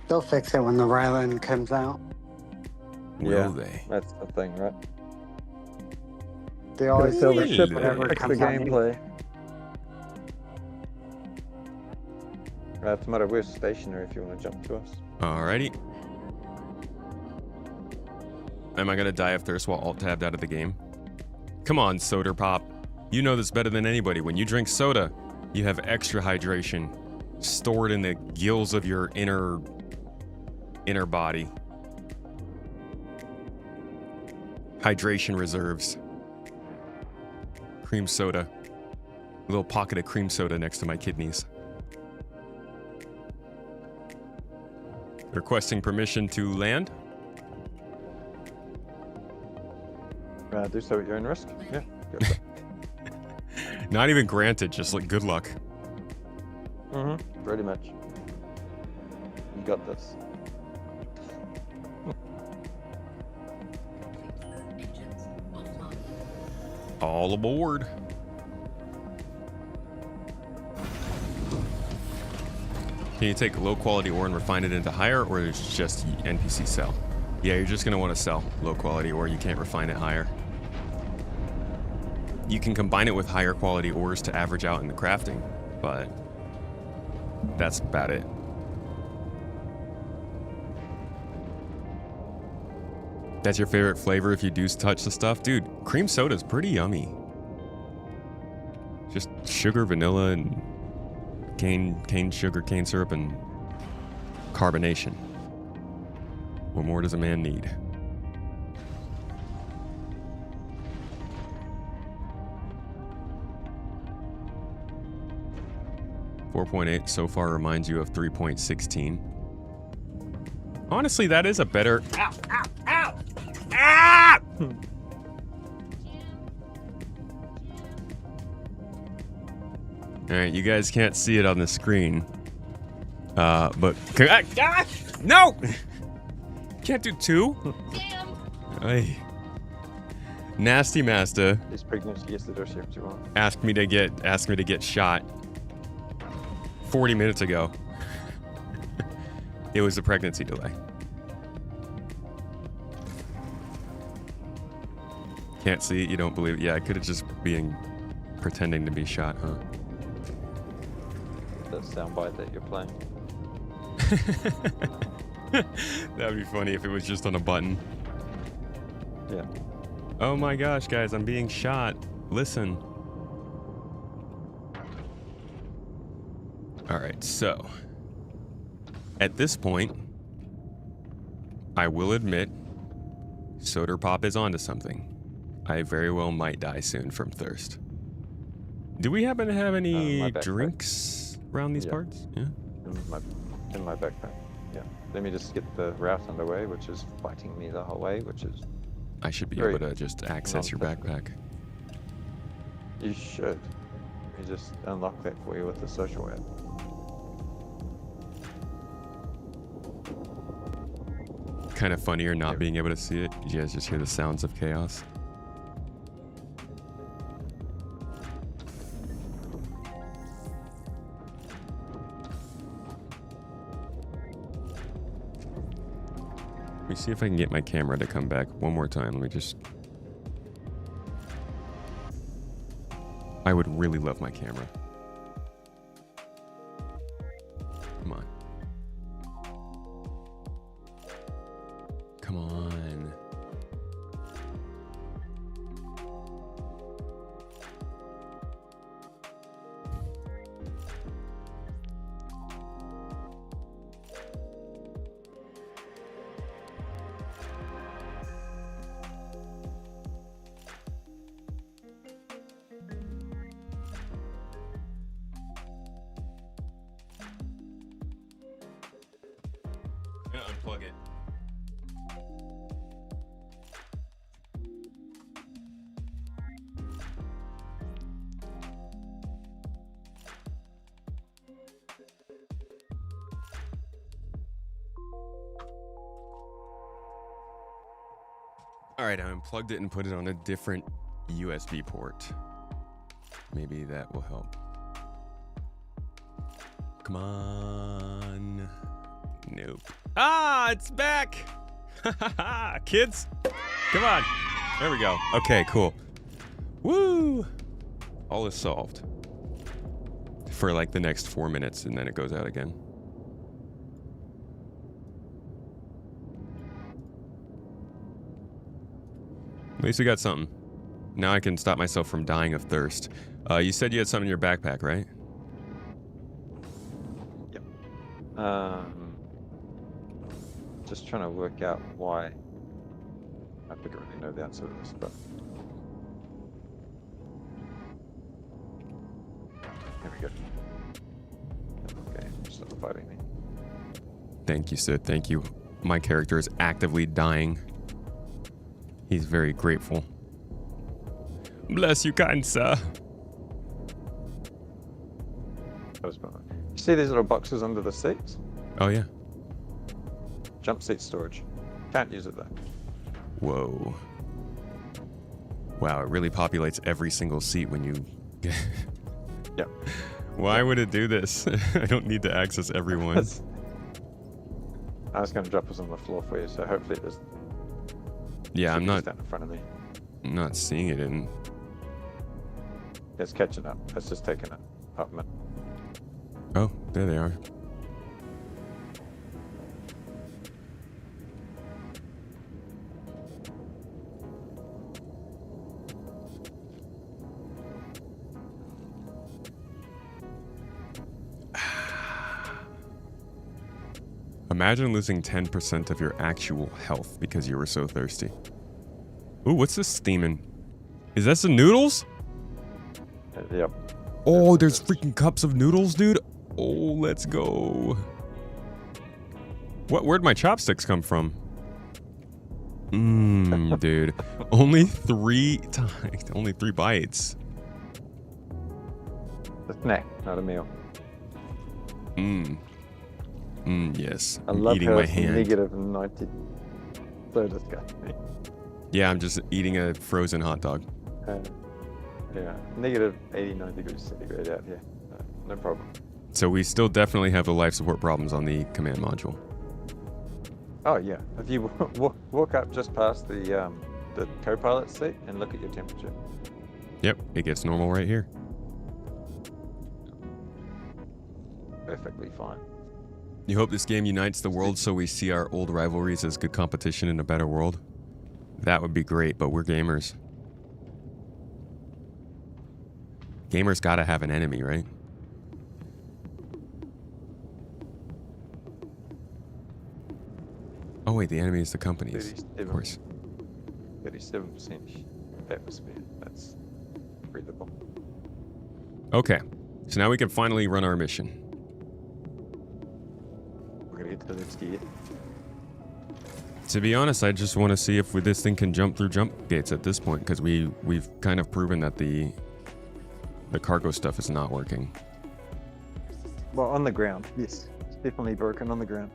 They'll fix it when the Ryland comes out. Will they? That's the thing, right? They always Really? fix it whenever it Fix the comes out. gameplay. Tomato, we're stationary if you want to jump to us. Alrighty. Am I gonna die of thirst while alt-tabbed out of the game? Come on, Soda Pop. You know this better than anybody. When you drink soda, you have extra hydration stored in the gills of your inner body. Hydration reserves. Cream soda. A little pocket of cream soda next to my kidneys. Requesting permission to land. Do so at your own risk. Yeah. Go for it. Not even granted, just like good luck. Pretty much. You got this. All aboard. Can you take low quality ore and refine it into higher, or is it just NPC sell? Yeah, you're just gonna want to sell low quality ore. You can't refine it higher. You can combine it with higher quality ores to average out in the crafting, but that's about it. That's your favorite flavor if you do touch the stuff? Dude, cream soda is pretty yummy. Just sugar, vanilla, and cane sugar, cane syrup, and carbonation. What more does a man need? .8 so far reminds you of 3.16. Honestly, that is a better... Ow! Ow! Ow! Ah! Alright, you guys can't see it on the screen. But... No! Can't do two? Ay. Nasty Master His pregnancy gets the door shaped too long. asked me to get shot 40 minutes ago. It was a pregnancy delay. Can't see it, you don't believe it. Yeah, I could have just been pretending to be shot, huh? That soundbite that you're playing. That'd be funny if it was just on a button. Yeah. Oh my gosh, guys, I'm being shot. Listen. Alright, so. At this point, I will admit, Soda Pop is onto something. I very well might die soon from thirst. Do we happen to have any my backpack. drinks around these parts? Yeah. In my backpack. Yeah. Let me just get the route underway, which is fighting me the whole way, which is... I should be Very able to just access your backpack. You should. You just unlock that for you with the social app. Kind of funnier not being able to see it. Did you guys just hear the sounds of chaos? me see if I can get my camera to come back one more time. Let me just... I would really love my camera. Come on. Come on. Unplug it. All right, I unplugged it and put it on a different USB port. Maybe that will help. Come on. Nope. Ah, it's back. Kids, come on. There we go. Okay, cool. Woo. All is solved. For like the next 4 minutes, and then it goes out again. At least we got something. Now I can stop myself from dying of thirst. You said you had something in your backpack, right? Yep. Just trying to work out why. I don't really know the answer to this, but there we go. Okay, stop fighting me. Thank you, Sid. Thank you. My character is actively dying. He's very grateful. Bless you, kind sir. That was fun. You see these little boxes under the seats? Oh, yeah. Jump seat storage. Can't use it though. Whoa. Wow, it really populates every single seat when you... Yep. Why would it do this? I don't need to access everyone. I was going to drop us on the floor for you, so hopefully it doesn't. Yeah, I'm not down in front of me. seeing it in... It's catching up. It's just taking it up a minute. Oh, there they are. Imagine losing 10% of your actual health because you were so thirsty. Ooh, what's this steaming? Is that some noodles? Yep. Oh, there's freaking cups of noodles, dude. Oh, let's go. Where'd my chopsticks come from? Dude. Only 3 bites. A snack, not a meal. Yes. I I'm love eating how my it's hand. -90. So disgusting. Yeah, I'm just eating a frozen hot dog. Yeah, -89 degrees centigrade out here. No problem. So we still definitely have the life support problems on the command module. Oh yeah, if you walk up just past the co-pilot seat and look at your temperature. Yep, it gets normal right here. Perfectly fine. You hope this game unites the world so we see our old rivalries as good competition in a better world? That would be great, but we're gamers. Gamers gotta have an enemy, right? Oh wait, the enemy is the companies, of course. 37% atmosphere. That's breathable. Okay, so now we can finally run our mission. We're gonna get to the next gear. To be honest, I just want to see if this thing can jump through jump gates at this point, because we've kind of proven that the cargo stuff is not working. Well, on the ground, yes. It's definitely broken on the ground.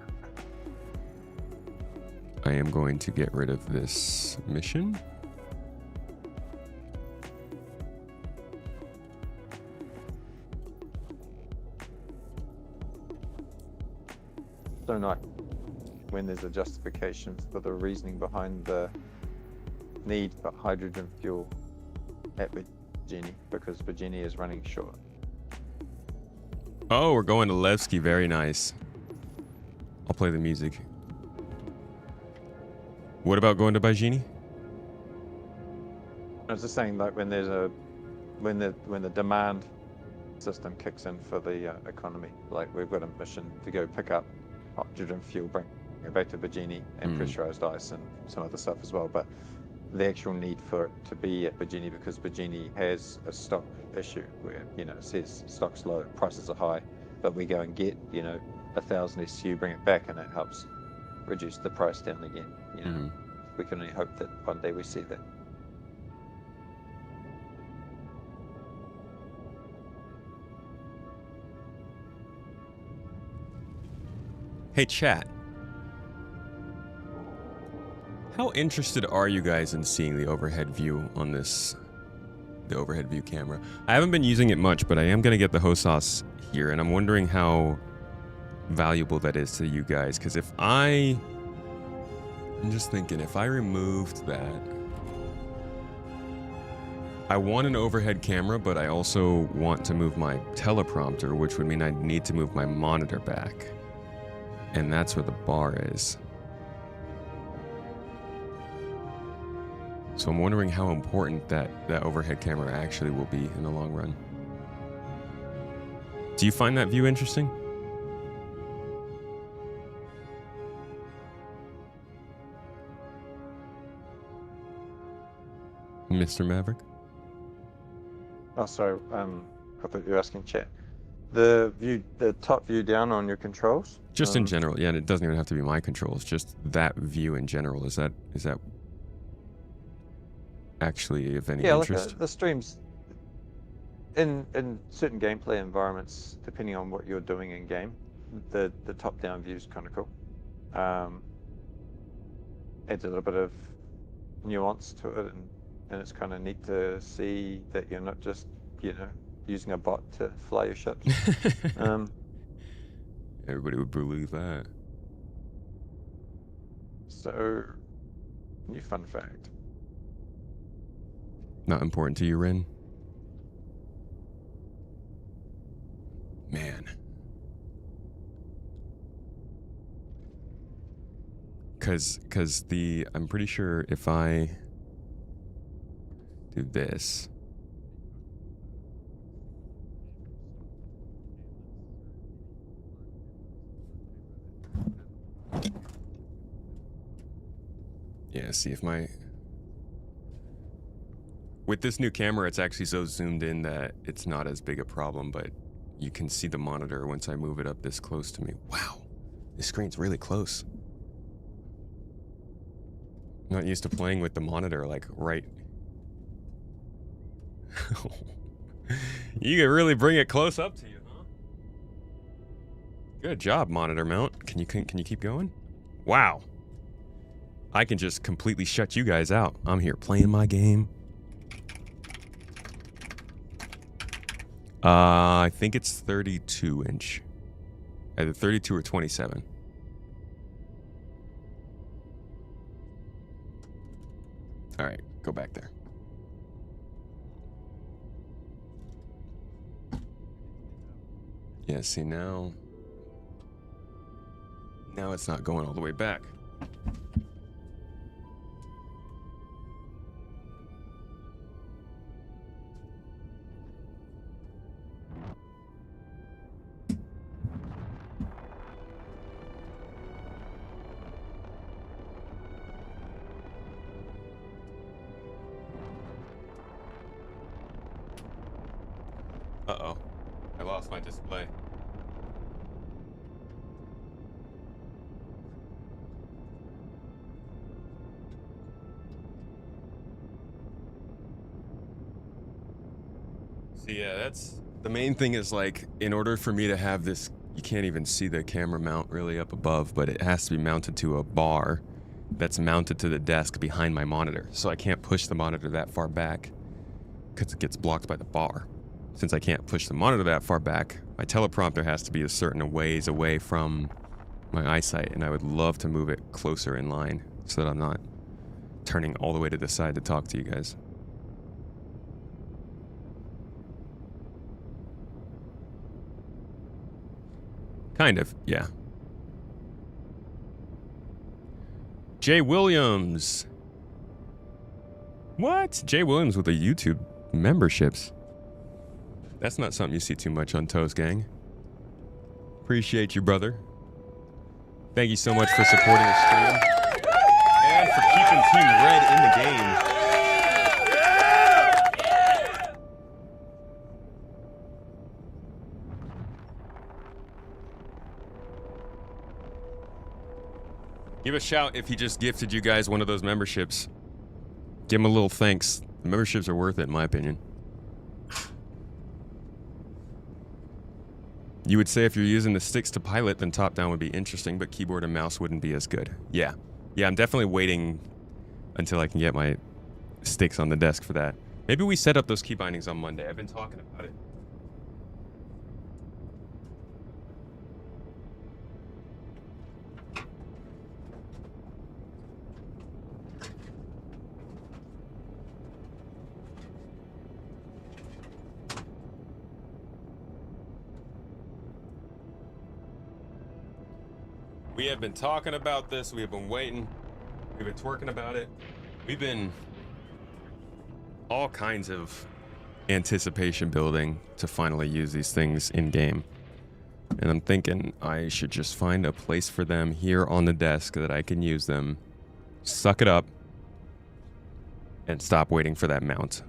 I am going to get rid of this mission. So nice. when there's a justification for the reasoning behind the need for hydrogen fuel at Virginia, because Virginia is running short. Oh, we're going to Levski. Very nice. I'll play the music. What about going to Bajini? I was just saying, like, when there's when the demand system kicks in for the economy, like we've got a mission to go pick up hydrogen fuel, bring it back to Virginia, and pressurized ice and some other stuff as well. But the actual need for it to be at Virginia, because Virginia has a stock issue where, you know, it says stock's low, prices are high, but we go and get, you know, 1,000 SU, bring it back, and it helps reduce the price down again. You know, we can only hope that one day we see that. Hey, chat. How interested are you guys in seeing the overhead view on this, the overhead view camera? I haven't been using it much, but I am going to get the Hosos here, and I'm wondering how valuable that is to you guys, because I'm just thinking, if I removed that, I want an overhead camera, but I also want to move my teleprompter, which would mean I'd need to move my monitor back. And that's where the bar is. So I'm wondering how important that overhead camera actually will be in the long run. Do you find that view interesting? Mr. Maverick? Oh, sorry. I thought you were asking chat. The top view down on your controls. Just in general, yeah. And it doesn't even have to be my controls. Just that view in general. Is that actually of any interest? Like the streams in certain gameplay environments, depending on what you're doing in game, the top down view is kind of cool. Adds a little bit of nuance to it, and it's kind of neat to see that you're not just, you know, using a bot to fly your ships. Everybody would believe that. So, new fun fact. Not important to you, Ren? Man. Cause I'm pretty sure if I do this. Yeah, see if with this new camera, it's actually so zoomed in that it's not as big a problem, but you can see the monitor once I move it up this close to me. Wow, this screen's really close. I'm not used to playing with the monitor, like, right. You can really bring it close up to you, huh? Good job, monitor mount. Can you keep going? Wow. I can just completely shut you guys out. I'm here playing my game. I think it's 32 inch. Either 32 or 27. All right, go back there. Yeah, see now it's not going all the way back. Uh-oh. I lost my display. See, yeah, that's... The main thing is, like, in order for me to have this... You can't even see the camera mount really up above, but it has to be mounted to a bar that's mounted to the desk behind my monitor. So I can't push the monitor that far back because it gets blocked by the bar. Since I can't push the monitor that far back, my teleprompter has to be a certain ways away from my eyesight, and I would love to move it closer in line so that I'm not turning all the way to the side to talk to you guys. Kind of, yeah. Jay Williams. What? Jay Williams with the YouTube memberships. That's not something you see too much on Toes Gang. Appreciate you, brother. Thank you so much for supporting the stream. And for keeping Team Red in the game. Give a shout if he just gifted you guys one of those memberships. Give him a little thanks. The memberships are worth it, in my opinion. You would say if you're using the sticks to pilot, then top-down would be interesting, but keyboard and mouse wouldn't be as good. Yeah. Yeah, I'm definitely waiting until I can get my sticks on the desk for that. Maybe we set up those key bindings on Monday. I've been talking about it. We have been talking about this. We have been waiting. We've been twerking about it. We've been all kinds of anticipation building to finally use these things in game. And I'm thinking I should just find a place for them here on the desk that I can use them, suck it up, and stop waiting for that mount.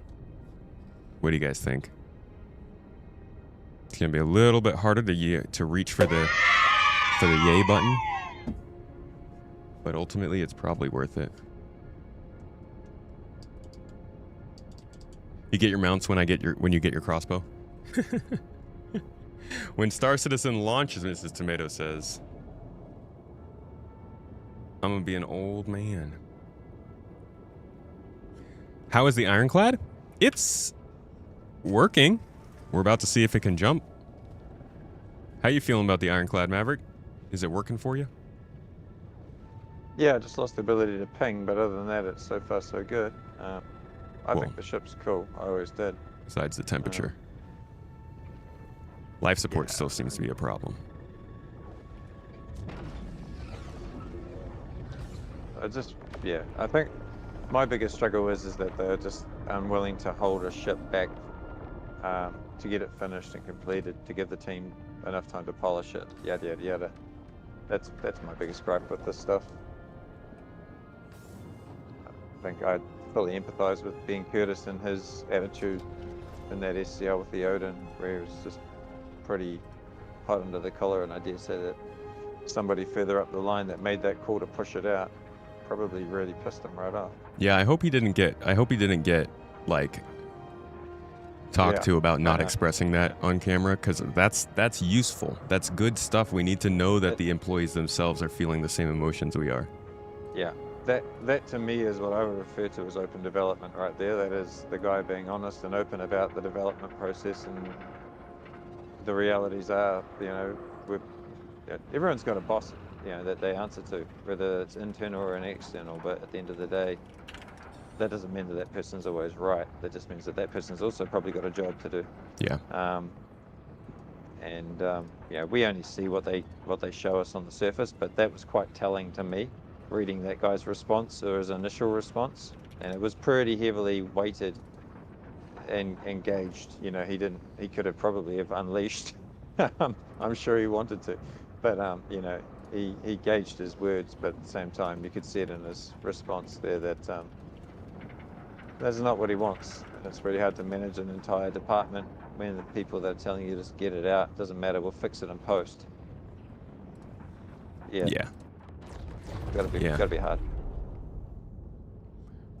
What do you guys think? It's gonna be a little bit harder to reach for the yay button. But ultimately, it's probably worth it. You get your mounts when you get your crossbow. When Star Citizen launches, Mrs. Tomato says, I'm gonna be an old man. How is the Ironclad? It's working. We're about to see if it can jump. How you feeling about the Ironclad, Maverick? Is it working for you? Yeah, I just lost the ability to ping, but other than that, it's so far so good. I think the ship's cool. I always did. Besides the temperature. Life support still seems to be a problem. I think my biggest struggle is that they're just unwilling to hold a ship back to get it finished and completed, to give the team enough time to polish it, yada yada yada. That's my biggest gripe with this stuff. I think I fully empathize with Ben Curtis and his attitude in that SCL with the Odin, where he was just pretty hot under the collar, and I dare say that somebody further up the line that made that call to push it out probably really pissed him right off. Yeah, I hope he didn't get like talked to about not expressing that on camera, because that's useful. That's good stuff. We need to know that the employees themselves are feeling the same emotions we are. Yeah, that to me is what I would refer to as open development right there. That is the guy being honest and open about the development process, and the realities are, everyone's got a boss, that they answer to, whether it's internal or an external, but at the end of the day, that doesn't mean that person's always right. That just means that person's also probably got a job to do. Yeah. We only see what they show us on the surface, but that was quite telling to me, reading that guy's response or his initial response, and it was pretty heavily weighted and engaged. He could have probably have unleashed. I'm sure he wanted to, but he gauged his words, but at the same time, you could see it in his response there that that's not what he wants. And it's really hard to manage an entire department when the people that are telling you just get it out, doesn't matter, we'll fix it in post. Yeah. Gotta be hard.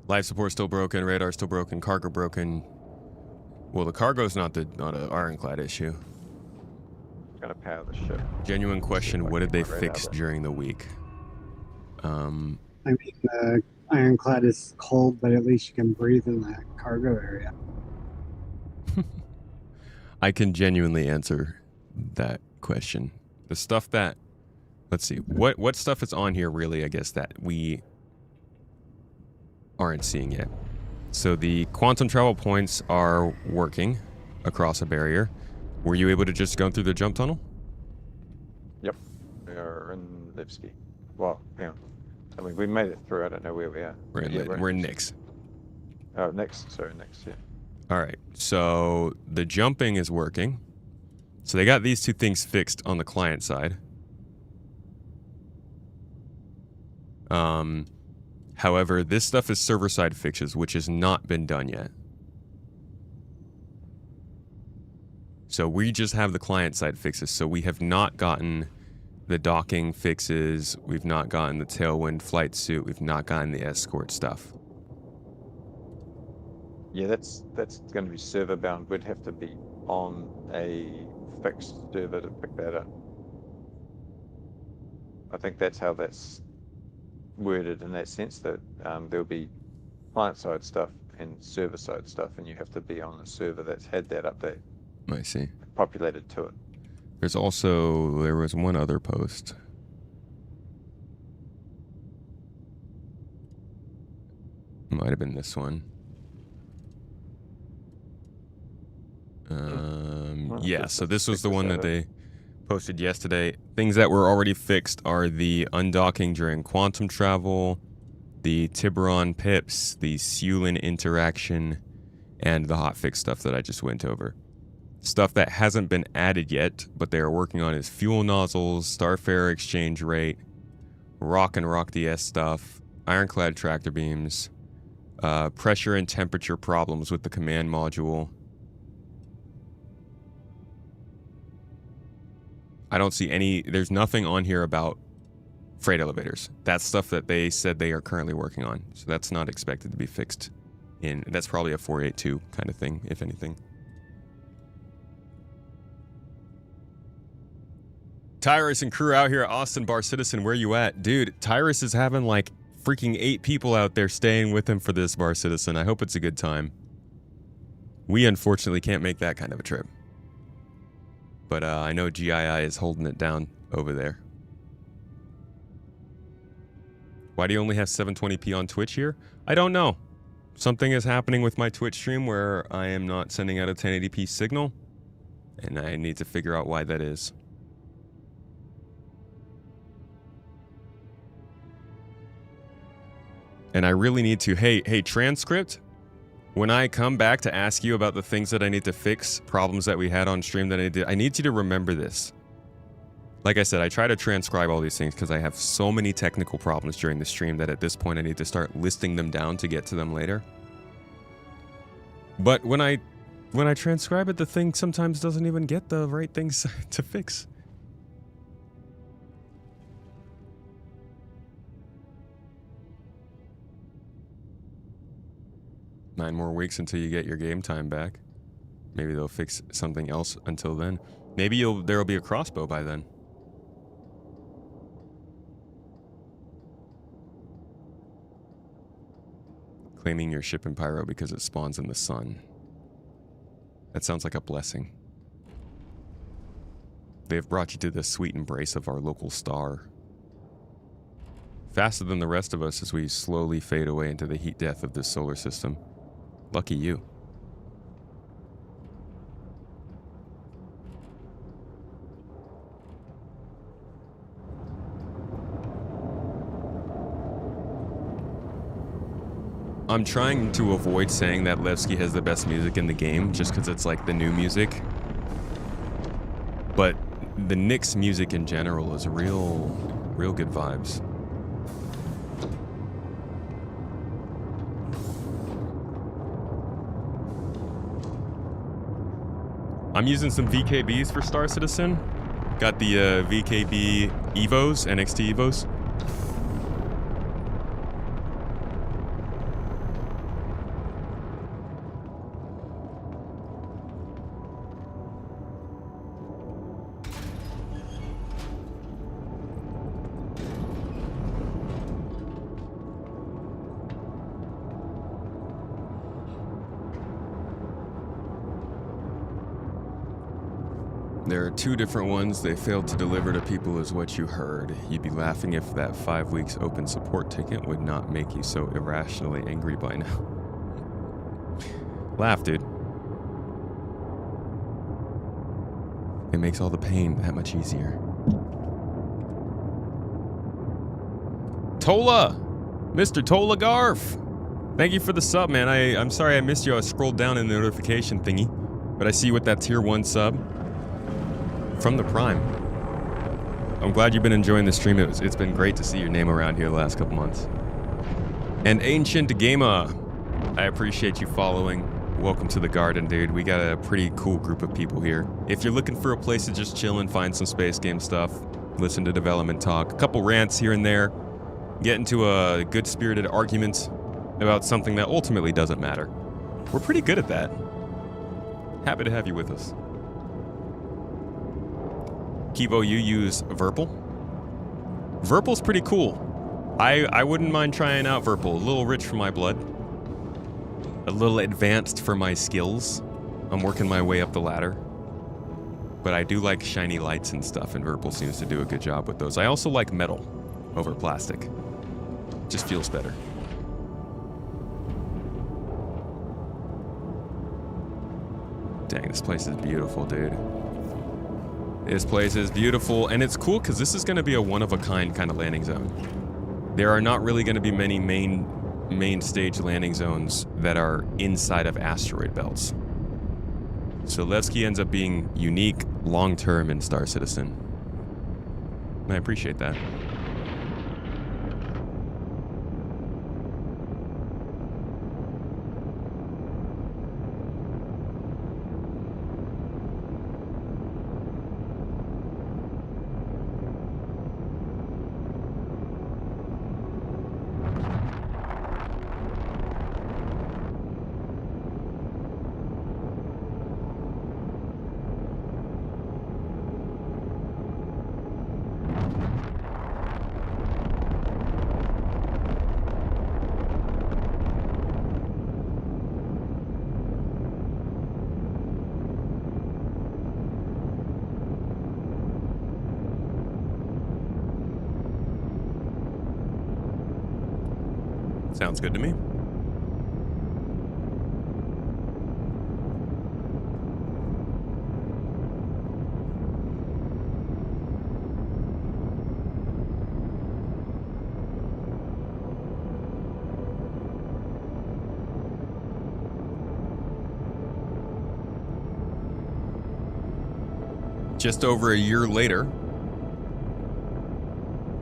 Life support still broken, radar still broken, cargo broken. Well, the cargo's not an Ironclad issue. Gotta power the ship. Genuine question: what did they fix during the week? I mean, the Ironclad is cold, but at least you can breathe in that cargo area. I can genuinely answer that question. The stuff that let's see. What stuff is on here really, I guess, that we aren't seeing yet. So the quantum travel points are working across a barrier. Were you able to just go through the jump tunnel? Yep. We are in Levski. Well, yeah. I mean, we made it through. I don't know where we are. We're in Nix. Oh, next. Sorry, next, yeah. All right. So the jumping is working. So they got these two things fixed on the client side. However, this stuff is server-side fixes, which has not been done yet. So we just have the client-side fixes. So we have not gotten the docking fixes. We've not gotten the tailwind flight suit. We've not gotten the escort stuff. Yeah, that's going to be server bound. We'd have to be on a fixed server to pick that up. I think that's how that's worded in that sense, that there'll be client-side stuff and server-side stuff, and you have to be on a server that's had that update I see. populated to it. There was one other post. Might have been this one. Yeah, so this was the one that they posted yesterday. Things that were already fixed are the undocking during quantum travel, the Tiburon pips, the Sulin interaction, and the hotfix stuff that I just went over. Stuff that hasn't been added yet, but they are working on is fuel nozzles, Starfarer exchange rate, Rock and Rock DS stuff, Ironclad tractor beams, pressure and temperature problems with the command module. I don't see any, there's nothing on here about freight elevators. That's stuff that they said they are currently working on. So that's not expected to be fixed in, that's probably a 482 kind of thing, if anything. Tyrus and crew out here at Austin Bar Citizen, where you at? Dude, Tyrus is having like freaking 8 people out there staying with him for this Bar Citizen. I hope it's a good time. We unfortunately can't make that kind of a trip. But I know GII is holding it down over there. Why do you only have 720p on Twitch here? I don't know. Something is happening with my Twitch stream where I am not sending out a 1080p signal. And I need to figure out why that is. And I really need to, hey, transcript, when I come back to ask you about the things that I need to fix, problems that we had on stream that I need you to remember this. Like I said, I try to transcribe all these things because I have so many technical problems during the stream that at this point I need to start listing them down to get to them later. But when I transcribe it, the thing sometimes doesn't even get the right things to fix. Nine more weeks until you get your game time back. Maybe they'll fix something else until then. Maybe there'll be a crossbow by then. Claiming your ship in Pyro because it spawns in the sun. That sounds like a blessing. They have brought you to the sweet embrace of our local star. Faster than the rest of us as we slowly fade away into the heat death of this solar system. Lucky you. I'm trying to avoid saying that Levski has the best music in the game just because it's like the new music. But the Nix music in general is real good vibes. I'm using some VKBs for Star Citizen. Got the VKB Evos, NXT Evos. There are 2 different ones they failed to deliver to people is what you heard. You'd be laughing if that 5 weeks open support ticket would not make you so irrationally angry by now. Laugh, dude. It makes all the pain that much easier. Tola! Mr. Tola Garf! Thank you for the sub, man. I'm sorry I missed you. I scrolled down in the notification thingy. But I see you with that tier 1 sub. From the Prime. I'm glad you've been enjoying the stream. It's been great to see your name around here the last couple months. And Ancient Gamer, I appreciate you following. Welcome to the garden, dude. We got a pretty cool group of people here. If you're looking for a place to just chill and find some space game stuff, listen to development talk, a couple rants here and there, get into a good-spirited argument about something that ultimately doesn't matter. We're pretty good at that. Happy to have you with us. Kivo, you use Verpal? Verpal's pretty cool. I wouldn't mind trying out Verpal. A little rich for my blood. A little advanced for my skills. I'm working my way up the ladder. But I do like shiny lights and stuff, and Verpal seems to do a good job with those. I also like metal over plastic. Just feels better. Dang, this place is beautiful, dude. This place is beautiful, and it's cool because this is going to be a one-of-a-kind kind of landing zone. There are not really going to be many main stage landing zones that are inside of asteroid belts. So Levski ends up being unique long-term in Star Citizen. And I appreciate that. Sounds good to me. Just over a year later,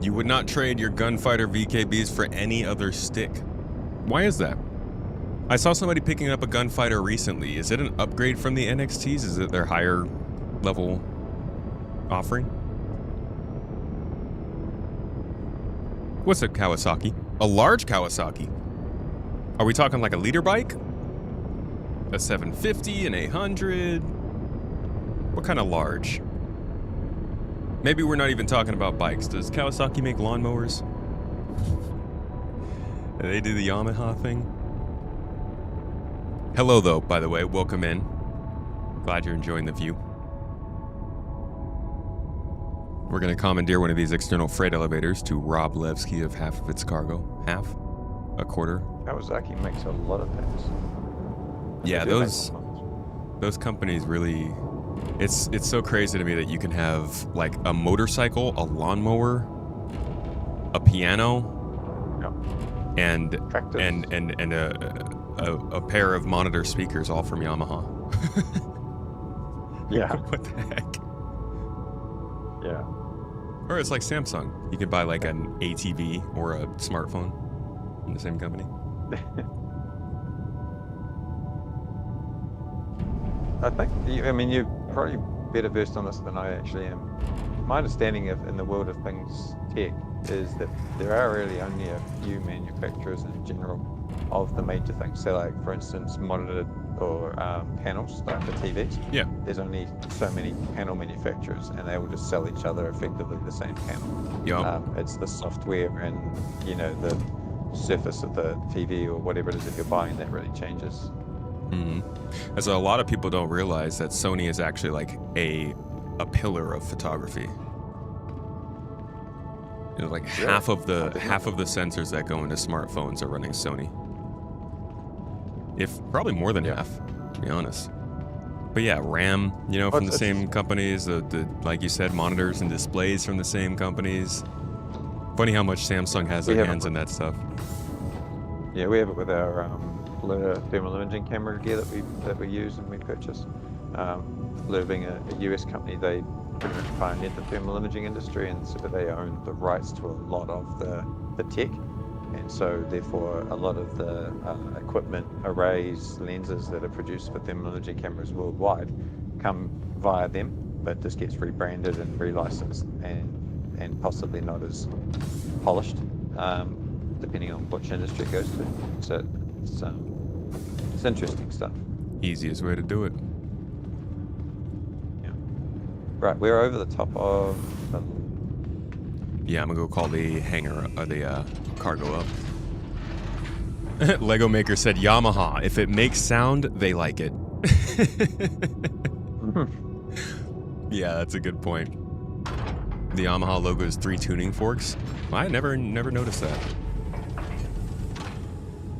you would not trade your Gunfighter VKBs for any other stick. Why is that? I saw somebody picking up a Gunfighter recently. Is it an upgrade from the NXTs? Is it their higher level offering? What's a Kawasaki? A large Kawasaki? Are we talking like a leader bike? A 750, an 800? What kind of large? Maybe we're not even talking about bikes. Does Kawasaki make lawnmowers? Do they do the Yamaha thing? Hello, though, by the way. Welcome in. Glad you're enjoying the view. We're going to commandeer one of these external freight elevators to rob Levski of half of its cargo. Half? A quarter? Kawasaki makes a lot of things. Yeah, those companies really... It's so crazy to me that you can have, like, a motorcycle, a lawnmower, a piano... And a pair of monitor speakers, all from Yamaha. Yeah. What the heck? Yeah. Or it's like Samsung. You could buy like an ATV or a smartphone from the same company. I think, you're probably better versed on this than I actually am. My understanding of in the world of things tech is that there are really only a few manufacturers in general of the major things. So, like, for instance, monitored or panels, like the TVs. Yeah. There's only so many panel manufacturers, and they will just sell each other effectively the same panel. Yeah. It's the software and, the surface of the TV or whatever it is that you're buying that really changes. Mm-hmm. And so a lot of people don't realize that Sony is actually like a a pillar of photography. You know, like Really? half of the sensors that go into smartphones are running Sony. If probably more than half, to be honest. But yeah, RAM, you know, from the same companies. The like you said, monitors and displays from the same companies. Funny how much Samsung has their hands in that stuff. Yeah, we have it with our FLIR thermal imaging camera gear that we use and we purchase. FLIR being a US company, they pretty much pioneered the thermal imaging industry, and so they own the rights to a lot of the tech. And so, therefore, a lot of the equipment, arrays, lenses that are produced for thermal imaging cameras worldwide come via them, but this gets rebranded and relicensed and possibly not as polished, depending on which industry it goes to. So it's interesting stuff. Easiest way to do it. Yeah. Right, we're over the top of the... Yeah, I'm gonna go call the hangar or the cargo up. Lego Maker said Yamaha. If it makes sound, they like it. Yeah, that's a good point. The Yamaha logo is 3 tuning forks. I never noticed that.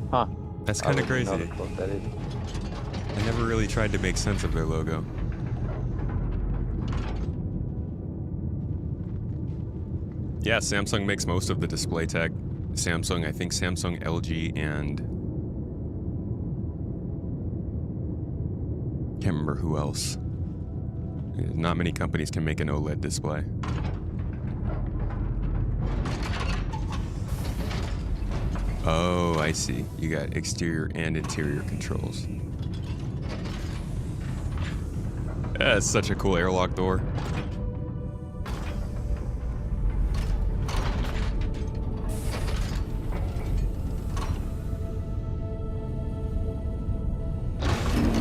Huh. That's kind of crazy. I never really tried to make sense of their logo. Yeah, Samsung makes most of the display tech. Samsung, I think Samsung, LG, and... can't remember who else. Not many companies can make an OLED display. Oh, I see. You got exterior and interior controls. That's such a cool airlock door.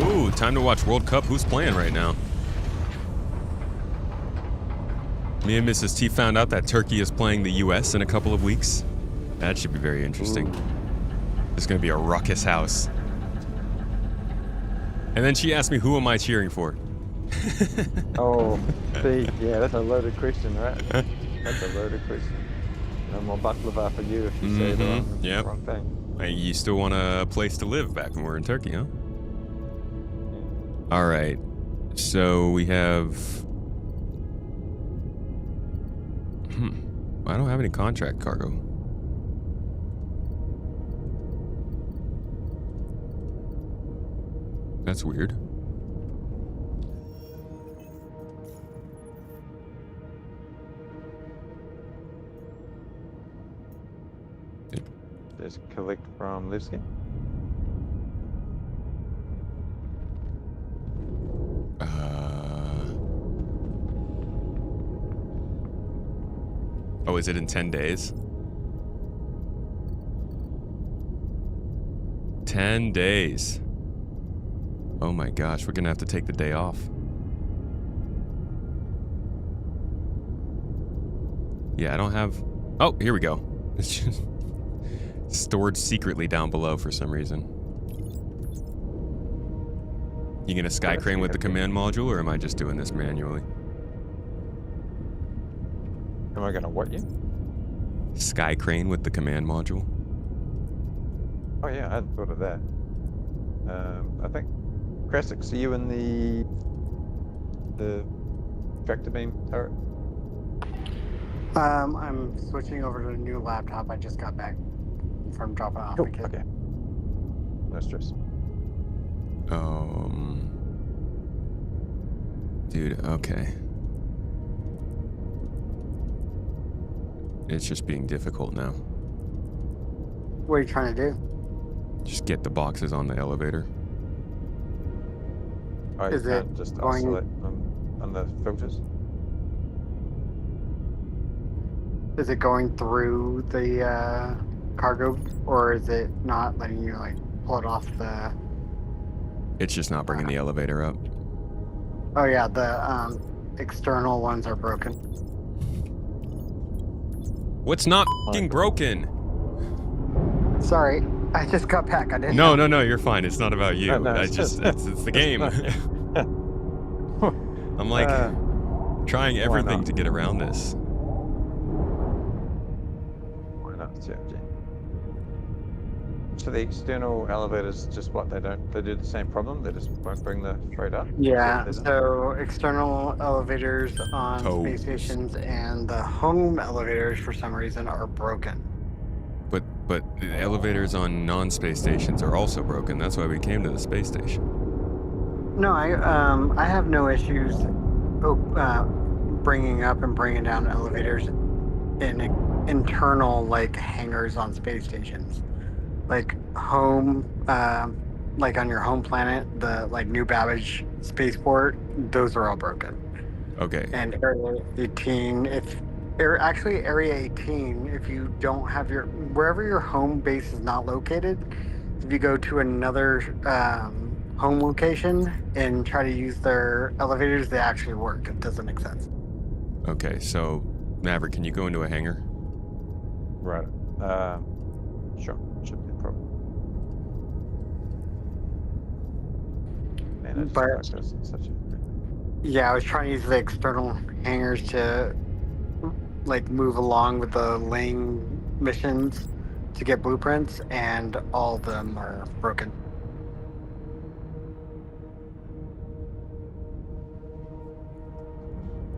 Ooh, time to watch World Cup. Who's playing right now? Me and Mrs. T found out that Turkey is playing the US in a couple of weeks. That should be very interesting. It's gonna be a ruckus house. And then she asked me, who am I cheering for? Oh, see, yeah, that's a loaded question, right? That's a loaded question. No more baklava for you if you say the wrong thing. Hey, you still want a place to live back when we're in Turkey, huh? All right. So we have... I don't have any contract cargo. That's weird. Just collect from Livsky. Oh, is it in 10 days? 10 days. Oh my gosh, we're gonna have to take the day off. Yeah, I don't have... Oh, here we go. It's just stored secretly down below for some reason. You gonna sky crane with the command module, or am I just doing this manually? Am I gonna what you? Sky crane with the command module. Oh yeah, I hadn't thought of that. I think Krasix, are you in the tractor beam turret? I'm switching over to a new laptop. I just got back from dropping off the kid. Okay. No stress. Dude, okay. It's just being difficult now. What are you trying to do? Just get the boxes on the elevator. Oh, you Is can't it just going- oscillate on the filters? Is it going through the cargo, or is it not letting you like pull it off the? It's just not bringing the elevator up. Oh yeah, the external ones are broken. What's not f***ing broken? Sorry, I just got back. I didn't. No, you're fine. It's not about you. No, I it's just, just- it's the game. I'm like, Trying Why everything not? to get around this. Why not CFG? So the external elevators, just what they do the same problem. They just won't bring the freight up. Is that Yeah, what they do? so external elevators on space Toes. stations and the home elevators for some reason are broken. But the elevators on non-space stations are also broken. That's why we came to the space station. No, I have no issues bringing up and bringing down elevators in internal like hangars on space stations, like home, like on your home planet, the like New Babbage spaceport. Those are all broken. Okay. And Area 18, actually Area 18, if you don't have wherever your home base is not located, if you go to another home location and try to use their elevators, they actually work. It doesn't make sense. Okay, so Maverick, can you go into a hangar? Right. Sure. Shouldn't be a problem. Man, I just But feel like that's such a. yeah, I was trying to use the external hangars to like move along with the laying missions to get blueprints, and all of them are broken.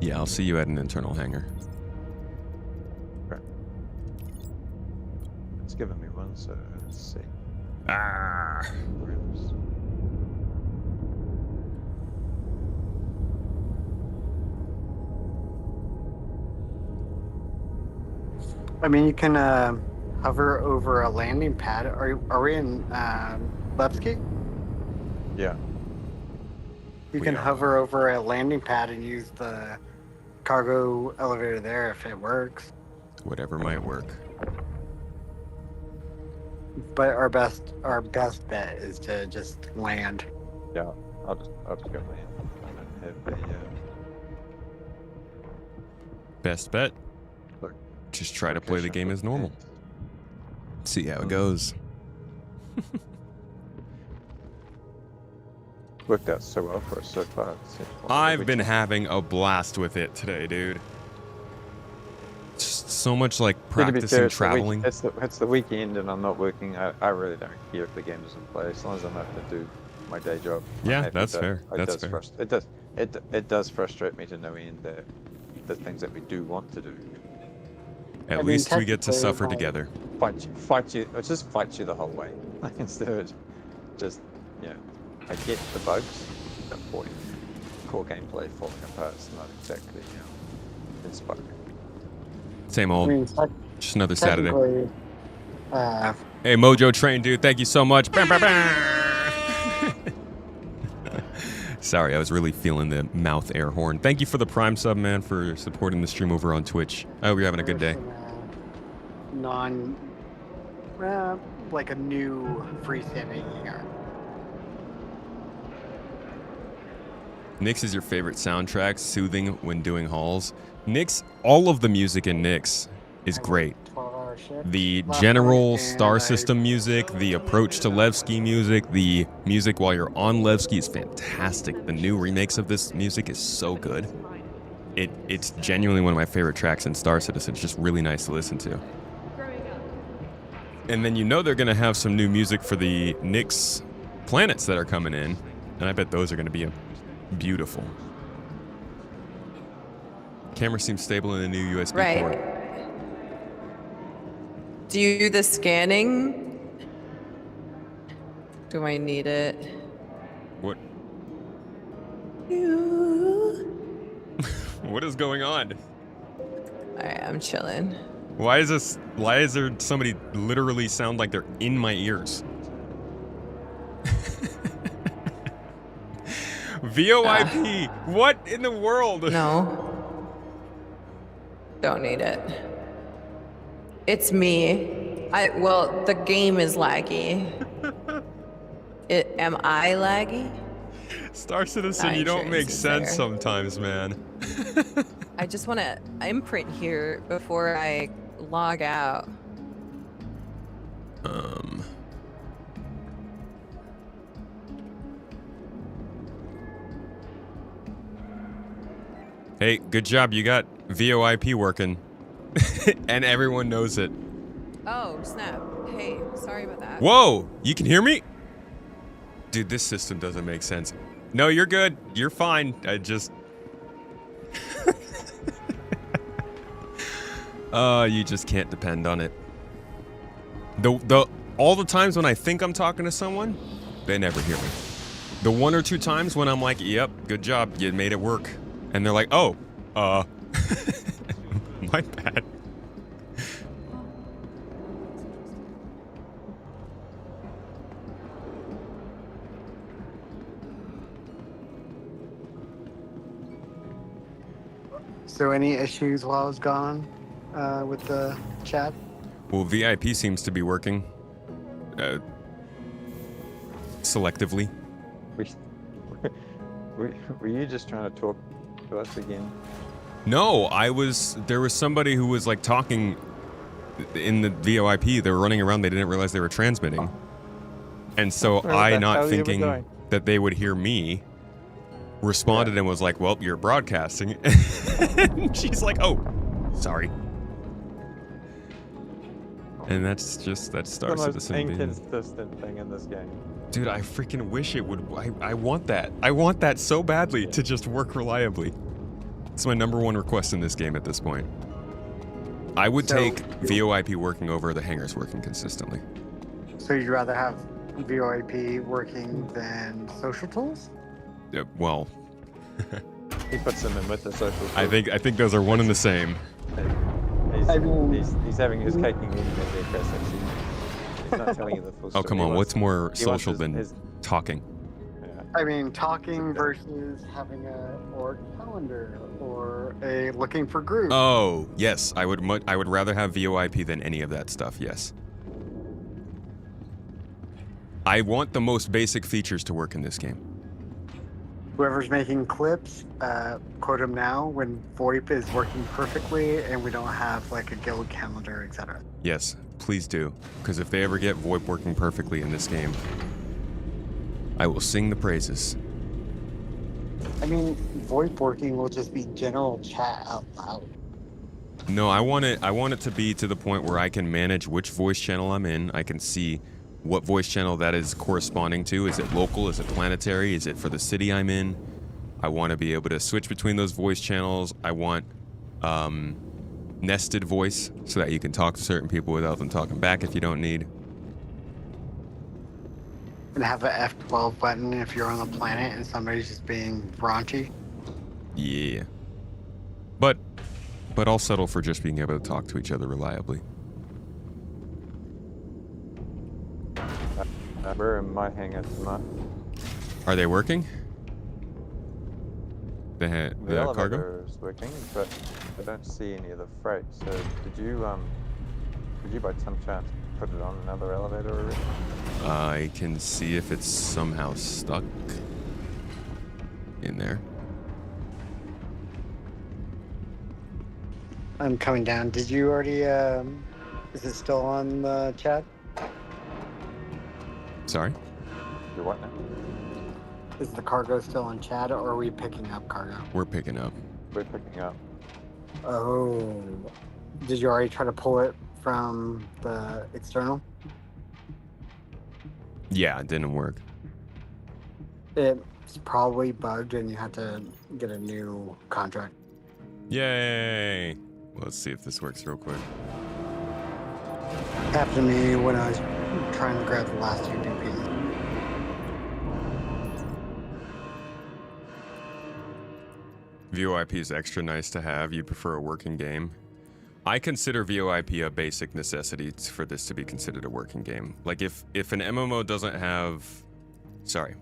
Yeah, I'll see you at an internal hangar. It's given me one, so let's see. Ah. Rooms. I mean, you can hover over a landing pad. Are we in Levski? Yeah. You We can are. hover over a landing pad and use the cargo elevator there if it works. Whatever might work. But our best bet is to just land. Yeah. I'll just go land. I don't have the. Best bet. Look, Just try to play the location game for as normal. fans. See how it goes. Worked out so well for us so far. I've been having a blast with it today, dude. Just so much like practicing traveling. It's the weekend and I'm not working. I really don't care if the game doesn't play as long as I'm able to do my day job. I'm Yeah, happy. that's fair. That's fair. It does frustrate me to no end that the things that we do want to do At least we get to suffer together. fight you, or just fight you the whole way. Like instead of just I get the bugs, the point. Core gameplay falling apart is not exactly inspiring. Same I old. mean, Just another Saturday. technically, Hey, Mojo Train, dude. Thank you so much. Sorry, I was really feeling the mouth air horn. Thank you for the Prime sub, man, for supporting the stream over on Twitch. I hope you're having a good day. Like a new freestanding hangar. Nyx is your favorite soundtrack, soothing when doing hauls. Nyx, all of the music in Nyx is great. 12-hour shift The last general night, star and system music, the approach to Levski music, the music while you're on Levski is fantastic. The new remakes of this music is so good. It's genuinely one of my favorite tracks in Star Citizen. It's just really nice to listen to. And then they're going to have some new music for the Nyx planets that are coming in. And I bet those are going to be beautiful. Camera seems stable in the new USB port. Do you do the scanning? Do I need it? What? What is going on? Alright, I'm chilling. Why is there somebody literally sound like they're in my ears? VoIP! What in the world? No. Don't need it. It's me. Well, the game is laggy. Am I laggy? Star Citizen, Eye you don't make Trace is sense there. sometimes, man. I just want to imprint here before I log out. Hey, good job. You got VoIP working. And everyone knows it. Oh, snap. Hey, sorry about that. Whoa! You can hear me? Dude, this system doesn't make sense. No, you're good. You're fine. I just... you just can't depend on it. All the times when I think I'm talking to someone, they never hear me. The 1 or 2 times when I'm like, yep, good job, you made it work. And they're like, oh, my bad. So any issues while I was gone with the chat? Well, VIP seems to be working. Selectively. Were you just trying to talk to us again? No, there was somebody who was like talking in the VoIP. They were running around. They didn't realize they were transmitting. And so Where I, the not hell you were thinking going? that they would hear me, responded and was like, well, you're broadcasting. She's like, oh, sorry. And that starts The at the most same inconsistent thing in this game. Dude, I freaking wish it would. I want that. I want that so badly to just work reliably. It's my #1 request in this game at this point. I would take VoIP working over the hangars working consistently. So you'd rather have VoIP working than social tools? Well, He puts them in with the social. I think those are one and the same. He's having his cake and eating it there, Chris. Actually. He's not telling you the full story. Oh, come on. What's more social than his talking? Yeah. I mean, talking versus having a org calendar or a looking for group. Oh, yes. I would rather have VoIP than any of that stuff. Yes. I want the most basic features to work in this game. Whoever's making clips, quote them now when VoIP is working perfectly and we don't have like a guild calendar, etc. Yes, please do. Because if they ever get VoIP working perfectly in this game, I will sing the praises. I mean, VoIP working will just be general chat out loud. No, I want it to be to the point where I can manage which voice channel I'm in. I can see what voice channel that is corresponding to. Is it local? Is it planetary? Is it for the city I'm in? I want to be able to switch between those voice channels. I want nested voice so that you can talk to certain people without them talking back if you don't need. And have a F12 button if you're on the planet and somebody's just being raunchy. Yeah. But I'll settle for just being able to talk to each other reliably. We're in my hangar tonight. Are they working? The cargo? elevator is working, but I don't see any of the freight. So did you by some chance put it on another elevator already? I can see if it's somehow stuck in there. I'm coming down. Did you already, is it still on the chat? Sorry? You're what now? Is the cargo still on chat or are we picking up cargo? We're picking up. We're picking up. Oh. Did you already try to pull it from the external? Yeah, it didn't work. It's probably bugged and you have to get a new contract. Yay! Let's see if this works real quick. Happened to me when I was trying to grab the last 2 DPs. VoIP is extra nice to have. You prefer a working game. I consider VoIP a basic necessity for this to be considered a working game. Like if an MMO doesn't have... Sorry.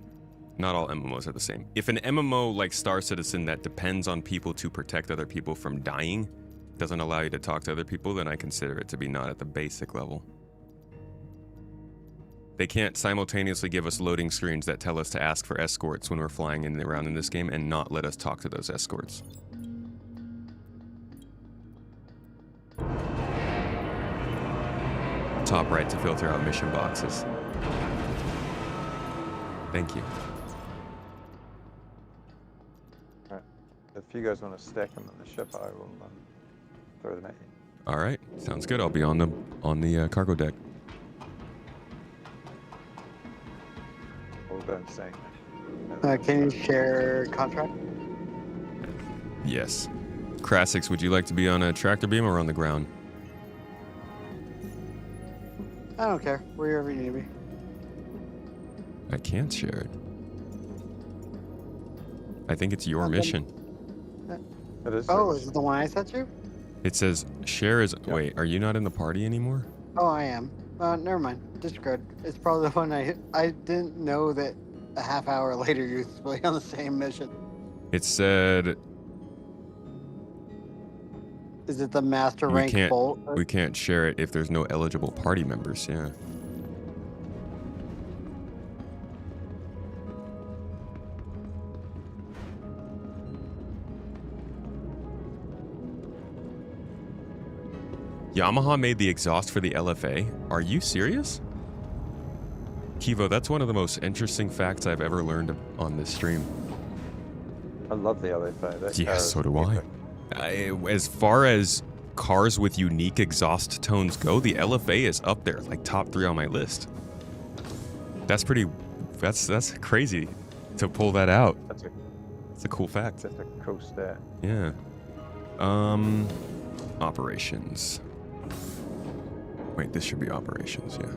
Not all MMOs are the same. If an MMO like Star Citizen that depends on people to protect other people from dying doesn't allow you to talk to other people, then I consider it to be not at the basic level. They can't simultaneously give us loading screens that tell us to ask for escorts when we're flying in around in this game and not let us talk to those escorts. Top right to filter out mission boxes. Thank you. If you guys want to stack them in the ship, I will throw them at you. All right, sounds good. I'll be on the cargo deck. We'll go insane. Can you share contract? Yes. Krassix, would you like to be on a tractor beam or on the ground? I don't care. Wherever you need me. I can't share it. I think it's your Okay. mission. It is Oh, yours. is it the one I sent you? It says share is. Yeah. Wait, are you not in the party anymore? Oh, I am. Never mind. Disregard. It's probably the one I didn't know that a half hour later you were on the same mission. It said Is it the master we rank can't bolt? we can't share it if there's no eligible party members. Yeah. Yamaha made the exhaust for the LFA? Are you serious? Kivo, that's one of the most interesting facts I've ever learned on this stream. I love the LFA. That car Yeah, is so do I. epic. As far as cars with unique exhaust tones go, the LFA is up there, like top 3 on my list. That's crazy to pull that out. It's a cool fact. That's a cool stat. Yeah. Operations. Wait, this should be operations, yeah.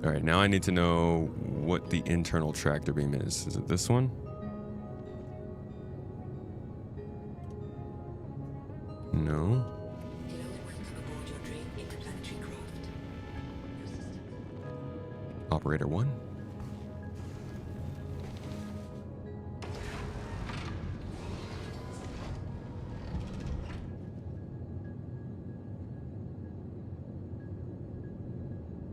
All right, now I need to know what the internal tractor beam is. Is it this one? No. Operator 1.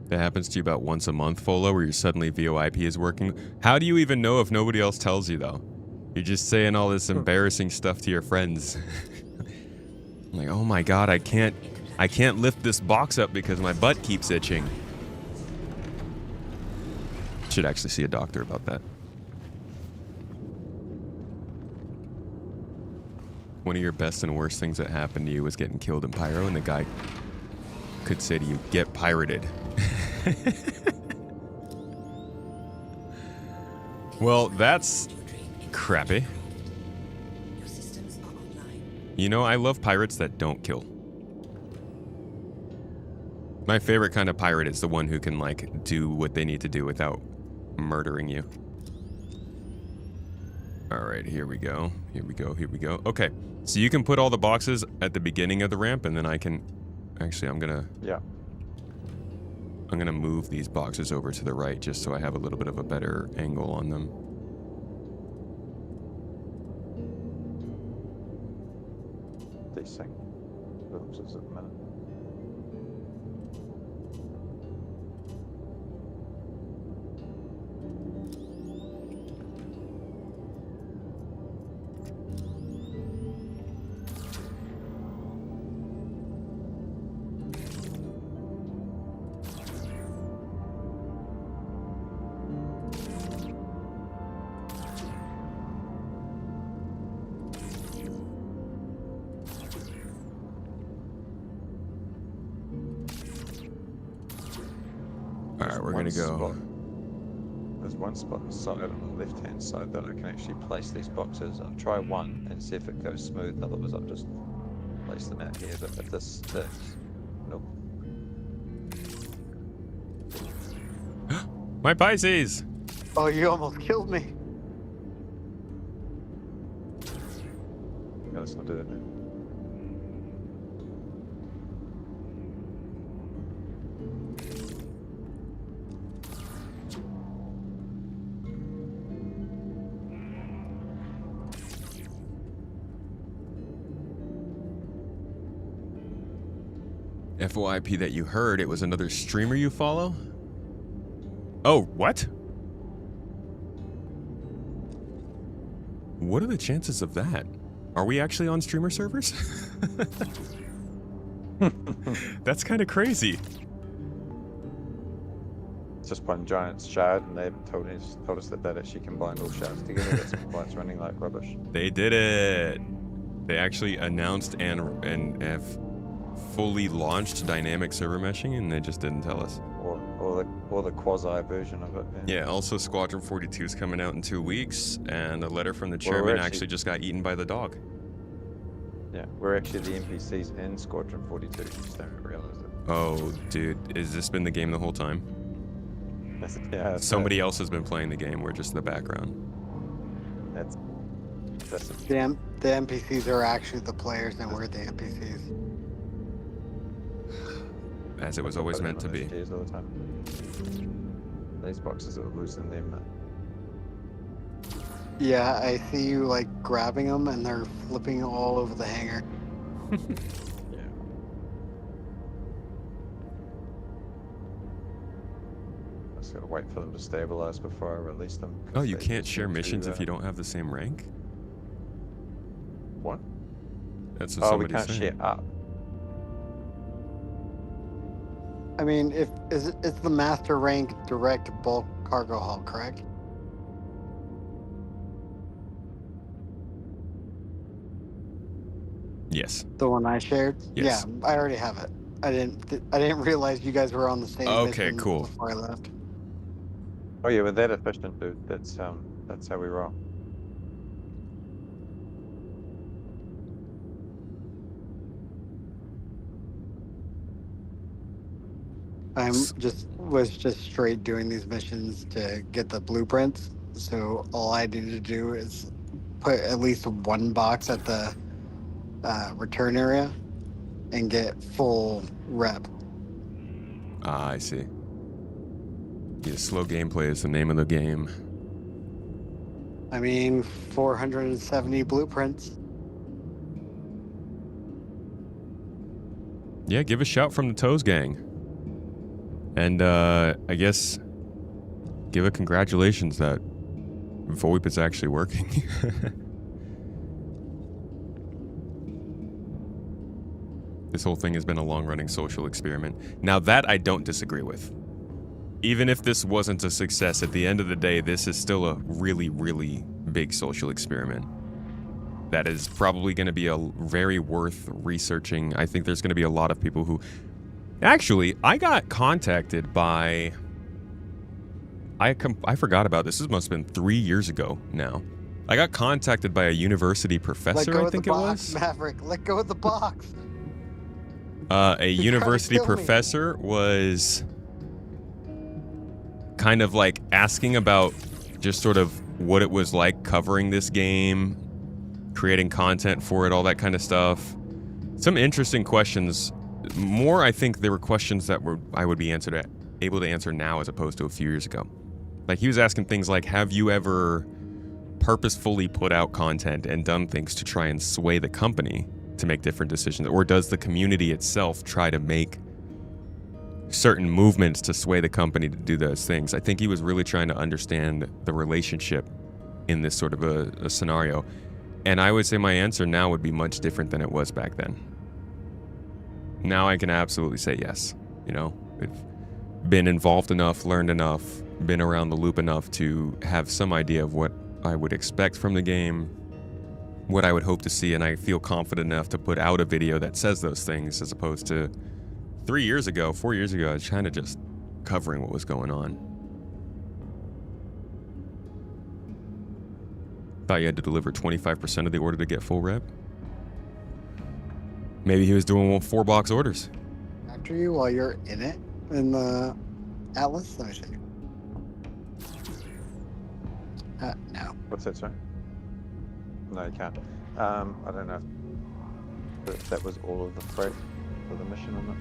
That happens to you about once a month, Folo, where your suddenly VoIP is working. How do you even know if nobody else tells you, though? You're just saying all this embarrassing stuff to your friends. Like, oh my god, I can't lift this box up because my butt keeps itching. Should actually see a doctor about that. One of your best and worst things that happened to you was getting killed in Pyro, and the guy could say to you, "Get pirated." Well, that's crappy. You know, I love pirates that don't kill. My favorite kind of pirate is the one who can, like, do what they need to do without murdering you. Alright, here we go. Here we go, here we go. Okay, so you can put all the boxes at the beginning of the ramp, and then I can... Actually, I'm gonna move these boxes over to the right just so I have a little bit of a better angle on them. Decent. Oops, it's a minute. Alright, we're gonna go... There's one spot on the side on the left-hand side that I can actually place these boxes. I'll try one and see if it goes smooth. Otherwise, I'll just place them out here. But if this sticks, nope. My Pisces! Oh, you almost killed me. Yeah, let's not do that now. FYP that you heard, it was another streamer you follow? Oh, what? What are the chances of that? Are we actually on streamer servers? That's kind of crazy. it's just one giant shard, and they told us that that actually combined all shards together. That's why it's running like rubbish. They did it. They actually announced and have fully launched dynamic server meshing, and they just didn't tell us. Or the quasi version of it. Yeah, also Squadron 42 is coming out in 2 weeks, and a letter from the Well, we're chairman actually- actually just got eaten by the dog. Yeah, we're actually the NPCs in Squadron 42. Just don't realize it. Oh, dude, has this been the game the whole time? Yeah. Somebody else has been playing the game. We're just the background. That's The NPCs are actually the players, and we're the NPCs. As it was always meant to be. All the time. These boxes are losing them. Yeah, I see you like grabbing them, and they're flipping all over the hangar. Yeah. I just gotta wait for them to stabilize before I release them. 'cause Oh, you they can't seem share to, missions if you don't have the same rank? What? That's what Oh, we somebody's can't saying. share up. I mean, it's the master rank direct bulk cargo hull, correct? Yes. The one I shared. Yes. Yeah, I already have it. I didn't realize you guys were on the same. Okay, mission cool. Before I left. Oh yeah, we're that efficient, dude. That's how we roll. Was just straight doing these missions to get the blueprints. So all I need to do is put at least one box at the return area and get full rep. Ah, I see. Yeah, slow gameplay is the name of the game. I mean, 470 blueprints. Yeah, give a shout from the Toes gang. And I guess give a congratulations that VoIP is actually working. This whole thing has been a long-running social experiment. Now that I don't disagree with. Even if this wasn't a success, at the end of the day, this is still a really, really big social experiment. That is probably going to be a very worth researching. I think there's going to be a lot of people who... Actually, I got contacted by... I forgot about this. This must have been 3 years ago now. I got contacted by a university Let professor, go I of think the it box, was. Maverick. Let go of the box. A university kill me. professor was kind of like asking about just sort of what it was like covering this game, creating content for it, all that kind of stuff. Some interesting questions. More, I think there were questions that I would be able to answer now as opposed to a few years ago. Like he was asking things like, have you ever purposefully put out content and done things to try and sway the company to make different decisions? Or does the community itself try to make certain movements to sway the company to do those things? I think he was really trying to understand the relationship in this sort of a scenario. And I would say my answer now would be much different than it was back then. Now I can absolutely say yes. You know, I've been involved enough, learned enough, been around the loop enough to have some idea of what I would expect from the game, what I would hope to see, and I feel confident enough to put out a video that says those things as opposed to 4 years ago, I was kind of just covering what was going on. Thought you had to deliver 25% of the order to get full rep. Maybe he was doing 4-box orders. After you while you're in it in the Atlas. Let me see. No. What's that, sorry? No, you can't. I don't know if that was all of the freight for the mission or not.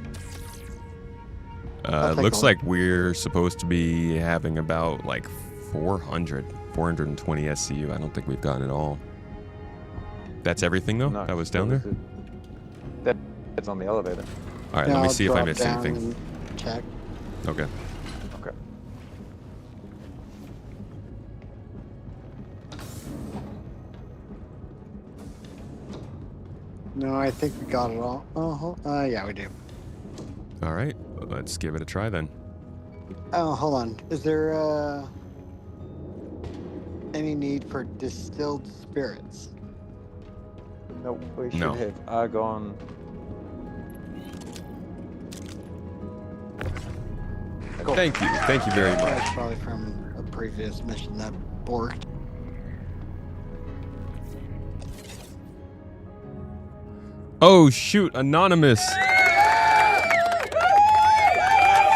I'll take Looks a like look. we're supposed to be having about like 420 SCU. I don't think we've gotten it all. That's everything though? No, That was down there? That's on the elevator. All right, Yeah, let me I'll see if I drop missed down anything. and check. Okay. Okay. No, I think we got it all. Yeah, we do. All right, let's give it a try then. Oh, hold on. Is there any need for distilled spirits? Nope, we should No. have argon. Thank you. Thank you very much. That's probably from a previous mission that worked. Oh shoot, Anonymous.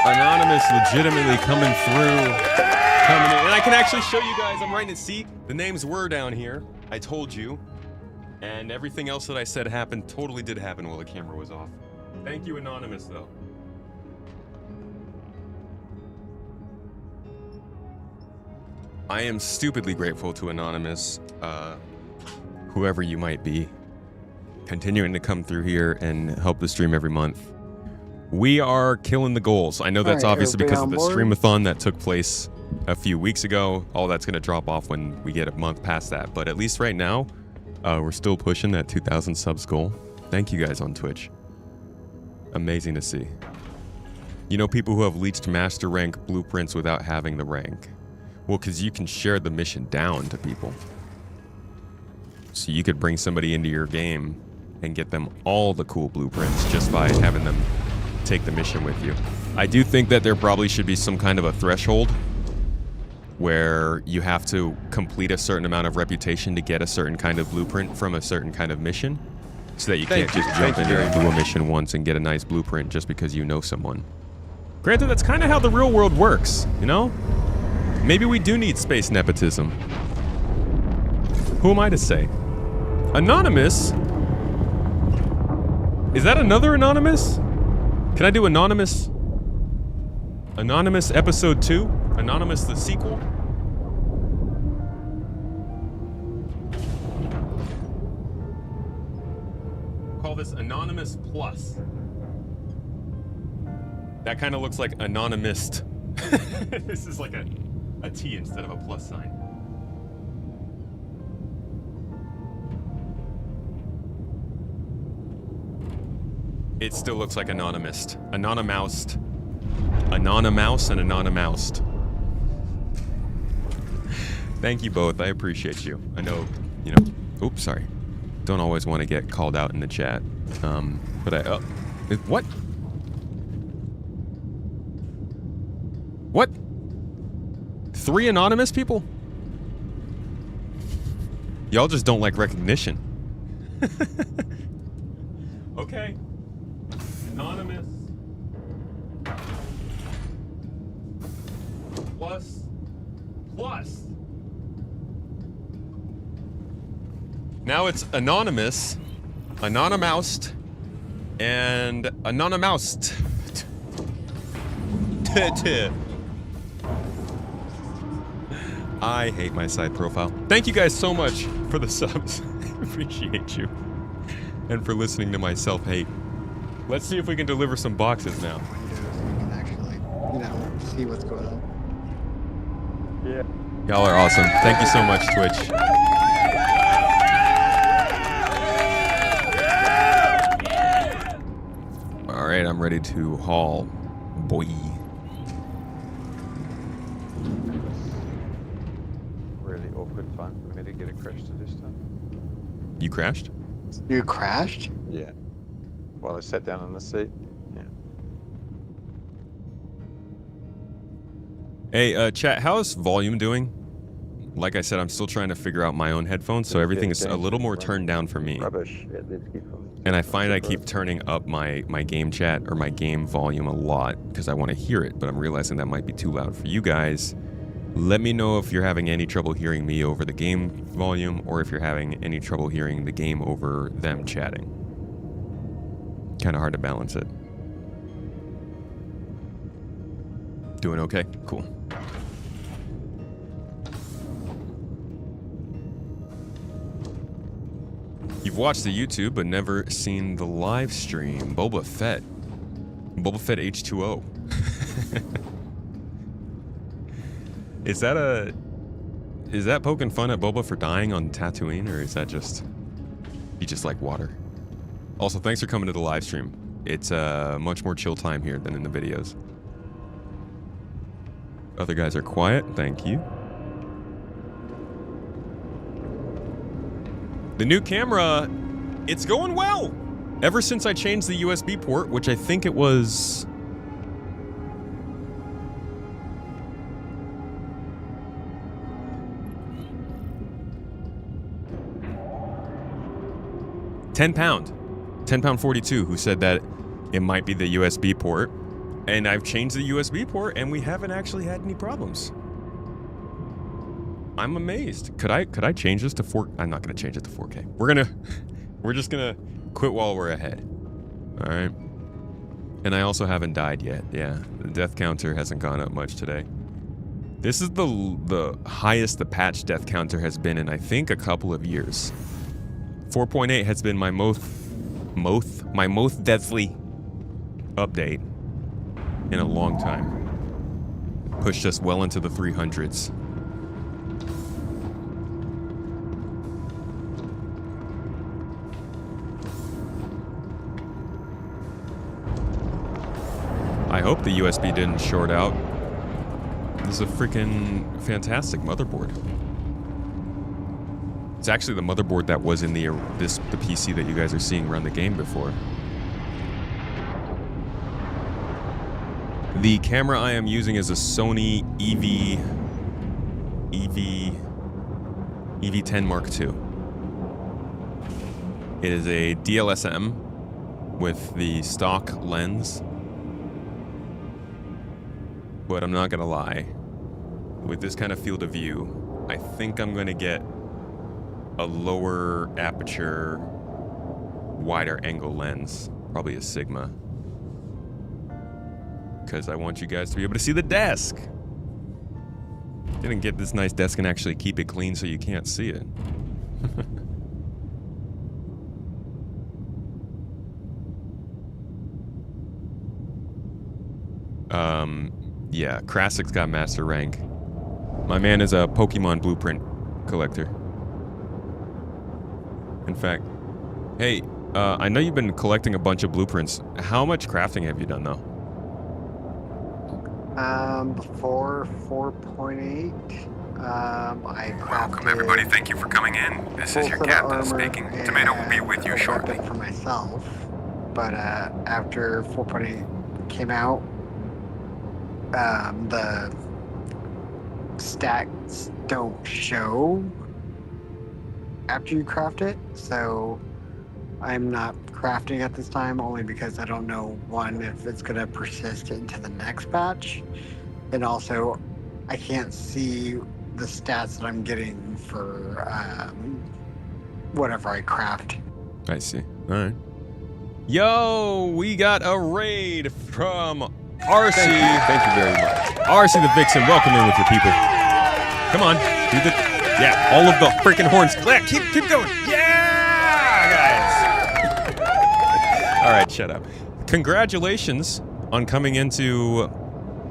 Anonymous legitimately coming through. Coming in. And I can actually show you guys, I'm writing it. See, the names were down here. I told you. And everything else that I said happened totally did happen while the camera was off. Thank you, Anonymous, though. I am stupidly grateful to Anonymous, whoever you might be, continuing to come through here and help the stream every month. We are killing the goals. I know that's All right, obviously because of the everybody on board? streamathon that took place a few weeks ago. All that's going to drop off when we get a month past that. But at least right now, we're still pushing that 2,000 subs goal. Thank you guys on Twitch. Amazing to see. You know people who have leached master rank blueprints without having the rank. Well, because you can share the mission down to people. So you could bring somebody into your game and get them all the cool blueprints just by having them take the mission with you. I do think that there probably should be some kind of a threshold where you have to complete a certain amount of reputation to get a certain kind of blueprint from a certain kind of mission, so that you can't just jump in there and do a mission once and get a nice blueprint just because you know someone. Granted, that's kind of how the real world works, you know? Maybe we do need space nepotism. Who am I to say? Anonymous? Is that another Anonymous? Can I do Anonymous? Anonymous episode 2? Anonymous the sequel? Call this Anonymous Plus. That kind of looks like Anonymist. This is like a T instead of a plus sign. It still looks like Anonymist. Anonymoused. Anonymouse and Anonymoused. Thank you both. I appreciate you. I know, you know. Oops, sorry. Don't always want to get called out in the chat. But I. What? What? 3 anonymous people? Y'all just don't like recognition. Okay. Anonymous. Plus. Now it's anonymous, anonymoused, and anonymoused. I hate my side profile. Thank you guys so much for the subs. I appreciate you. And for listening to my self-hate. Let's see if we can deliver some boxes now. We can actually, you know, see what's going on. Yeah. Y'all are awesome. Thank you so much, Twitch. Alright, I'm ready to haul. Boy. Really awkward time for me to get a crash to this time. You crashed? You crashed? Yeah. While I sat down on the seat. Yeah. Hey, chat, how's volume doing? Like I said, I'm still trying to figure out my own headphones, so everything is a little more turned down for me. Rubbish. Yeah, let's keep on. And I find I keep turning up my game chat or my game volume a lot because I want to hear it, but I'm realizing that might be too loud for you guys. Let me know if you're having any trouble hearing me over the game volume or if you're having any trouble hearing the game over them chatting. Kind of hard to balance it. Doing okay? Cool. You've watched the YouTube but never seen the live stream. Boba Fett. Boba Fett H2O. Is that poking fun at Boba for dying on Tatooine, or is that just you just like water? Also, thanks for coming to the live stream. It's a much more chill time here than in the videos. Other guys are quiet. Thank you. The new camera, it's going well. Ever since I changed the USB port, which I think it was... £10 42, who said that it might be the USB port, and I've changed the USB port and we haven't actually had any problems. I'm amazed. Could I change this to 4? I'm not gonna change it to 4K. We're just gonna quit while we're ahead. All right. And I also haven't died yet. Yeah, the death counter hasn't gone up much today. This is the highest the patch death counter has been in I think a couple of years. 4.8 has been my most deathly update in a long time. Pushed us well into the 300s. I hope the USB didn't short out. This is a freaking fantastic motherboard. It's actually the motherboard that was in the PC that you guys are seeing run the game before. The camera I am using is a Sony EV10 Mark II. It is a DLSM with the stock lens. But I'm not gonna lie. With this kind of field of view, I think I'm gonna get a lower aperture, wider angle lens, probably a Sigma. Because I want you guys to be able to see the desk. Didn't get this nice desk and actually keep it clean so you can't see it. Yeah, Krasik's got master rank. My man is a Pokemon blueprint collector. In fact, hey, I know you've been collecting a bunch of blueprints. How much crafting have you done, though? Before 4.8, I crafted... Welcome, everybody. Thank you for coming in. This is your captain speaking. Tomato will be with you shortly. For myself, but after 4.8 came out, the stacks don't show after you craft it, so I'm not crafting at this time only because I don't know, one, if it's going to persist into the next batch, and also I can't see the stats that I'm getting for whatever I craft. I see. All right. Yo, we got a raid from RC. Thank you very much. RC the Vixen, welcome in with your people. Come on, do the... Yeah, all of the freaking horns. Yeah, keep going. Yeah, guys. All right, shut up. Congratulations on coming into,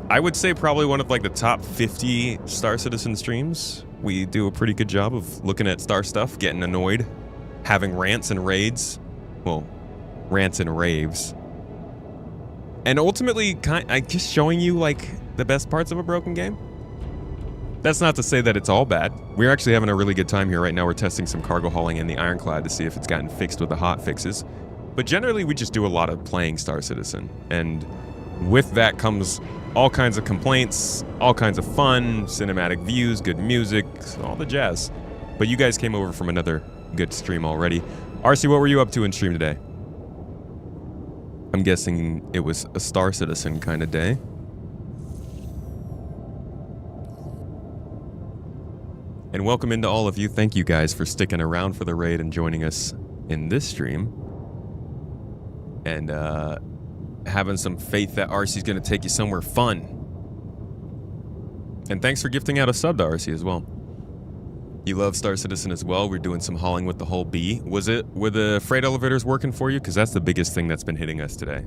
I would say, probably one of like the top 50 Star Citizen streams. We do a pretty good job of looking at Star stuff, getting annoyed, having rants and raids. Well, rants and raves. And ultimately, just showing you like the best parts of a broken game. That's not to say that it's all bad. We're actually having a really good time here right now. We're testing some cargo hauling in the Ironclad to see if it's gotten fixed with the hot fixes. But generally, we just do a lot of playing Star Citizen. And with that comes all kinds of complaints, all kinds of fun, cinematic views, good music, all the jazz. But you guys came over from another good stream already. RC, what were you up to in stream today? I'm guessing it was a Star Citizen kind of day. And welcome into all of you. Thank you guys for sticking around for the raid and joining us in this stream. And having some faith that RC's going to take you somewhere fun. And thanks for gifting out a sub to RC as well. You love Star Citizen as well. We're doing some hauling with the whole B. Were the freight elevators working for you? Because that's the biggest thing that's been hitting us today.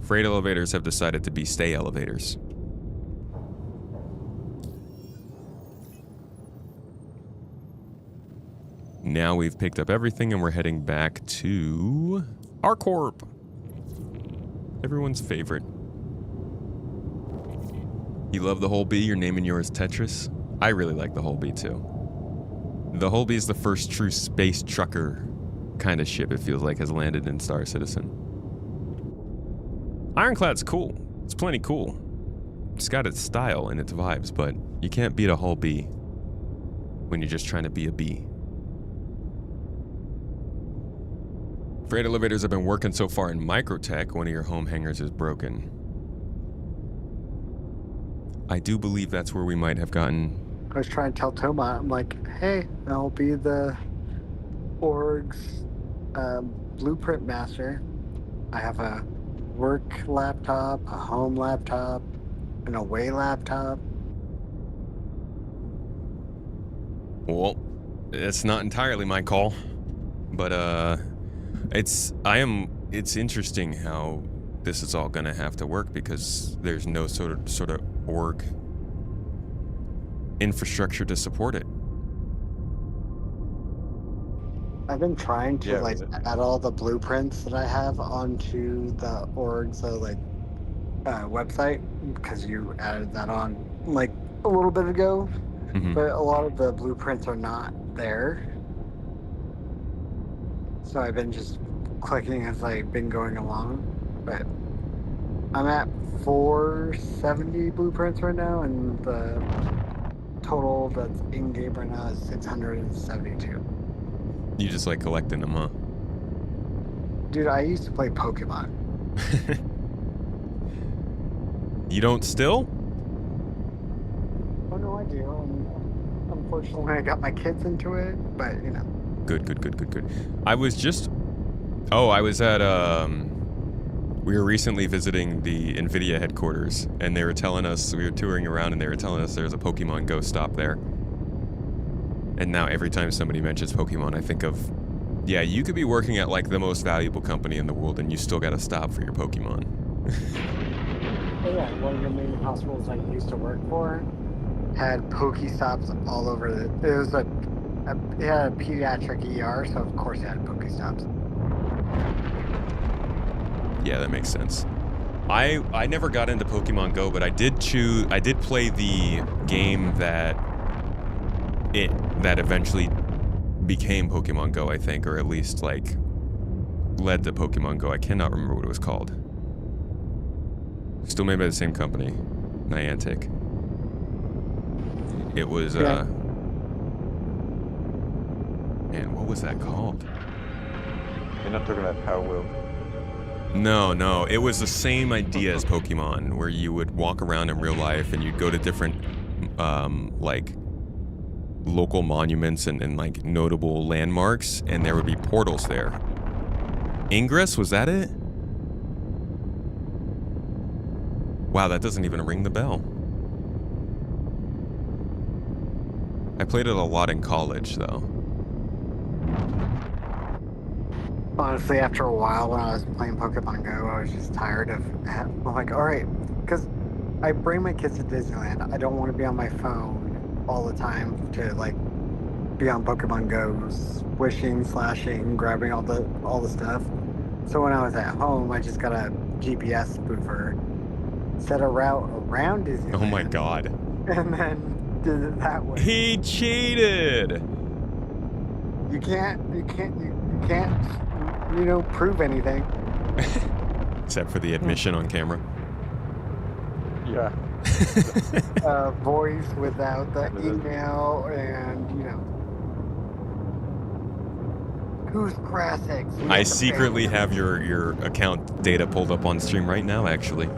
Freight elevators have decided to be stay elevators. Now we've picked up everything and we're heading back to our corp. Everyone's favorite. You love the whole bee? You're naming yours Tetris? I really like the whole bee too. The whole bee is the first true space trucker kind of ship it feels like has landed in Star Citizen. Ironclad's cool. It's plenty cool. It's got its style and its vibes, but you can't beat a whole bee when you're just trying to be a bee. Freight elevators have been working so far in Microtech. One of your home hangars is broken. I do believe that's where we might have gotten... I was trying to tell Toma, I'm like, hey, I'll be the org's blueprint master. I have a work laptop, a home laptop, an away laptop. Well, it's not entirely my call, but it's interesting how this is all gonna have to work because there's no sort of org infrastructure to support it. I've been trying to Yeah, add all the blueprints that I have onto the org's website because you added that on like a little bit ago. Mhm. But a lot of the blueprints are not there. So I've been just clicking as I've been going along. But I'm at 470 blueprints right now, and the total that's in game right now is 672. You just like collecting them, huh? Dude, I used to play Pokemon. You don't still? Oh no, I do. Unfortunately, I got my kids into it, but you know. Good. I was at, we were recently visiting the NVIDIA headquarters, and they were telling us, we were touring around, and they were telling us there's a Pokemon Go stop there. And now every time somebody mentions Pokemon, I think of, yeah, you could be working at like the most valuable company in the world, and you still gotta stop for your Pokemon. Oh yeah, one of the main hospitals I used to work for had Pokestops all over it had a pediatric ER, so of course it had Pokestops. Yeah, that makes sense. I never got into Pokemon Go, but I did play the game that eventually became Pokemon Go, I think, or at least like led to Pokemon Go. I cannot remember what it was called. Still made by the same company, Niantic. It was Yeah. Man, what was that called? You're not talking about Power Wheel. No, it was the same idea as Pokemon, where you would walk around in real life and you'd go to different, like, local monuments and like, notable landmarks, and there would be portals there. Ingress, was that it? Wow, that doesn't even ring the bell. I played it a lot in college, though. Honestly, after a while when I was playing Pokemon Go, I was just tired of I'm like, alright, because I bring my kids to Disneyland. I don't want to be on my phone all the time to like be on Pokemon Go, wishing, slashing, grabbing all the stuff. So when I was at home, I just got a GPS spoofer, set a route around Disneyland. Oh my god. And then did it that way. He cheated! You can't, prove anything. Except for the admission on camera. Yeah. Voice without the email, and who's graphics? I secretly have your account data pulled up on stream right now, actually.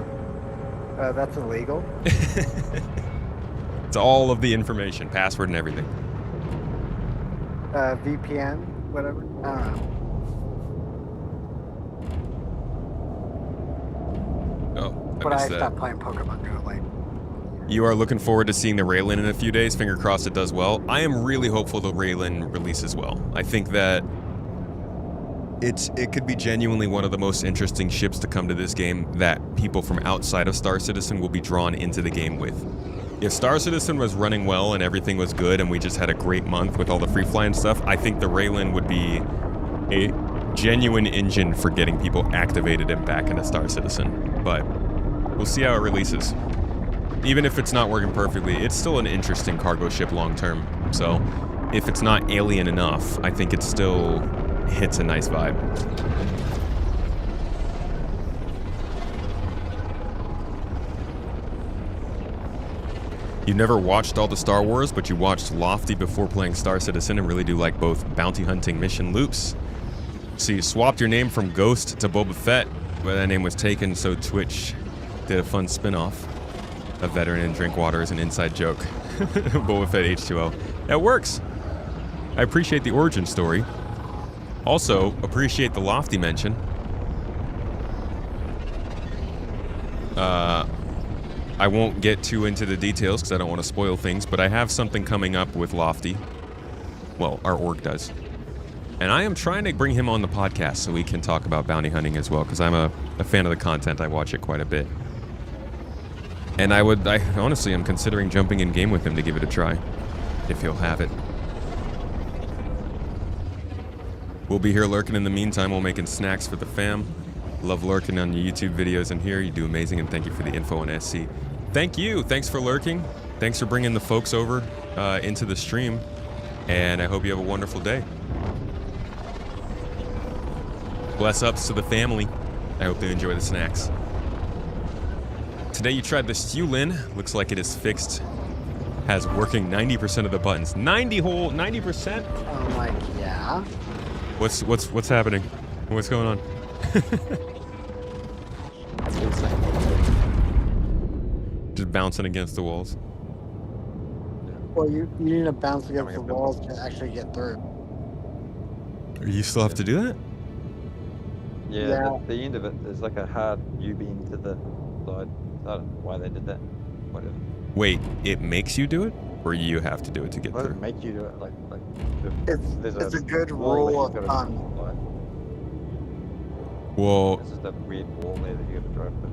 That's illegal. It's all of the information, password and everything. VPN, whatever. I don't know. Oh, But I missed that. stopped playing Pokemon Go. Like, You are looking forward to seeing the Raylin in a few days. Finger crossed it does well. I am really hopeful the Raylin releases well. I think that it could be genuinely one of the most interesting ships to come to this game that people from outside of Star Citizen will be drawn into the game with. If Star Citizen was running well and everything was good and we just had a great month with all the free flying stuff, I think the Raylin would be a genuine engine for getting people activated and back into Star Citizen. But we'll see how it releases. Even if it's not working perfectly, it's still an interesting cargo ship long term. So if it's not alien enough, I think it still hits a nice vibe. You never watched all the Star Wars, but you watched Lofty before playing Star Citizen and really do like both bounty hunting mission loops. So you swapped your name from Ghost to Boba Fett, but that name was taken, so Twitch did a fun spin-off. A veteran in Drinkwater is an inside joke. Boba Fett H2O. That works. I appreciate the origin story. Also, appreciate the Lofty mention. I won't get too into the details because I don't want to spoil things, but I have something coming up with Lofty. Well, our org does. And I am trying to bring him on the podcast so we can talk about bounty hunting as well, because I'm a fan of the content. I watch it quite a bit. And I honestly am considering jumping in game with him to give it a try, if he'll have it. We'll be here lurking in the meantime while making snacks for the fam. Love lurking on your YouTube videos in here. You do amazing, and thank you for the info on SC. Thank you. Thanks for lurking. Thanks for bringing the folks over into the stream. And I hope you have a wonderful day. Bless ups to the family. I hope they enjoy the snacks. Today you tried the Stulin. Looks like it is fixed. Has working 90% of the buttons. 90%? I'm like, yeah. What's happening? What's going on? Just bouncing against the walls. Well, you need to bounce against the walls to actually get through. You still have to do that? Yeah. The end of it is like a hard U-bend to the side. I don't know why they did that. Whatever. Wait, it makes you do it? Or you have to do it to get Why does through? it make you do it? It's a good rule of thumb. Well, This is the weird wall there that you have to drive through.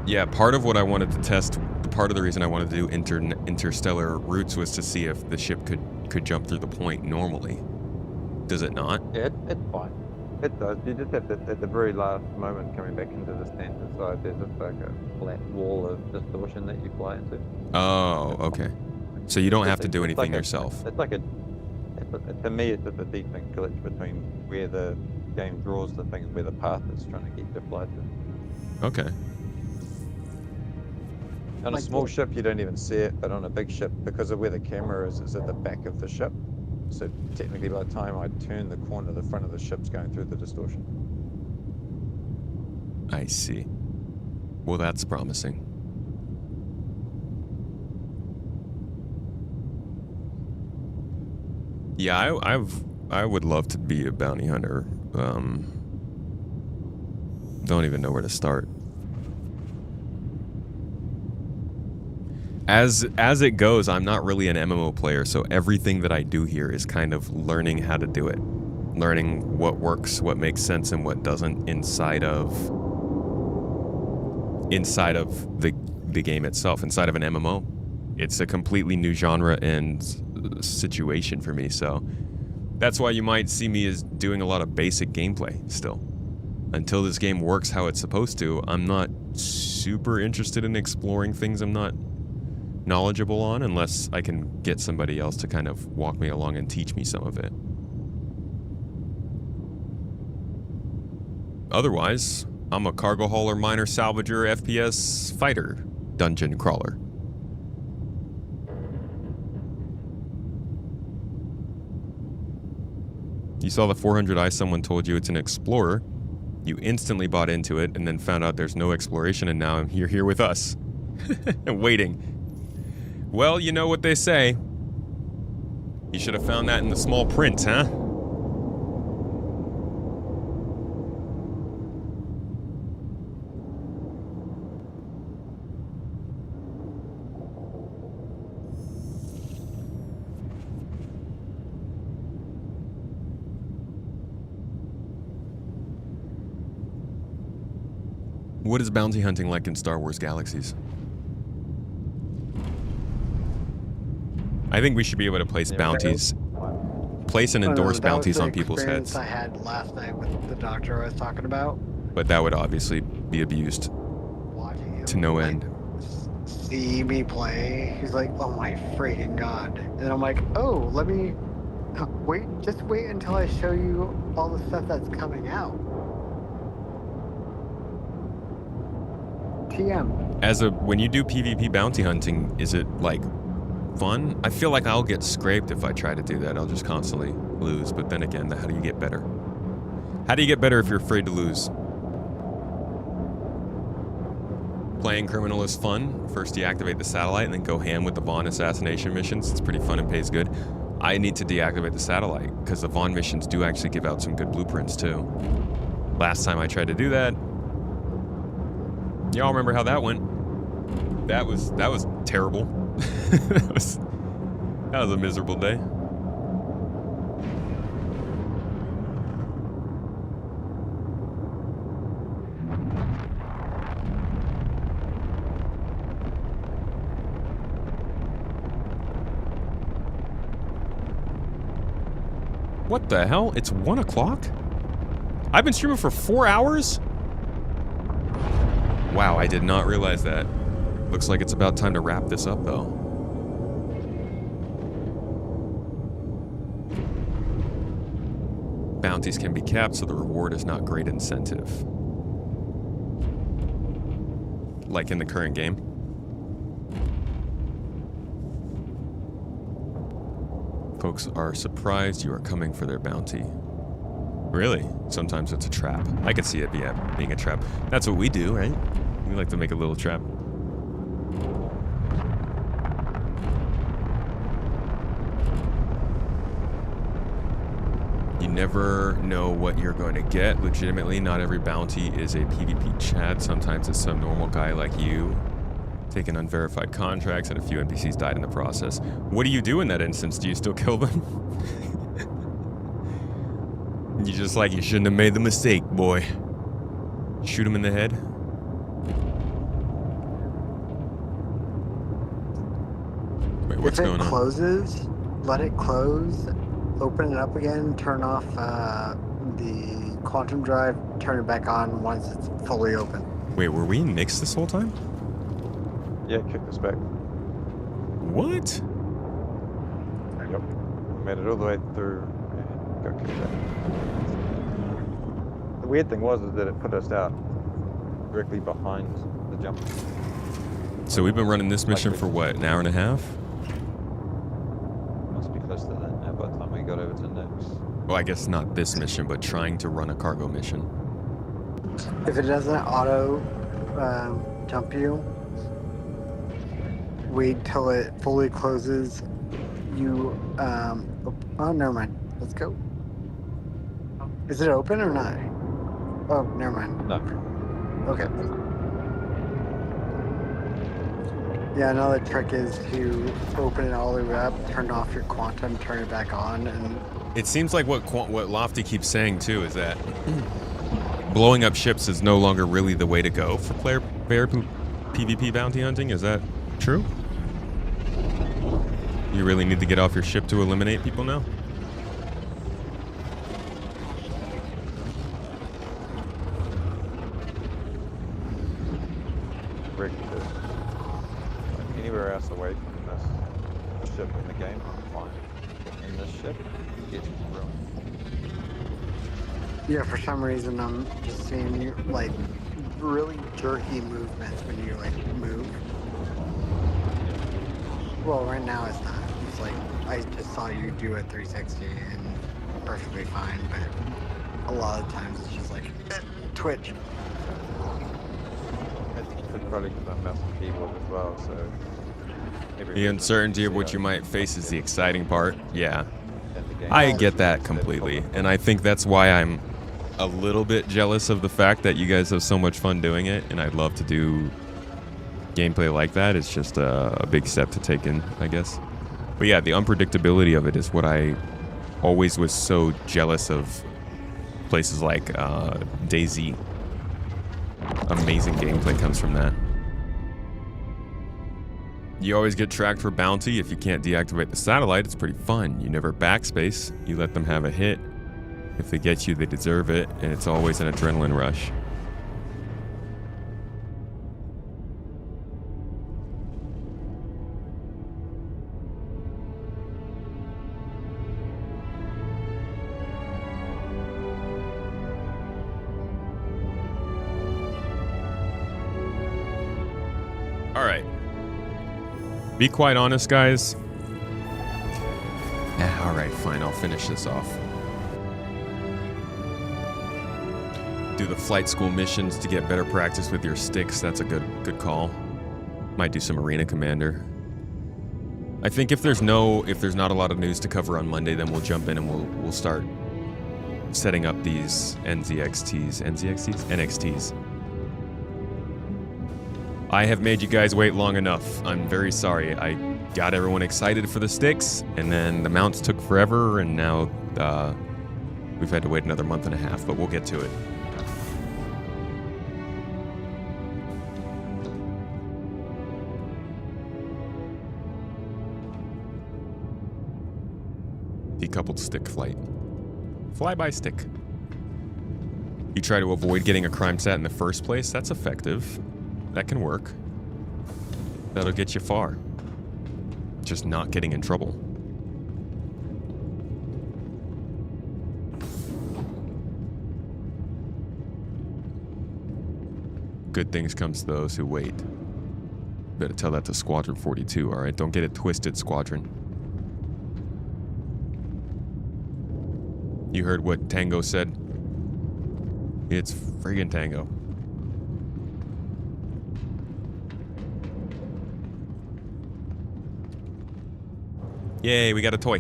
yeah, part of what I wanted to test, part of the reason I wanted to do interstellar routes was to see if the ship could jump through the point normally. Does it not? Yeah, it's fine. It does. You just have to, at the very last moment, coming back into the standard side, there's just like a flat wall of distortion that you fly into. Oh, okay. So you don't have to do It's anything like yourself. To me, it's just a decent glitch between where the game draws the thing and where the path is trying to get you to fly to. Okay. On a small ship, you don't even see it, but on a big ship, because of where the camera is at the back of the ship. So technically, by the time I turn the corner, the front of the ship's going through the distortion. I see. Well, that's promising. Yeah, I would love to be a bounty hunter. Don't even know where to start. As it goes, I'm not really an MMO player, so everything that I do here is kind of learning how to do it. Learning what works, what makes sense, and what doesn't inside of the game itself, inside of an MMO. It's a completely new genre and situation for me, so that's why you might see me as doing a lot of basic gameplay still. Until this game works how it's supposed to, I'm not super interested in exploring things I'm not knowledgeable on, unless I can get somebody else to kind of walk me along and teach me some of it. Otherwise, I'm a cargo hauler, miner, salvager, FPS fighter, dungeon crawler. You saw the 400i, someone told you it's an explorer. You instantly bought into it and then found out there's no exploration, and now you're here with us. Waiting. Well, you know what they say. You should have found that in the small print, huh? What is bounty hunting like in Star Wars Galaxies? I think we should be able to place bounties. Place and endorse bounties on people's heads. I had last night with the doctor I was talking about. But that would obviously be abused Watching him, to no like, end. see me play, he's like, "Oh my freaking god!" And I'm like, "Oh, let me wait. Just wait until I show you all the stuff that's coming out." TM. When you do PvP bounty hunting, is it like fun? I feel like I'll get scraped if I try to do that. I'll just constantly lose. But then again, how do you get better? How do you get better if you're afraid to lose? Playing criminal is fun. First deactivate the satellite and then go ham with the Vaughn assassination missions. It's pretty fun and pays good. I need to deactivate the satellite because the Vaughn missions do actually give out some good blueprints too. Last time I tried to do that, y'all remember how that went? That was terrible. that was a miserable day. What the hell? It's 1 o'clock? I've been streaming for 4 hours? Wow, I did not realize that. Looks like it's about time to wrap this up, though. Bounties can be capped, so the reward is not great incentive. Like in the current game. Folks are surprised you are coming for their bounty. Really? Sometimes it's a trap. I could see it being a trap. That's what we do, right? We like to make a little trap. You never know what you're going to get. Legitimately, not every bounty is a PvP Chad. Sometimes it's some normal guy like you taking unverified contracts, and a few NPCs died in the process. What do you do in that instance? Do you still kill them? You just like, you shouldn't have made the mistake, boy. Shoot him in the head. Wait, what's going on? If it closes, let it close, open it up again, turn off the quantum drive, turn it back on once it's fully open. Wait, were we in Nix this whole time? Yeah, kick us back. What? Yep. Made it all the way through and got kicked back. The weird thing was is that it put us out directly behind the jump. So we've been running this mission for what, an hour and a half? Must be close to that now by the time we got over to Nix. Well, I guess not this mission, but trying to run a cargo mission. If it doesn't auto jump you, wait till it fully closes. You, oh, never mind. Let's go. Is it open or not? Oh, never mind. No. Okay. Yeah, another trick is to open it all the way up, turn off your quantum, turn it back on, and... It seems like what Lofty keeps saying, too, is that blowing up ships is no longer really the way to go for player PvP bounty hunting. Is that true? You really need to get off your ship to eliminate people now? Rick, like anywhere else away from this ship in the game, I'm fine. In this ship, it gets ruined. Yeah, for some reason I'm just seeing you, like, really jerky movements when you, like, move. Well, right now it's not. It's like, I just saw you do a 360 and perfectly fine, but a lot of times it's just like, twitch. It's probably because I'm mouse and keyboard as well, so... The uncertainty of what you might face is the exciting part. Yeah. I get that completely. And I think that's why I'm a little bit jealous of the fact that you guys have so much fun doing it, and I'd love to do gameplay like that. It's just a big step to take in, I guess. But yeah, the unpredictability of it is what I always was so jealous of places like DayZ. Amazing gameplay comes from that. You always get tracked for bounty. If you can't deactivate the satellite, it's pretty fun. You never backspace. You let them have a hit. If they get you, they deserve it, and it's always an adrenaline rush. Be quite honest, guys. All right, fine. I'll finish this off. Do the flight school missions to get better practice with your sticks. That's a good call. Might do some Arena Commander. I think if there's not a lot of news to cover on Monday, then we'll jump in and we'll start setting up these NXTs. I have made you guys wait long enough. I'm very sorry. I got everyone excited for the sticks, and then the mounts took forever, and now we've had to wait another month and a half, but we'll get to it. Decoupled stick flight. Fly-by stick. You try to avoid getting a crime stat in the first place. That's effective. That can work. That'll get you far. Just not getting in trouble. Good things comes to those who wait. Better tell that to Squadron 42, alright? Don't get it twisted, Squadron. You heard what Tango said? It's friggin' Tango. Yay, we got a toy.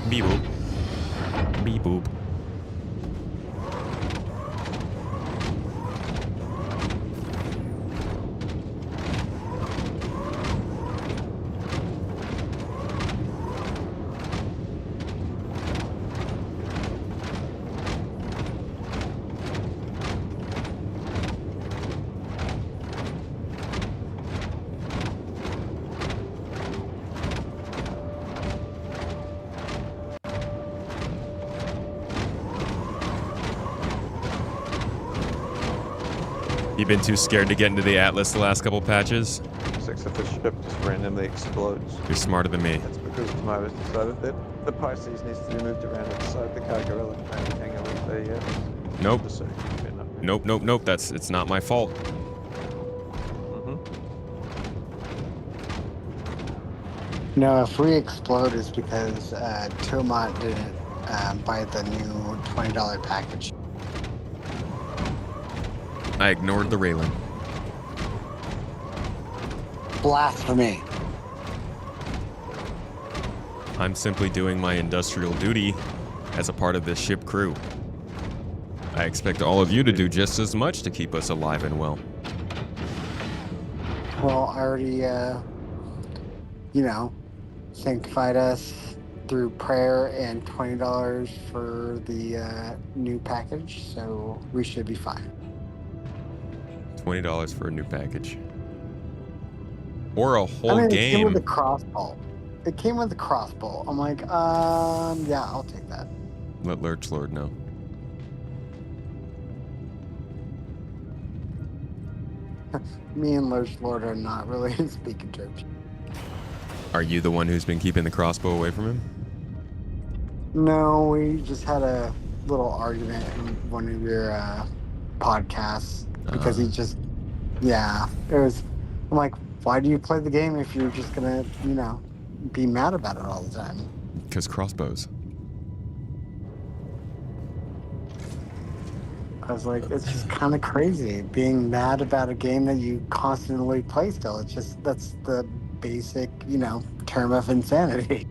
Beep boop. Beep boop. You been too scared to get into the Atlas the last couple patches? 6 of the ship just randomly explodes. You're smarter than me. That's because Tomatis decided that the Pisces needs to be moved around inside the cargo element and hang out with the Nope. the circuit. Nope. It's not my fault. No, if we explode, it's because Tomat didn't buy the new $20 package. I ignored the railing. Blasphemy. I'm simply doing my industrial duty as a part of this ship crew. I expect all of you to do just as much to keep us alive and well. Well, I already, sanctified us through prayer and $20 for the new package, so we should be fine. $20 for a new package. Or a whole It game. came with a crossbow. I'm like, yeah, I'll take that. Let Lurch Lord know. Me and Lurch Lord are not really speaking terms. Are you the one who's been keeping the crossbow away from him? No, we just had a little argument in one of your podcasts because he just, I'm like, why do you play the game if you're just gonna, be mad about it all the time? Because crossbows. I was like, it's just kind of crazy being mad about a game that you constantly play still. It's just, that's the basic, term of insanity.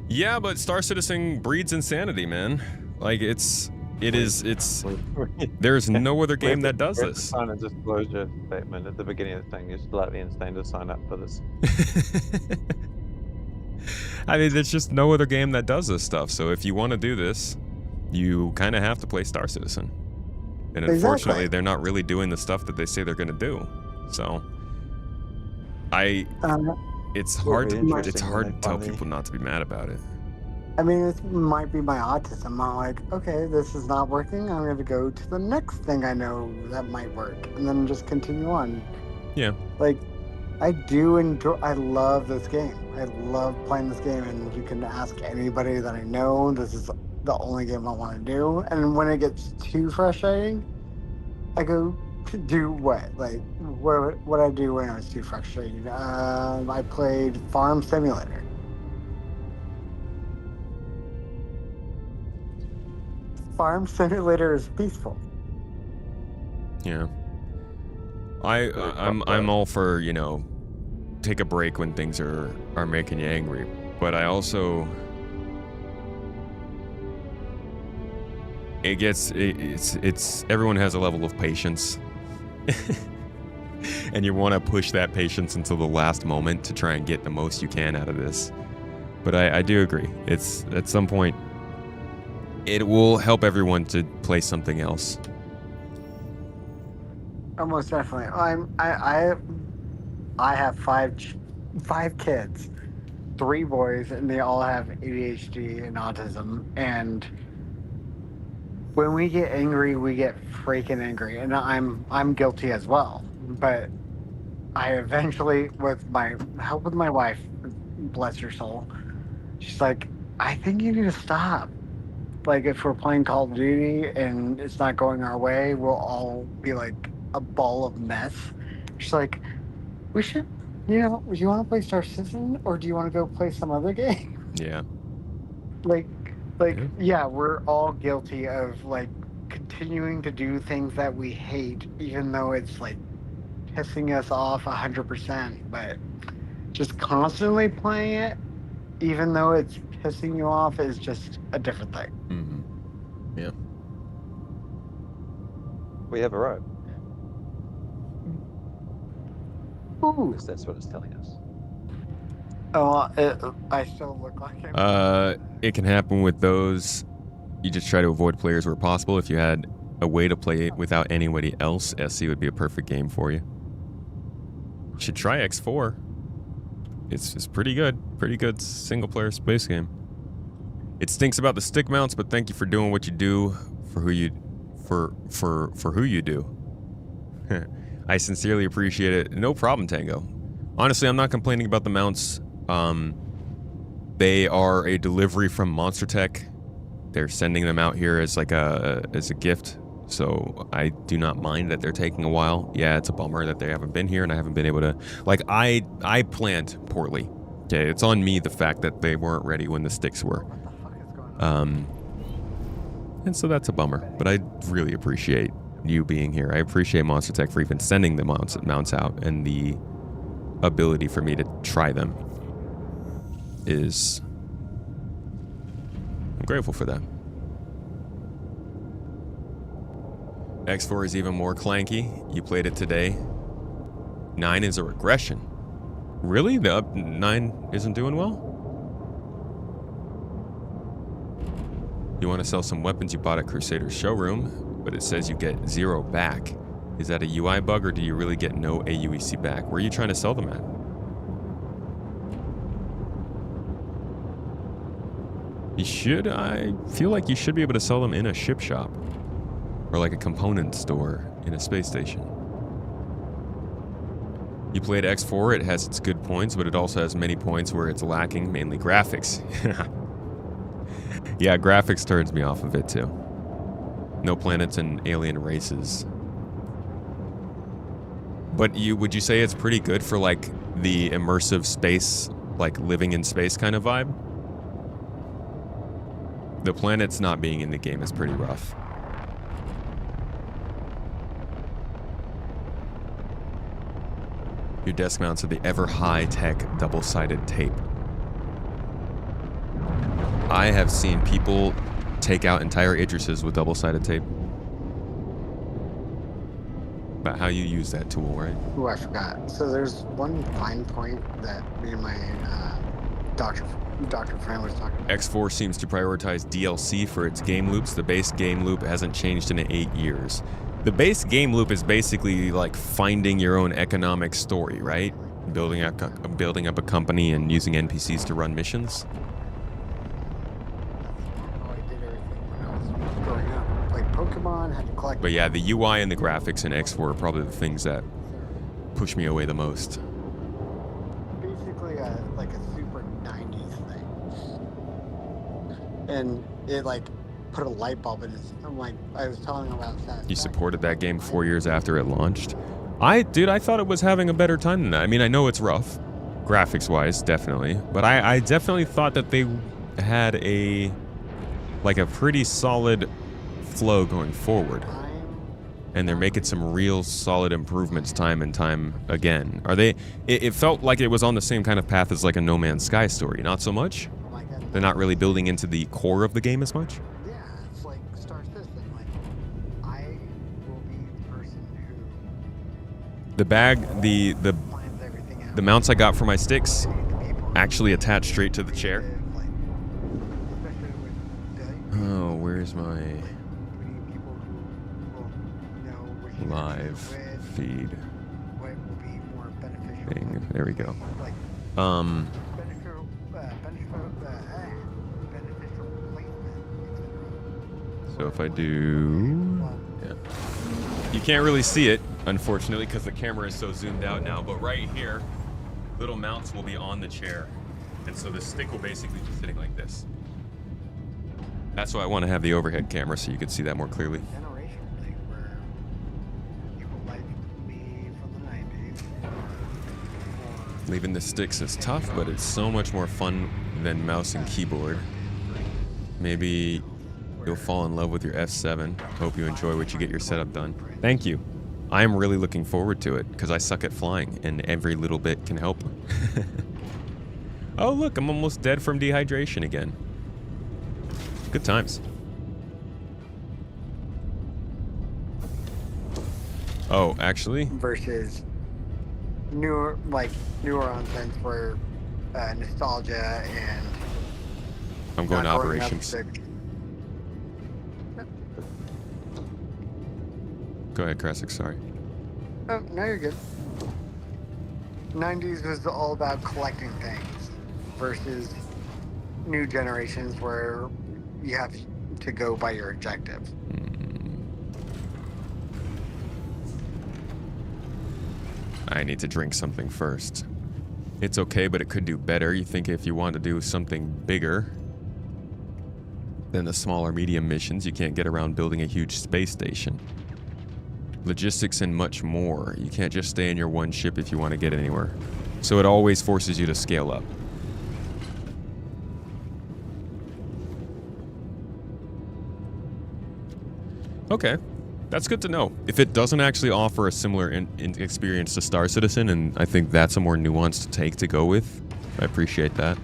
Yeah, but Star Citizen breeds insanity, man. Like, there's no other game that does this. Sign a disclosure statement at the beginning of the thing. You're slightly insane to sign up for this. I mean, there's just no other game that does this stuff. So if you want to do this, you kind of have to play Star Citizen. And unfortunately, they're not really doing the stuff that they say they're going to do. So, it's hard to tell people not to be mad about it. I mean, it might be my autism. I'm like, okay, this is not working. I'm going to go to the next thing I know that might work, and then just continue on. Yeah. Like, I love this game. I love playing this game, and you can ask anybody that I know. This is the only game I want to do. And when it gets too frustrating, I go to do what? Like, what I do when I was too frustrated? I played Farm Simulator. Farm Simulator is peaceful. Yeah. Very I'm proper. all for, you know, take a break when things are making you angry, but I also it's everyone has a level of patience. And you want to push that patience until the last moment to try and get the most you can out of this. But I do agree. It's at some point it will help everyone to play something else. Almost definitely. I have five kids, 3 boys, and they all have ADHD and autism. And when we get angry, we get freaking angry, and I'm guilty as well. But I eventually, with my help with my wife, bless her soul, she's like, I think you need to stop. Like, if we're playing Call of Duty and it's not going our way, we'll all be like a ball of mess. She's like, we should, do you want to play Star Citizen or do you want to go play some other game? Yeah. like, Yeah. yeah, we're all guilty of like continuing to do things that we hate, even though it's like pissing us off 100%. But just constantly playing it, even though it's pissing you off, is just a different thing. Mm-hmm. Yeah. We have a rope. Ooh. Because that's what it's telling us. Oh, I still look like I'm. It can happen with those. You just try to avoid players where possible. If you had a way to play it without anybody else, SC would be a perfect game for you. You should try X4. It's pretty good single player space game. It stinks about the stick mounts, but thank you for doing what you do for who you for who you do. I sincerely appreciate it. No problem, Tango. Honestly, I'm not complaining about the mounts. They are a delivery from Monster Tech. They're sending them out here as like as a gift. So I do not mind that they're taking a while. Yeah, it's a bummer that they haven't been here and I haven't been able to, like, I planned poorly. Okay, it's on me, the fact that they weren't ready when the sticks were. What the fuck is going on? And so that's a bummer, but I really appreciate you being here. I appreciate Monster Tech for even sending the mounts out, and the ability for me to try them is, I'm grateful for that. X4 is even more clanky. You played it today. 9 is a regression. Really? The up 9 isn't doing well? You want to sell some weapons you bought at Crusader's showroom, but it says you get 0 back. Is that a UI bug, or do you really get no AUEC back? Where are you trying to sell them at? I feel like you should be able to sell them in a ship shop. Or like a component store in a space station. You played X4, it has its good points, but it also has many points where it's lacking, mainly graphics. Yeah, graphics turns me off of it too. No planets and alien races. But would you say it's pretty good for like the immersive space, like living in space kind of vibe? The planets not being in the game is pretty rough. Your desk mounts are the ever high-tech double-sided tape. I have seen people take out entire Idrises with double-sided tape. About how you use that tool, right? Ooh, I forgot. So there's one fine point that me and my Dr. friend was talking about. X4 seems to prioritize DLC for its game loops. The base game loop hasn't changed in 8 years. The base game loop is basically like finding your own economic story, right? Building up a company and using NPCs to run missions. I did everything when I was growing up. Played Pokemon, had to collect. But yeah, the UI and the graphics in X4 are probably the things that push me away the most. Basically, like a super 90s thing. And it like put a light bulb in his. I'm like, I was telling him about that. You supported that game 4 years after it launched. I thought it was having a better time than that. I mean, I know it's rough, graphics-wise, definitely, but I definitely thought that they had a pretty solid flow going forward. And they're making some real solid improvements time and time again. Are they? It felt like it was on the same kind of path as like a No Man's Sky story. Not so much. They're not really building into the core of the game as much. Yeah, it's like Star Citizen. Like, I will be the person who The bag, the plans everything out. the mounts I got for my sticks The people actually attach straight to the chair. like, especially with the Oh, where's my we need people who will know which live with, feed what will be more beneficial. thing? There we go. Like beneficial placement, etc. So if I do, yeah, you can't really see it, unfortunately, because the camera is so zoomed out now. But right here, little mounts will be on the chair, and so the stick will basically be sitting like this. That's why I want to have the overhead camera so you can see that more clearly. Generation thing where people like me from the 90s. Leaving the sticks is tough, but it's so much more fun than mouse and keyboard. Maybe you'll fall in love with your F7. Hope you enjoy what you get your setup done. Thank you. I am really looking forward to it because I suck at flying and every little bit can help. Oh look, I'm almost dead from dehydration again. Good times. Oh, actually, Versus newer nonsense where nostalgia and I'm going to not growing up operations. to- Go ahead, Krasik, sorry. Oh, no, you're good. 90s was all about collecting things versus new generations where you have to go by your objective. I need to drink something first. It's okay, but it could do better. You think if you want to do something bigger than the smaller medium missions, you can't get around building a huge space station. Logistics and much more. You can't just stay in your one ship if you want to get anywhere. So it always forces you to scale up. Okay, that's good to know. If it doesn't actually offer a similar experience to Star Citizen, and I think that's a more nuanced take to go with, I appreciate that.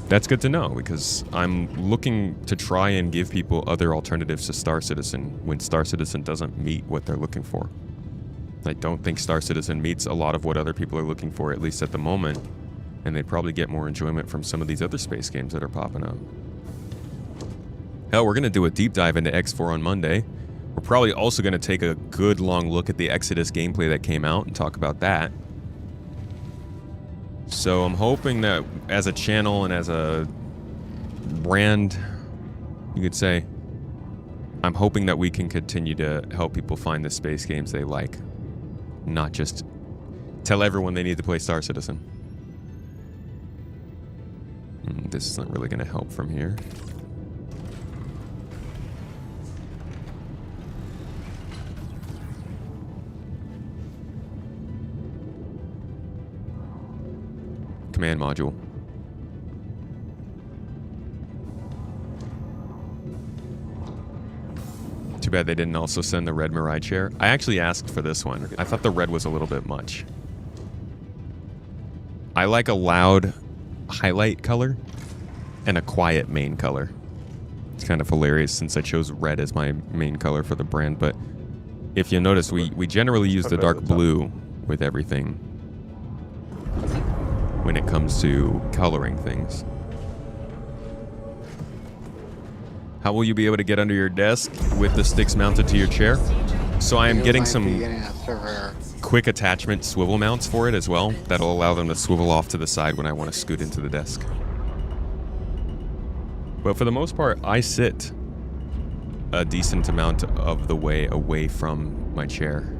That's good to know, because I'm looking to try and give people other alternatives to Star Citizen when Star Citizen doesn't meet what they're looking for. I don't think Star Citizen meets a lot of what other people are looking for, at least at the moment, and they'd probably get more enjoyment from some of these other space games that are popping up. Hell, we're going to do a deep dive into X4 on Monday. We're probably also going to take a good long look at the Exodus gameplay that came out and talk about that. So I'm hoping that as a channel and as a brand, you could say, I'm hoping that we can continue to help people find the space games they like. Not just tell everyone they need to play Star Citizen. This isn't really going to help from here. Command module. Too bad they didn't also send the red Mirai chair. I actually asked for this one. I thought the red was a little bit much. I like a loud highlight color and a quiet main color. It's kind of hilarious since I chose red as my main color for the brand, but if you notice, we generally use the dark blue with everything when it comes to coloring things. How will you be able to get under your desk with the sticks mounted to your chair? So I am getting some quick attachment swivel mounts for it as well. That'll allow them to swivel off to the side when I want to scoot into the desk. But for the most part, I sit a decent amount of the way away from my chair.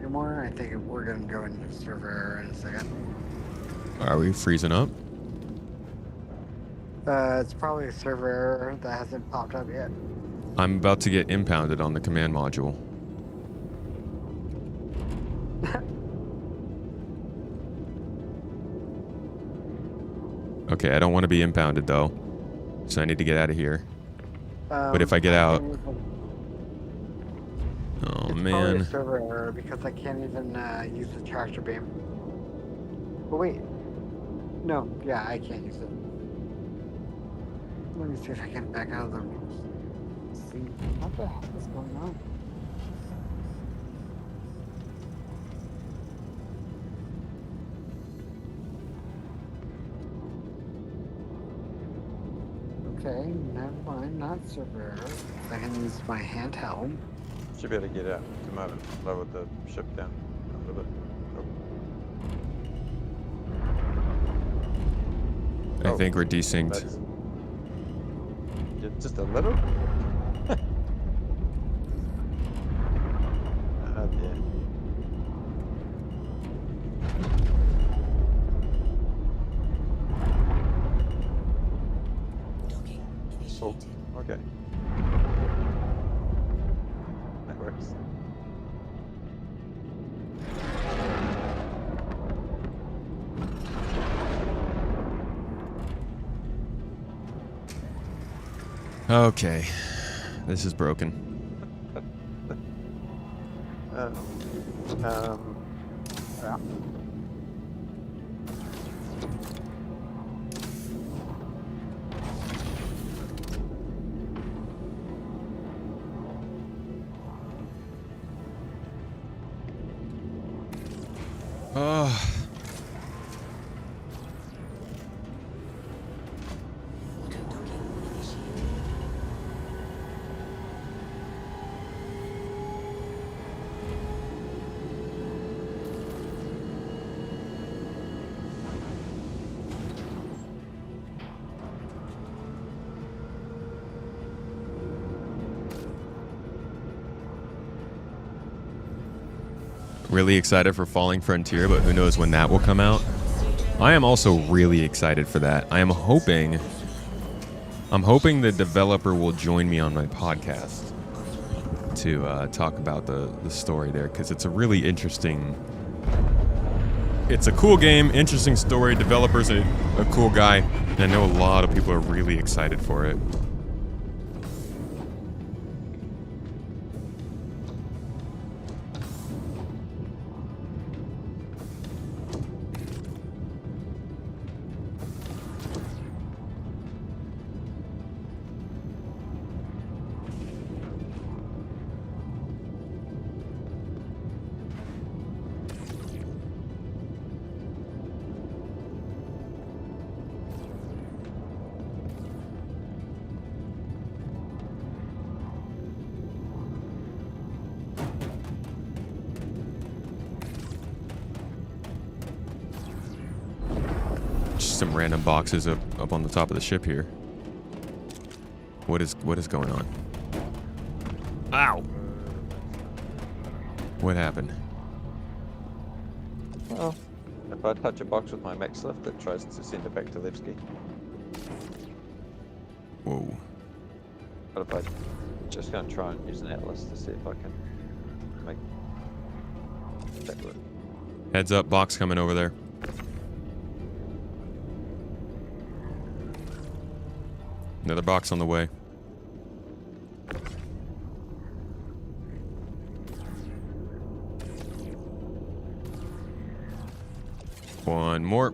anymore. I think we're gonna go into server error in a second. Are we freezing up? It's probably a server error that hasn't popped up yet. I'm about to get impounded on the command module. Okay, I don't want to be impounded though, so I need to get out of here. But if I get out, can't even- oh it's probably a man, server error because I can't even use the tractor beam. But wait, no, yeah, I can't use it. Let me see if I can back out of the. See what the heck is going on? Okay, never mind, not server error. I can use my handheld. Should be able to get out. Come out and lower the ship down a little bit. I Oh, think we're desynced. that's- just a little? Yeah. Oh, okay. That works. Okay, this is broken. Yeah. Oh, really excited for Falling Frontier, but who knows when that will come out. I am also really excited for that. I'm hoping the developer will join me on my podcast to talk about the story there, because it's a really interesting. It's a cool game, interesting story. Developer's a cool guy, and I know a lot of people are really excited for it. Just some random boxes up on the top of the ship here. What is going on? Ow! What happened? Well, if I touch a box with my max lift, it tries to send it back to Levski. Whoa. But if I just gonna try and use an atlas to see if I can make that work. Heads up, box coming over there. Another box on the way. One more.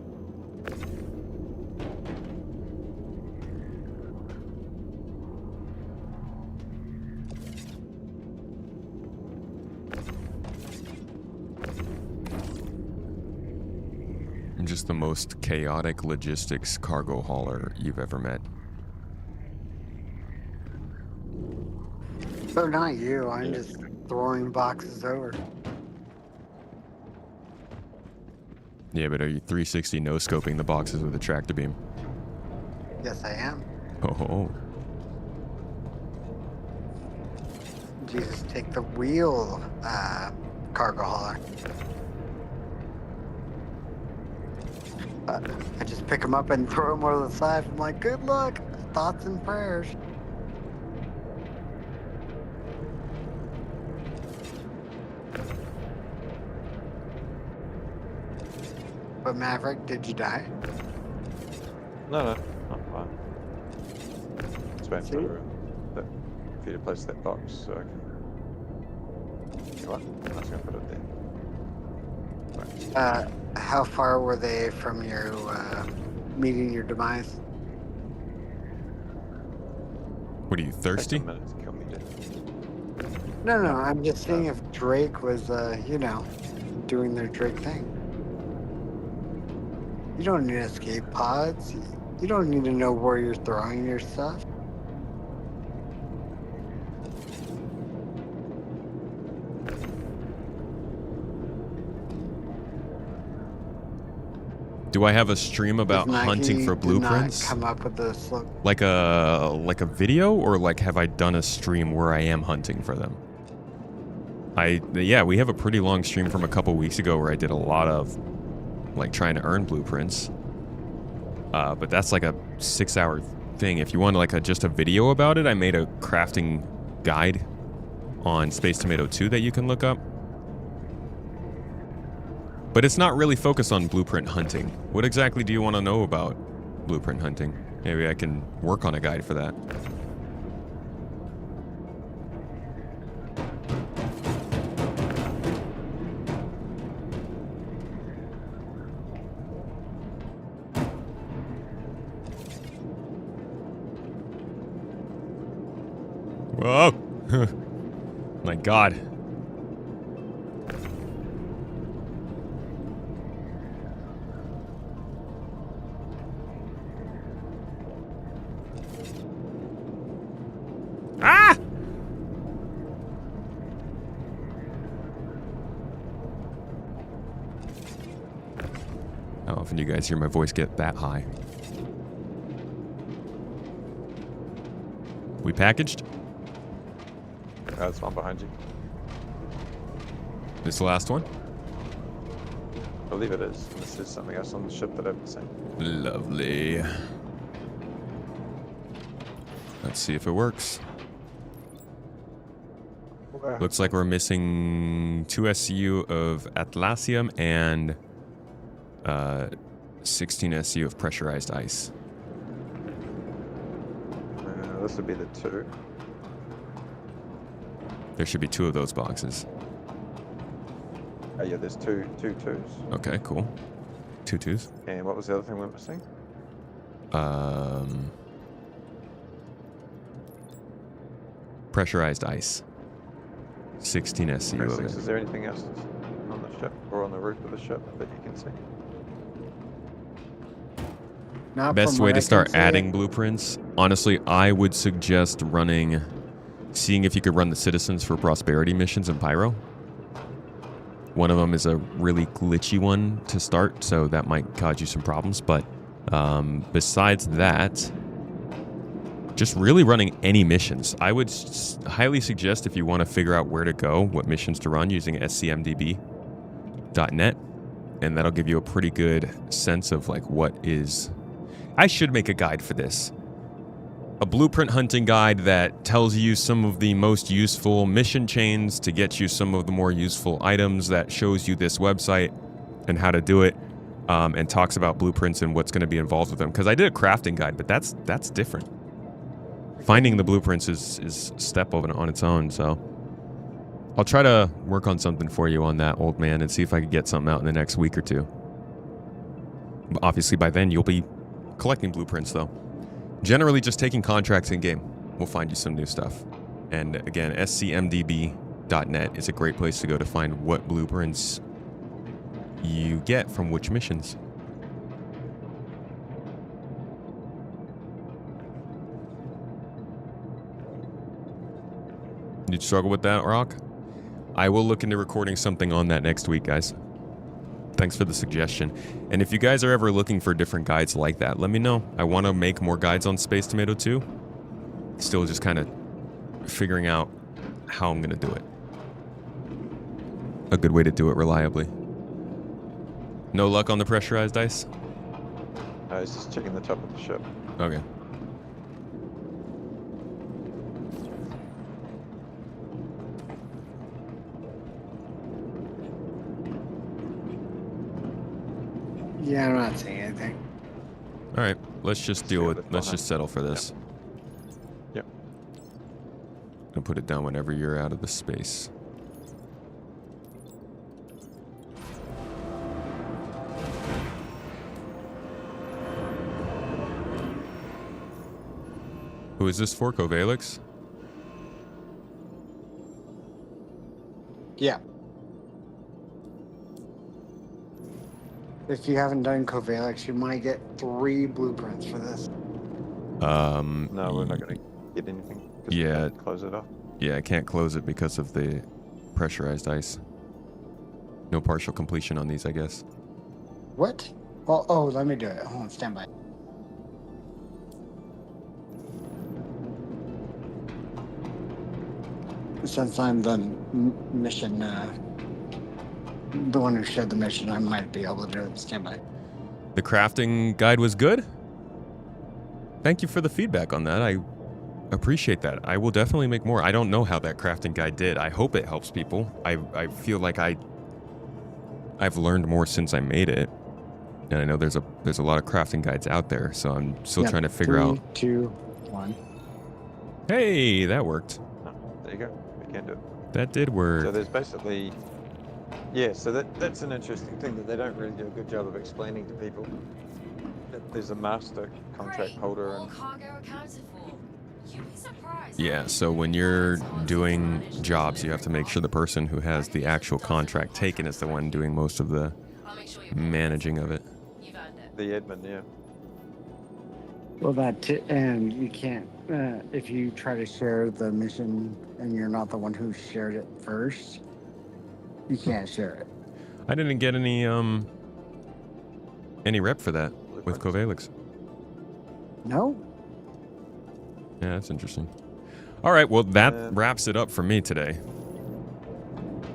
I'm just the most chaotic logistics cargo hauler you've ever met. So not you. I'm just throwing boxes over. Yeah, but are you 360 no-scoping the boxes with a tractor beam? Yes, I am. Oh. Jesus, take the wheel, cargo hauler. I just pick them up and throw them over the side. I'm like, good luck, thoughts and prayers. But Maverick, did you die? No, I'm fine. Just waiting See? for you to place that box so I can. You know what? I'm just gonna put it there. Right. How far were they from your meeting your demise? What are you, thirsty? Takes a minute to kill me, dude. No, I'm just seeing if Drake was, doing their Drake thing. You don't need escape pods. You don't need to know where you're throwing your stuff. Do I have a stream about hunting for blueprints? Did not come up with this look. Like a video, or like have I done a stream where I am hunting for them? Yeah, we have a pretty long stream from a couple weeks ago where I did a lot of like trying to earn blueprints. But that's like a 6-hour thing. If you want like just a video about it, I made a crafting guide on Space Tomato 2 that you can look up. But it's not really focused on blueprint hunting. What exactly do you want to know about blueprint hunting? Maybe I can work on a guide for that. Whoa! My God. Ah! How often do you guys hear my voice get that high? We packaged? There's one behind you. This the last one? I believe it is. This is something else on the ship that I haven't seen. Lovely. Let's see if it works. Wow. Looks like we're missing 2 SCU of Atlassium and 16 SCU of pressurized ice. This would be the 2. There should be 2 of those boxes. Oh yeah, there's two twos. Okay, cool. 2 twos. And what was the other thing we're missing? Pressurized ice. 16 SCU of Is it. there anything else on the ship or on the roof of the ship that you can see? Not Best from way what to I start can see. adding blueprints? Honestly, I would suggest seeing if you could run the Citizens for Prosperity missions in Pyro. One of them is a really glitchy one to start, so that might cause you some problems. But besides that, just really running any missions. I would highly suggest, if you want to figure out where to go, what missions to run, using scmdb.net, and that'll give you a pretty good sense of like what is... I should make a guide for this. A blueprint hunting guide that tells you some of the most useful mission chains to get you some of the more useful items, that shows you this website and how to do it, and talks about blueprints and what's going to be involved with them. Because I did a crafting guide, but that's different. Finding the blueprints is a step on its own, so I'll try to work on something for you on that, old man, and see if I can get something out in the next week or two. But obviously by then you'll be collecting blueprints, though. Generally just taking contracts in game will find you some new stuff. And again, scmdb.net is a great place to go to find what blueprints you get from which missions. Did you struggle with that, Rock? I will look into recording something on that next week, guys. Thanks for the suggestion. And if you guys are ever looking for different guides like that, let me know. I want to make more guides on Space Tomato 2. Still just kind of figuring out how I'm going to do it. a good way to do it reliably. No luck on the pressurized ice? I was just checking the top of the ship. Okay. Yeah, I'm not saying anything. All right, let's just deal with. Let's just settle for this. Yep. And put it down whenever you're out of the space. Who is this for, Covalix? Yeah. If you haven't done Covalix, you might get 3 blueprints for this. No, we're not going to get anything. 'Cause we Yeah. can't close it off. Yeah, I can't close it because of the pressurized ice. No partial completion on these, I guess. What? Oh, let me do it. Hold on, stand by. Since I'm the mission, the one who shared the mission, I might be able to do it. Stand by. The crafting guide was good. Thank you for the feedback on that. I appreciate that. I will definitely make more. I don't know how that crafting guide did. I hope it helps people. I feel like I've learned more since I made it. And I know there's a lot of crafting guides out there, so I'm still trying to figure out. 3, 2, 1. Hey, that worked. Oh, there you go. We can do it. That did work. So there's basically, yeah. So that's an interesting thing that they don't really do a good job of explaining to people. That there's a master contract holder and cargo accounted for. You'd be surprised. Yeah, so when you're doing jobs, you have to make sure the person who has the actual contract taken is the one doing most of the I'll make sure managing of it. you've earned it. the admin. Yeah. Well, and you can't, if you try to share the mission and you're not the one who shared it first, you can't share it. I didn't get any rep for that with Covalix. No? Yeah, that's interesting. All right, well, that wraps it up for me today.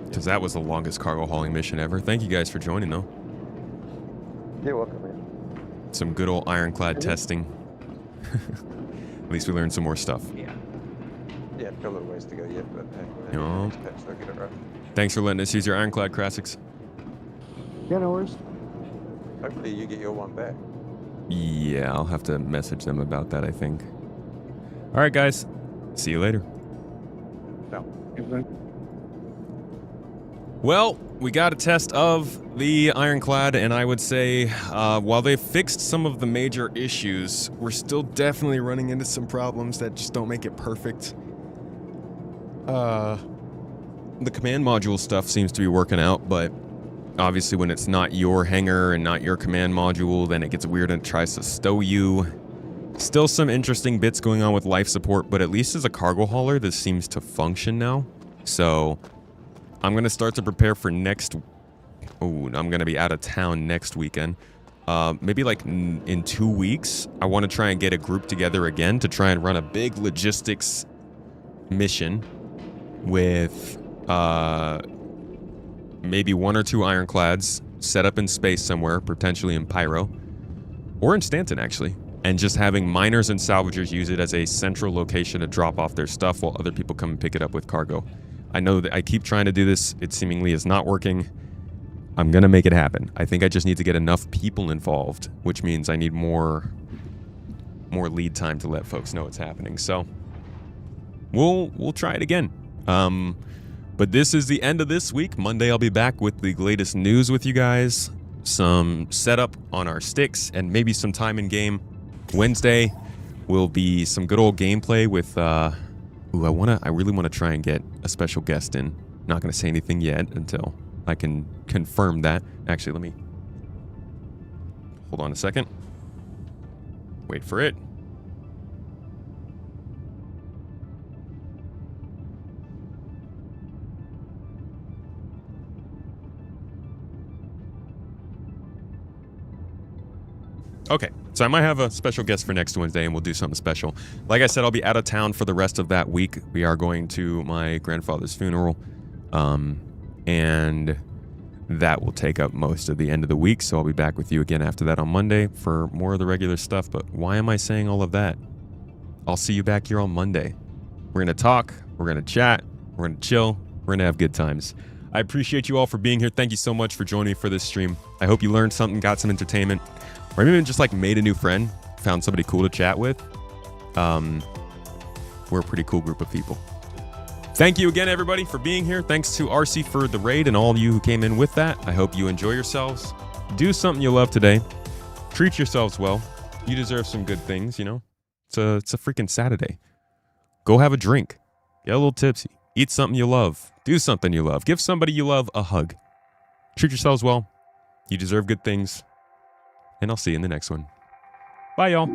Because that was the longest cargo hauling mission ever. Thank you guys for joining, though. You're welcome, man. Some good old Ironclad testing. At least we learned some more stuff. Yeah. Yeah, got a little ways to go yet, but hey, Yeah. next patch they'll get it right. Thanks for letting us use your Ironclad, Krassix. Yeah, no worries. Hopefully you get your one back. Yeah, I'll have to message them about that, I think. All right, guys. See you later. No. Well, we got a test of the Ironclad, and I would say, while they've fixed some of the major issues, we're still definitely running into some problems that just don't make it perfect. The command module stuff seems to be working out, but obviously when it's not your hangar and not your command module, then it gets weird and it tries to stow you. Still some interesting bits going on with life support, but at least as a cargo hauler, this seems to function now. So I'm going to start to prepare for next... Oh, I'm going to be out of town next weekend. Maybe like in 2 weeks, I want to try and get a group together again to try and run a big logistics mission with maybe 1 or 2 Ironclads set up in space somewhere, potentially in Pyro. Or in Stanton, actually. And just having miners and salvagers use it as a central location to drop off their stuff while other people come and pick it up with cargo. I know that I keep trying to do this. It seemingly is not working. I'm going to make it happen. I think I just need to get enough people involved, which means I need more lead time to let folks know it's happening. So we'll try it again. But this is the end of this week. Monday, I'll be back with the latest news with you guys, some setup on our sticks, and maybe some time in game. Wednesday will be some good old gameplay with I really want to try and get a special guest in. Not going to say anything yet until I can confirm that. Actually, let me hold on a second. Wait for it. Okay, so I might have a special guest for next Wednesday, and we'll do something special. Like I said, I'll be out of town for the rest of that week. We are going to my grandfather's funeral And that will take up most of the end of the week, so I'll be back with you again after that on Monday for more of the regular stuff. But why am I saying all of that? I'll see you back here on Monday. We're going to talk, we're going to chat, we're going to chill, we're going to have good times. I appreciate you all for being here. Thank you so much for joining me for this stream. I hope you learned something, got some entertainment, or maybe just like made a new friend, found somebody cool to chat with. We're a pretty cool group of people. Thank you again, everybody, for being here. Thanks to RC for the raid and all of you who came in with that. I hope you enjoy yourselves. Do something you love today. Treat yourselves well. You deserve some good things, you know? It's a freaking Saturday. Go have a drink. Get a little tipsy. Eat something you love. Do something you love. Give somebody you love a hug. Treat yourselves well. You deserve good things. And I'll see you in the next one. Bye, y'all.